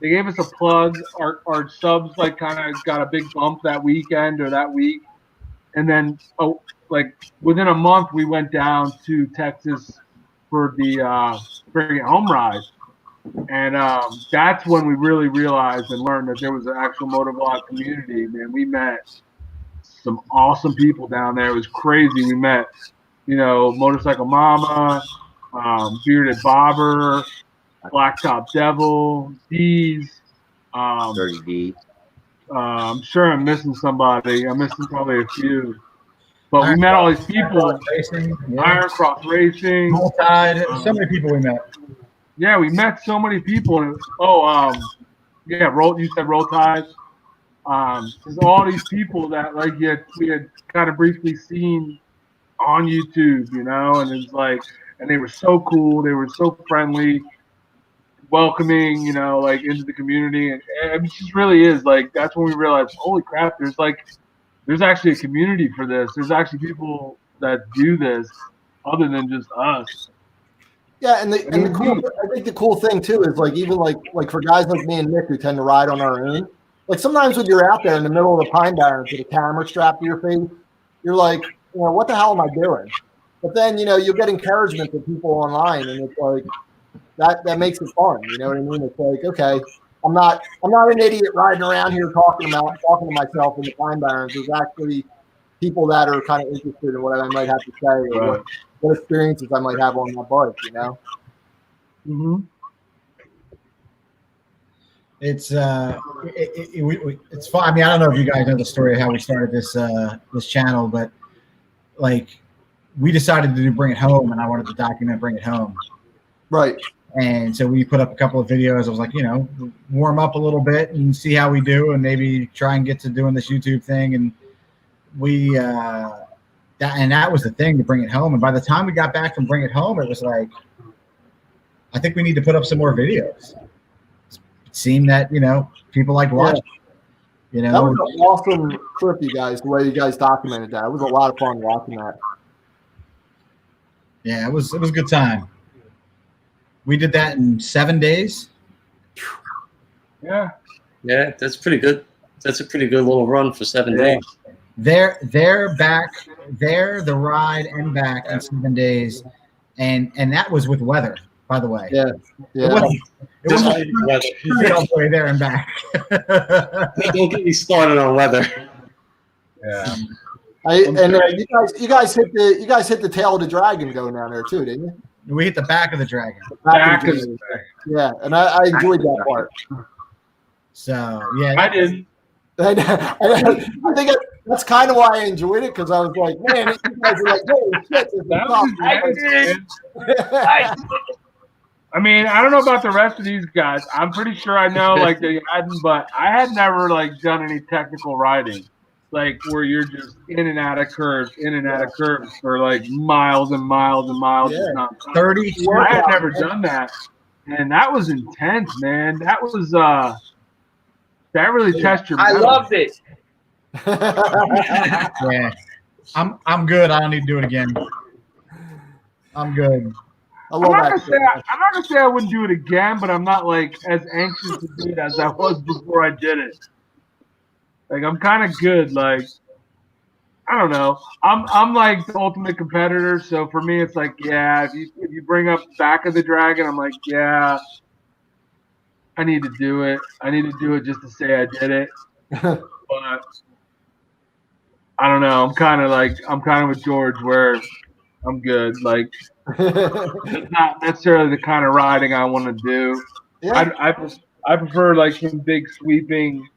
They gave us a plug. Our subs like kind of got a big bump that weekend or that week, and then like within a month we went down to Texas for the Bring It Home ride, and that's when we really realized and learned that there was an actual motovlog community. Man, we met some awesome people down there. It was crazy. We met, Motorcycle Mama, Bearded Bobber, Blacktop Devil, D's. Dirty D. I'm sure I'm missing somebody. I'm missing probably a few. But we met all these people. Iron Cross Racing. Tide. So many people we met. Yeah, we met so many people. You said Roll Tide. There's all these people that we had kind of briefly seen on YouTube, and it's like, and they were so cool. They were so friendly, welcoming, into the community, and it just really is like that's when we realized, holy crap, there's actually a community for this. There's actually people that do this other than just us. Yeah, and I think the cool thing too is even for guys like me and Nick who tend to ride on our own. Like sometimes when you're out there in the middle of the Pine Barrens with a camera strapped to your face, you're like, what the hell am I doing? But then you'll get encouragement from people online, and it's like that makes it fun. You know what I mean? It's like, okay, I'm not an idiot riding around here talking to myself in the Pine Barrens. There's actually people that are kind of interested in what I might have to say or what experiences I might have on my bike. Mm-hmm. It's fun. I mean, I don't know if you guys know the story of how we started this channel, but we decided to Bring It Home, and I wanted to document Bring It Home. Right. And so we put up a couple of videos. I was like, warm up a little bit and see how we do, and maybe try and get to doing this YouTube thing. And that was the thing to Bring It Home. And by the time we got back from Bring It Home, it was like, I think we need to put up some more videos. It seemed that people like watching. That was an awesome trip, you guys. The way you guys documented that, it was a lot of fun watching that. Yeah, it was a good time. We did that in 7 days. Yeah, that's pretty good. That's a pretty good little run for 7 days. The ride and back in 7 days, and that was with weather. by the way. Yeah. It wasn't, it Just wasn't weather. all the way there and back. Don't get me started on weather. Yeah. You guys hit the tail of the dragon going down there too, didn't you? We hit the back of the dragon. Back of dragon. Yeah, and I enjoyed that part. So yeah, I didn't. I think that's kind of why I enjoyed it, because I was like, man, you guys are like, holy shit, this is That tough. was intense. I mean, I don't know about the rest of these guys. I'm pretty sure I know like they hadn't, but I had never like done any technical riding, like where you're just in and out of curves for like miles and miles and miles. Yeah. Not 30. I had never done that, and that was intense, man. That was that really tests your I metal. loved it. Yeah, I'm good. I don't need to do it again. I'm good. I love I'm that. not gonna say I wouldn't do it again, but I'm not like as anxious to do it as I was before I did it. Like I'm kind of good. Like I don't know. I'm like the ultimate competitor, so for me it's like yeah. If you bring up back of the dragon, I'm like yeah. I need to do it. I need to do it just to say I did it. But I don't know. I'm kind of with George where I'm good. Like it's not necessarily the kind of riding I want to do. Yeah. I prefer like some big sweeping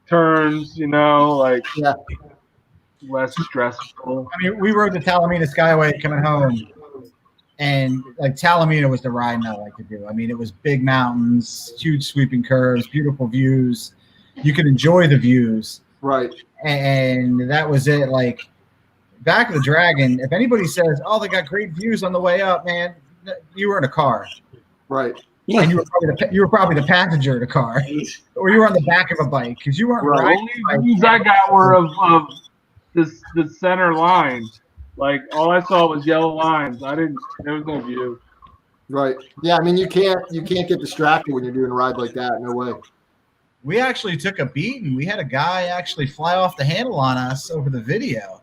turns, you know, like Yeah. less stressful. I mean, we rode the Talamina Skyway coming home, and like Talamina was the ride I like to do. I mean, it was big mountains, huge sweeping curves, beautiful views. You could enjoy the views, Right. and that was it. Like back of the dragon, if anybody says, "Oh, they got great views on the way up," man, you were in a car, Right. and you were probably the passenger in a car, or you were on the back of a bike because you weren't Right. riding. Only views I got were of the center line. Like all I saw was yellow lines. There was no view. Right. Yeah. I mean, you can't get distracted when you're doing a ride like that. No way. We actually took a beating. We had a guy actually fly off the handle on us over the video.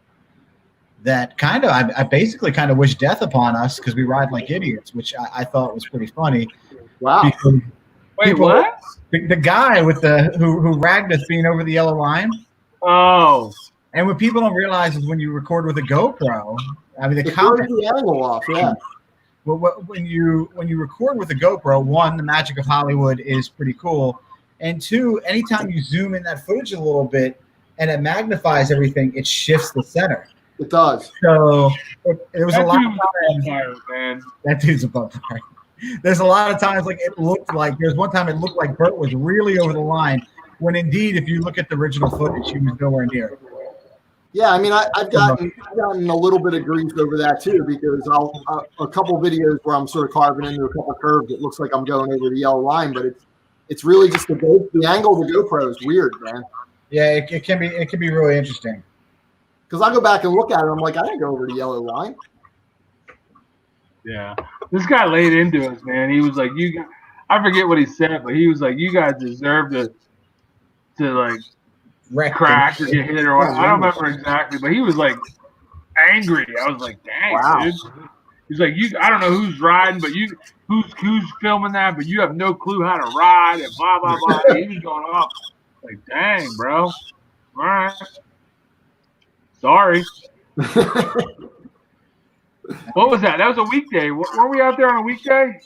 That I basically kind of wished death upon us because we ride like idiots, which I thought was pretty funny. Wow. Wait, what? The guy with who ragged us being over the yellow line. Oh. And what people don't realize is when you record with a GoPro, I mean, It throws the angle off. Yeah. Well, when you record with a GoPro, one, the magic of Hollywood is pretty cool, and two, anytime you zoom in that footage a little bit and it magnifies everything, it shifts the center. It does. So it was a lot of times. Man. That dude's a bump fire. There's a lot of times like it looked like there's one time it looked like Bert was really over the line, when indeed, if you look at the original footage, he was nowhere near. Yeah, I mean, I've gotten a little bit of grief over that too, because a couple videos where I'm sort of carving into a couple curves, it looks like I'm going over the yellow line, but it's really just the angle of the GoPro is weird, man. Yeah, it can be really interesting. Because I go back and look at it, I'm like, I didn't go over the yellow line. Yeah, this guy laid into us, man. He was like, I forget what he said, but he was like, you guys deserve to like crash or get hit or what. I don't remember exactly, but he was like angry. I was like, dang, wow. Dude. He's like, I don't know who's riding, but who's filming that, but you have no clue how to ride and blah blah blah. He was going off. Like, dang, bro. All right. Sorry. What was that? That was a weekday. Were we out there on a weekday?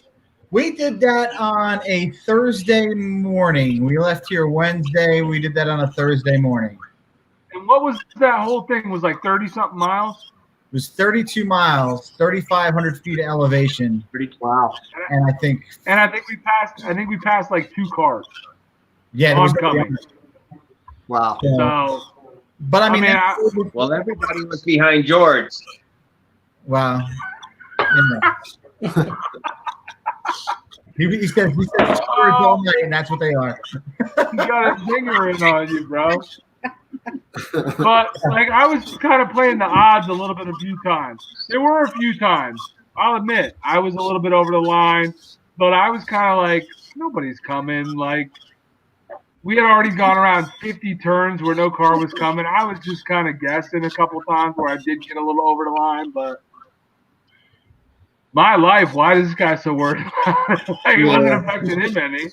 We did that on a Thursday morning. We left here Wednesday. We did that on a Thursday morning. And what was that whole thing? It was like 30-something miles? It was 32 miles, 3,500 feet of elevation. Wow. And I think we passed like 2 cars. Yeah, it was oncoming. Wow. So, but I mean, well, everybody was behind George. Wow. Yeah. He said stories all night, and that's what they are. You got a zinger in on you, bro. But like, I was kind of playing the odds a little bit a few times. There were a few times, I'll admit, I was a little bit over the line, but I was kind of like, nobody's coming. Like, we had already gone around 50 turns where no car was coming. I was just kind of guessing a couple times where I did get a little over the line, but My life. Why is this guy so worried about it? Like, it wasn't affecting him any.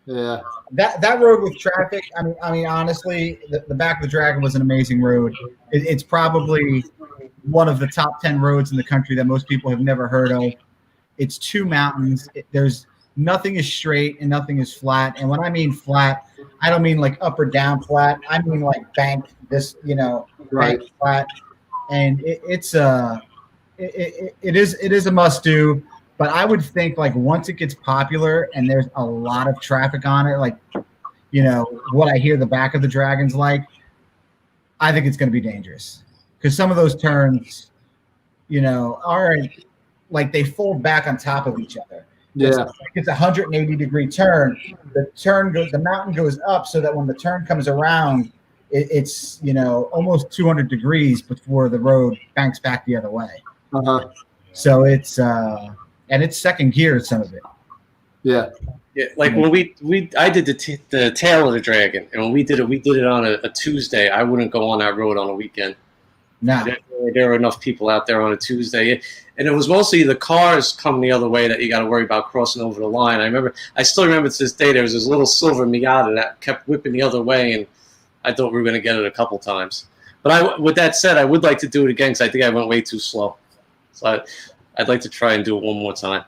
Yeah. That road with traffic. I mean, honestly, the back of the Dragon was an amazing road. It's probably one of the top 10 roads in the country that most people have never heard of. It's two mountains. There's nothing is straight and nothing is flat. And when I mean flat, I don't mean like up or down flat. I mean like bank. This, Right. bank flat. And it is a must do. But I would think like once it gets popular and there's a lot of traffic on it, like what I hear the back of the Dragon's like, I think it's going to be dangerous because some of those turns, are like they fold back on top of each other. Yeah. It's a 180-degree turn. The mountain goes up so that when the turn comes around, it's almost 200 degrees before the road banks back the other way. Uh-huh. So it's and it's second gear, some of it. Yeah. Yeah, like when I did the tail of the Dragon, and when we did it on a Tuesday. I wouldn't go on that road on a weekend. No. There were enough people out there on a Tuesday, and it was mostly the cars coming the other way that you got to worry about crossing over the line. I still remember to this day there was this little silver Miata that kept whipping the other way, and I thought we were going to get it a couple times. But with that said, I would like to do it again because I think I went way too slow. So I'd like to try and do it one more time.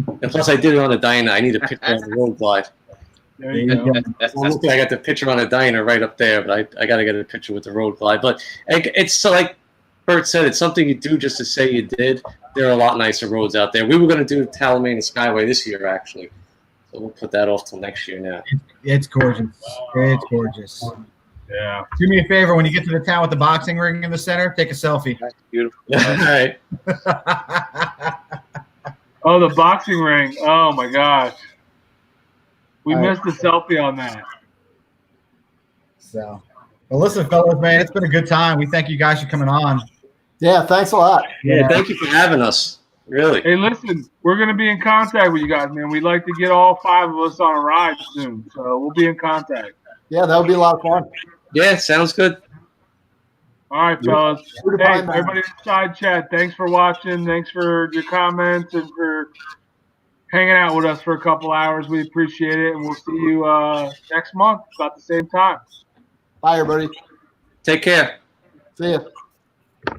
And plus, I did it on a Dyna. I need a picture on the road glide. There you go. I got the picture on a Dyna right up there, but I got to get a picture with the road glide. But it's so like Bert said, it's something you do just to say you did. There are a lot nicer roads out there. We were going to do Talamania Skyway this year, actually. So we'll put that off till next year now. It's gorgeous. It's gorgeous. Yeah. Do me a favor when you get to the town with the boxing ring in the center, take a selfie. That's beautiful. All right. Oh, the boxing ring. Oh, my gosh. We missed the selfie on that. So, well, listen, fellas, man, it's been a good time. We thank you guys for coming on. Yeah. Thanks a lot. Yeah, thank you for having us. Really. Hey, listen, we're going to be in contact with you guys, man. We'd like to get all 5 of us on a ride soon. So we'll be in contact. Yeah, that would be a lot of fun. Yeah, sounds good. All right, fellas. Who to Hey, find, man? everybody in the side chat, thanks for watching. Thanks for your comments and for hanging out with us for a couple hours. We appreciate it, and we'll see you next month about the same time. Bye, everybody. Take care. See ya.